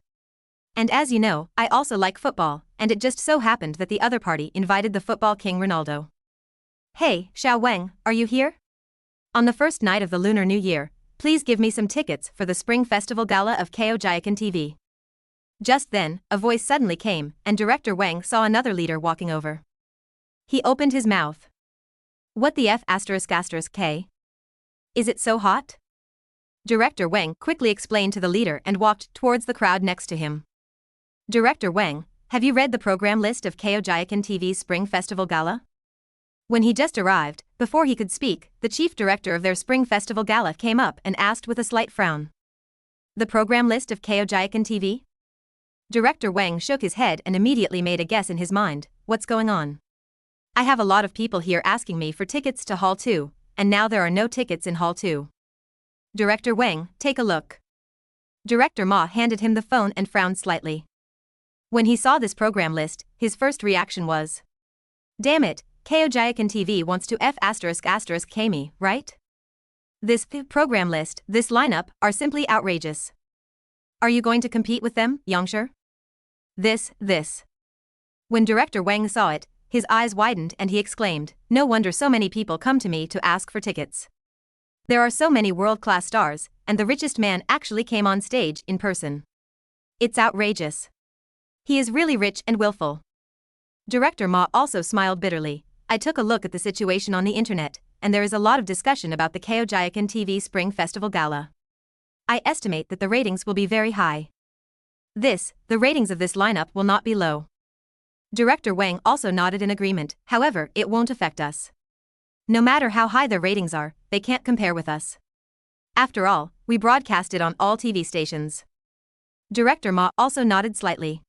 And as you know, I also like football, and it just so happened that the other party invited the football king Ronaldo." "Hey, Xiao Wang, are you here? On the first night of the Lunar New Year, please give me some tickets for the Spring Festival Gala of Caojia TV." Just then, a voice suddenly came, and Director Wang saw another leader walking over. He opened his mouth. "What the F*** K? Is it so hot?" Director Wang quickly explained to the leader and walked towards the crowd next to him. "Director Wang, have you read the program list of Caojia TV's Spring Festival Gala?" When he just arrived, before he could speak, the chief director of their Spring Festival Gala came up and asked with a slight frown. "The program list of Caojia TV?" Director Wang shook his head and immediately made a guess in his mind. "What's going on? I have a lot of people here asking me for tickets to Hall 2, and now there are no tickets in Hall 2. Director Wang, take a look." Director Ma handed him the phone and frowned slightly. When he saw this program list, his first reaction was, "Damn it, Caojia TV wants to F*** me, right? This program list, this lineup, are simply outrageous. Are you going to compete with them, Yangshi? This. When Director Wang saw it, his eyes widened and he exclaimed, "No wonder so many people come to me to ask for tickets. There are so many world-class stars, and the richest man actually came on stage in person. It's outrageous. He is really rich and willful." Director Ma also smiled bitterly. "I took a look at the situation on the internet, and there is a lot of discussion about the Caojia TV Spring Festival Gala. I estimate that the ratings will be very high. The ratings of this lineup will not be low." Director Wang also nodded in agreement. "However, it won't affect us. No matter how high their ratings are, they can't compare with us. After all, we broadcast it on all TV stations." Director Ma also nodded slightly.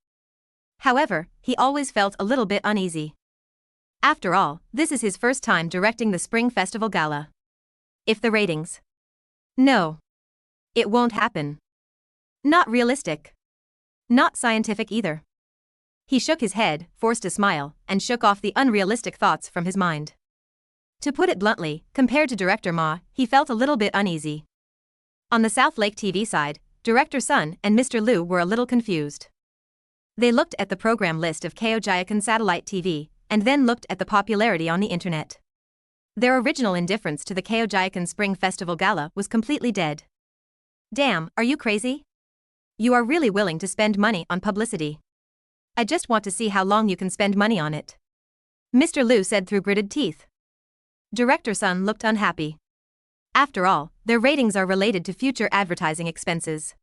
However, he always felt a little bit uneasy. After all, this is his first time directing the Spring Festival Gala. If the ratings... No. It won't happen. Not realistic. Not scientific either. He shook his head, forced a smile, and shook off the unrealistic thoughts from his mind. To put it bluntly, compared to Director Ma, he felt a little bit uneasy. On the South Lake TV side, Director Sun and Mr. Lu were a little confused. They looked at the program list of Caojia Satellite TV, and then looked at the popularity on the internet. Their original indifference to the Caojia Spring Festival Gala was completely dead. Damn, are you crazy? You are really willing to spend money on publicity. I just want to see how long you can spend money on it, Mr. Lu said through gritted teeth. Director Sun looked unhappy. After all, their ratings are related to future advertising expenses.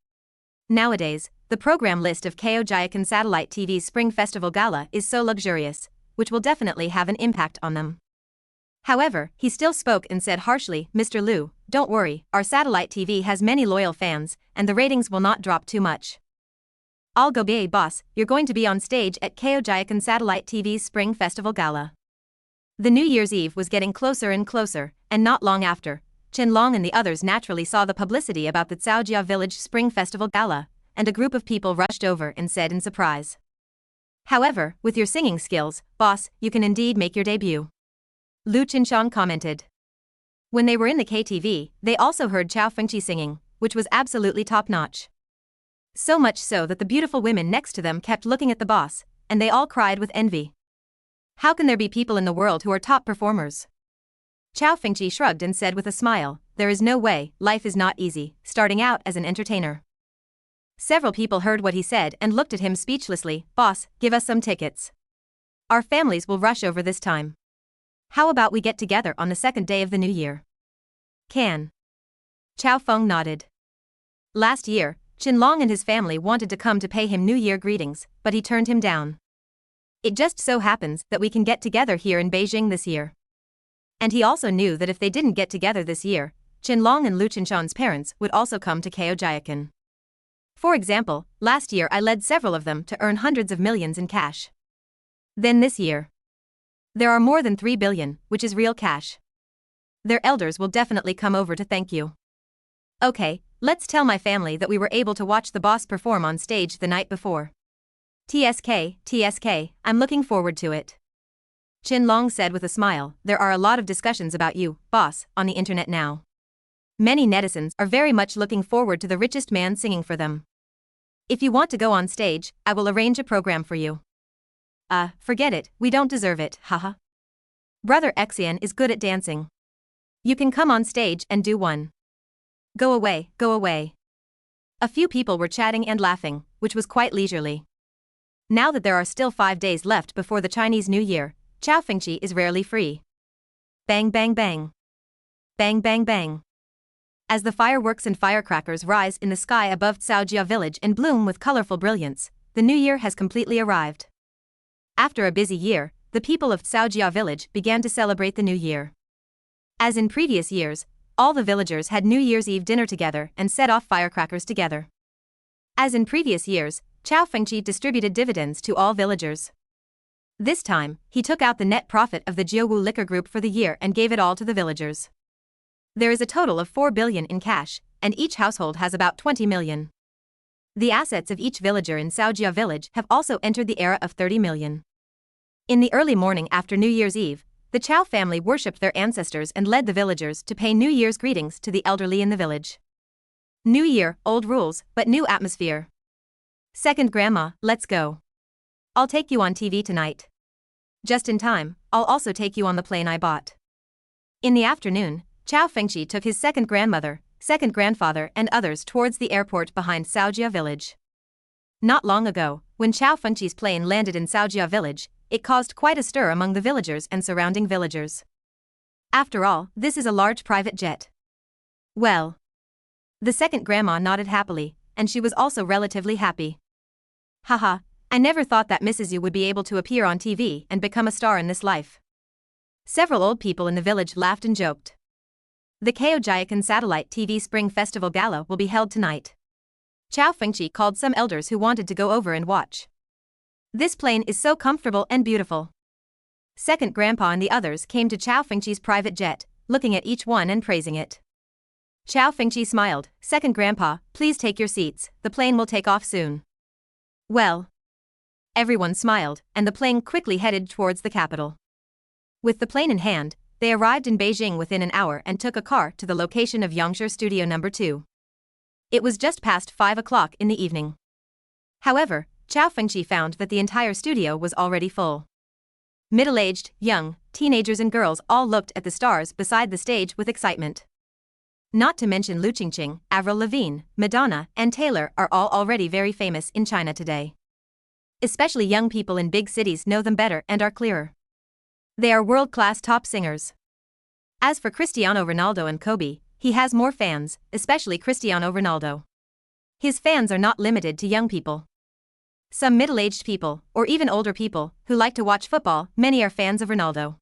Nowadays, the program list of Caojia Satellite TV's Spring Festival Gala is so luxurious, which will definitely have an impact on them. However, he still spoke and said harshly, "Mr. Lu, don't worry, our satellite TV has many loyal fans, and the ratings will not drop too much. I'll go be boss, you're going to be on stage at Caojia Satellite TV's Spring Festival Gala. The New Year's Eve was getting closer and closer, and not long after, Qianlong and the others naturally saw the publicity about the Caojia Village Spring Festival Gala, and a group of people rushed over and said in surprise. "However, with your singing skills, boss, you can indeed make your debut." Lu Qinshan commented. When they were in the KTV, they also heard Cao Fengqi singing, which was absolutely top-notch. So much so that the beautiful women next to them kept looking at the boss, and they all cried with envy. How can there be people in the world who are top performers? Cao Fengqi shrugged and said with a smile, "There is no way, life is not easy, starting out as an entertainer." Several people heard what he said and looked at him speechlessly. "Boss, give us some tickets. Our families will rush over this time. How about we get together on the second day of the new year?" Can. Cao Feng nodded. Last year, Qianlong and his family wanted to come to pay him New Year greetings, but he turned him down. It just so happens that we can get together here in Beijing this year. And he also knew that if they didn't get together this year, Qianlong and Lu Qinshan's parents would also come to Caojia. For example, last year I led several of them to earn hundreds of millions in cash. Then this year, there are more than 3 billion, which is real cash. Their elders will definitely come over to thank you. Okay, let's tell my family that we were able to watch the boss perform on stage the night before. TSK, I'm looking forward to it. Qianlong said with a smile, "There are a lot of discussions about you, boss, on the internet now. Many netizens are very much looking forward to the richest man singing for them. If you want to go on stage, I will arrange a program for you." Forget it, we don't deserve it, haha. Brother Xian is good at dancing. You can come on stage and do one. Go away, go away. A few people were chatting and laughing, which was quite leisurely. Now that there are still 5 days left before the Chinese New Year, Cao Fengqi is rarely free. Bang bang bang. Bang bang bang. As the fireworks and firecrackers rise in the sky above Caojia Village and bloom with colorful brilliance, the new year has completely arrived. After a busy year, the people of Caojia Village began to celebrate the new year. As in previous years, all the villagers had New Year's Eve dinner together and set off firecrackers together. As in previous years, Cao Fengqi distributed dividends to all villagers. This time, he took out the net profit of the Jiuwu Liquor Group for the year and gave it all to the villagers. There is a total of 4 billion in cash, and each household has about 20 million. The assets of each villager in Caojia Village have also entered the era of 30 million. In the early morning after New Year's Eve, the Cao family worshipped their ancestors and led the villagers to pay New Year's greetings to the elderly in the village. New Year, old rules, but new atmosphere. Second grandma, let's go. I'll take you on TV tonight. Just in time, I'll also take you on the plane I bought. In the afternoon, Cao Fengqi took his second grandmother, second grandfather and others towards the airport behind Caojia Village. Not long ago, when Cao Fengqi's plane landed in Caojia Village, it caused quite a stir among the villagers and surrounding villagers. After all, this is a large private jet. Well. The second grandma nodded happily, and she was also relatively happy. Haha, I never thought that Mrs. Yu would be able to appear on TV and become a star in this life. Several old people in the village laughed and joked. The Caojia Satellite TV Spring Festival Gala will be held tonight. Cao Fengqi called some elders who wanted to go over and watch. This plane is so comfortable and beautiful. Second grandpa and the others came to Cao Fengqi's private jet, looking at each one and praising it. Cao Fengqi smiled, "Second grandpa, please take your seats, the plane will take off soon." Well. Everyone smiled, and the plane quickly headed towards the capital. With the plane in hand, they arrived in Beijing within an hour and took a car to the location of Yangshi Studio No. 2. It was just past 5 o'clock in the evening. However, Cao Fengqi found that the entire studio was already full. Middle-aged, young, teenagers and girls all looked at the stars beside the stage with excitement. Not to mention Lu Qingqing, Avril Lavigne, Madonna, and Taylor are all already very famous in China today. Especially young people in big cities know them better and are clearer. They are world-class top singers. As for Cristiano Ronaldo and Kobe, he has more fans, especially Cristiano Ronaldo. His fans are not limited to young people. Some middle-aged people, or even older people, who like to watch football, many are fans of Ronaldo.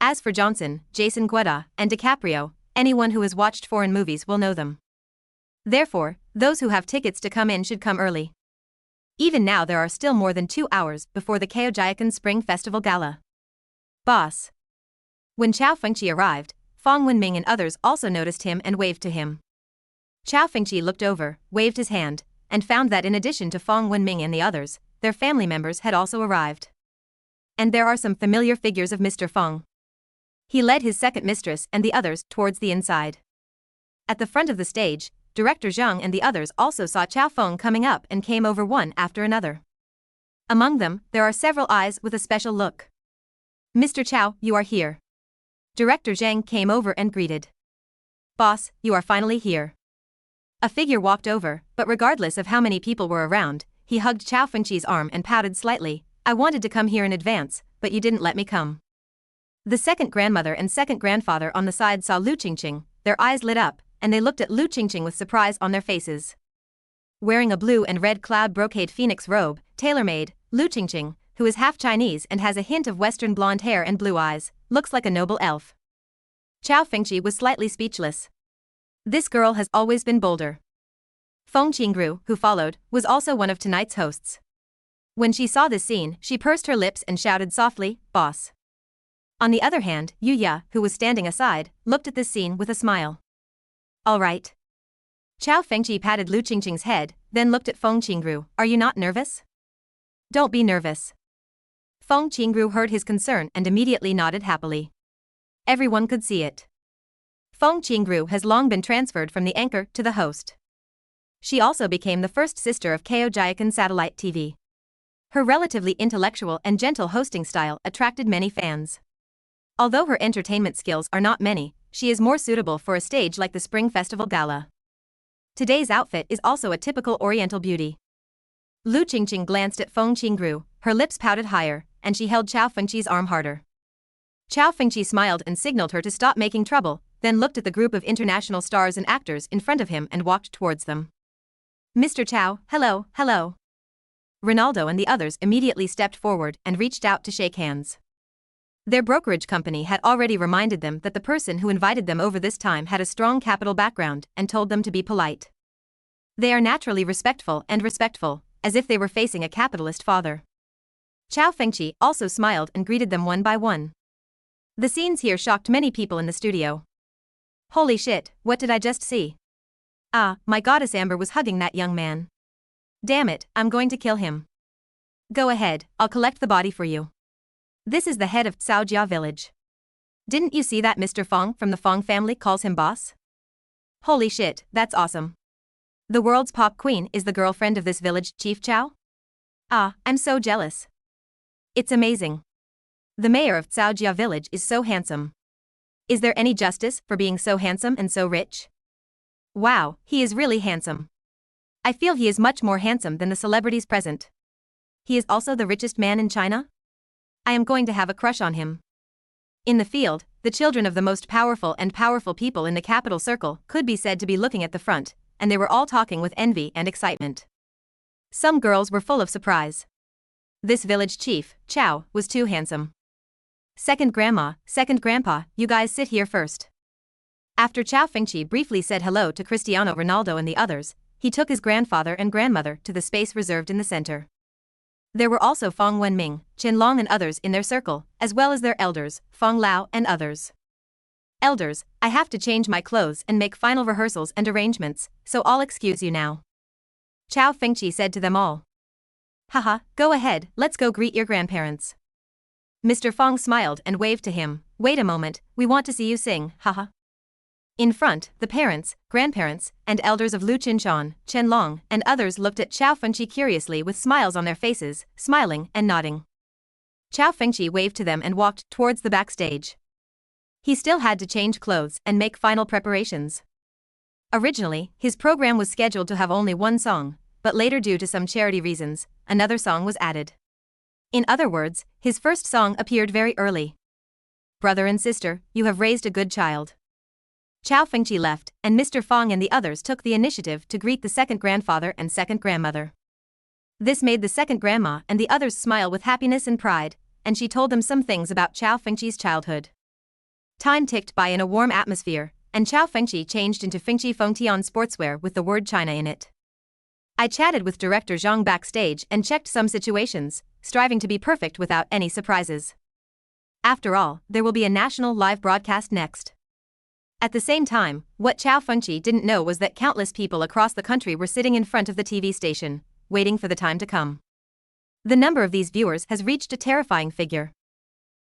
As for Johnson, Jason Guetta, and DiCaprio, anyone who has watched foreign movies will know them. Therefore, those who have tickets to come in should come early. Even now there are still more than 2 hours before the Caojia Spring Festival Gala. Boss. When Cao Fengqi arrived, Fong Wenming and others also noticed him and waved to him. Cao Fengqi looked over, waved his hand, and found that in addition to Fong Wenming and the others, their family members had also arrived. And there are some familiar figures of Mr. Fong. He led his second mistress and the others towards the inside. At the front of the stage, Director Zhang and the others also saw Cao Feng coming up and came over one after another. Among them, there are several eyes with a special look. Mr. Cao, you are here. Director Zhang came over and greeted. Boss, you are finally here. A figure walked over, but regardless of how many people were around, he hugged Cao Fengqi's arm and pouted slightly. I wanted to come here in advance, but you didn't let me come. The second grandmother and second grandfather on the side saw Lu Qingqing, their eyes lit up, and they looked at Lu Qingqing with surprise on their faces. Wearing a blue and red cloud brocade phoenix robe, tailor-made, Lu Qingqing, who is half Chinese and has a hint of Western blonde hair and blue eyes, looks like a noble elf. Cao Fengqi was slightly speechless. This girl has always been bolder. Feng Qingru, who followed, was also one of tonight's hosts. When she saw this scene, she pursed her lips and shouted softly, "Boss." On the other hand, Yu Ya, who was standing aside, looked at this scene with a smile. All right. Cao Fengqi patted Lu Qingqing's head, then looked at Feng Qingru. Are you not nervous? Don't be nervous. Feng Qingru heard his concern and immediately nodded happily. Everyone could see it. Feng Qingru has long been transferred from the anchor to the host. She also became the first sister of Caojia Village satellite TV. Her relatively intellectual and gentle hosting style attracted many fans. Although her entertainment skills are not many, she is more suitable for a stage like the Spring Festival Gala. Today's outfit is also a typical Oriental beauty. Lu Qingqing glanced at Feng Qingru, her lips pouted higher, and she held Cao Fengqi's arm harder. Cao Fengqi smiled and signaled her to stop making trouble, then looked at the group of international stars and actors in front of him and walked towards them. Mr. Cao, hello, hello. Ronaldo and the others immediately stepped forward and reached out to shake hands. Their brokerage company had already reminded them that the person who invited them over this time had a strong capital background and told them to be polite. They are naturally respectful, as if they were facing a capitalist father. Cao Fengqi also smiled and greeted them one by one. The scenes here shocked many people in the studio. Holy shit, what did I just see? Ah, my goddess Amber was hugging that young man. Damn it, I'm going to kill him. Go ahead, I'll collect the body for you. This is the head of Caojia Village. Didn't you see that Mr. Fong from the Fong family calls him boss? Holy shit, that's awesome. The world's pop queen is the girlfriend of this village chief Cao? Ah, I'm so jealous. It's amazing. The mayor of Caojia Village is so handsome. Is there any justice for being so handsome and so rich? Wow, he is really handsome. I feel he is much more handsome than the celebrities present. He is also the richest man in China? I am going to have a crush on him. In the field, the children of the most powerful people in the capital circle could be said to be looking at the front, and they were all talking with envy and excitement. Some girls were full of surprise. This village chief, Cao, was too handsome. Second grandma, second grandpa, you guys sit here first. After Cao Fengqi briefly said hello to Cristiano Ronaldo and the others, he took his grandfather and grandmother to the space reserved in the center. There were also Fong Wenming, Chen Long and others in their circle, as well as their elders, Fong Lao and others. Elders, I have to change my clothes and make final rehearsals and arrangements, so I'll excuse you now. Cao Fengqi said to them all. Haha, go ahead, let's go greet your grandparents. Mr. Fong smiled and waved to him. Wait a moment, we want to see you sing, haha. In front, the parents, grandparents, and elders of Lu Qinshan, Chen Long, and others looked at Cao Fengqi curiously with smiles on their faces, smiling and nodding. Cao Fengqi waved to them and walked towards the backstage. He still had to change clothes and make final preparations. Originally, his program was scheduled to have only one song, but later due to some charity reasons, another song was added. In other words, his first song appeared very early. Brother and sister, you have raised a good child. Cao Fengqi left, and Mr. Fong and the others took the initiative to greet the second grandfather and second grandmother. This made the second grandma and the others smile with happiness and pride, and she told them some things about Cao Fengqi's childhood. Time ticked by in a warm atmosphere, and Cao Fengqi changed into Fengqi Fengtian sportswear with the word China in it. I chatted with Director Zhang backstage and checked some situations, striving to be perfect without any surprises. After all, there will be a national live broadcast next. At the same time, what Cao Fengqi didn't know was that countless people across the country were sitting in front of the TV station, waiting for the time to come. The number of these viewers has reached a terrifying figure.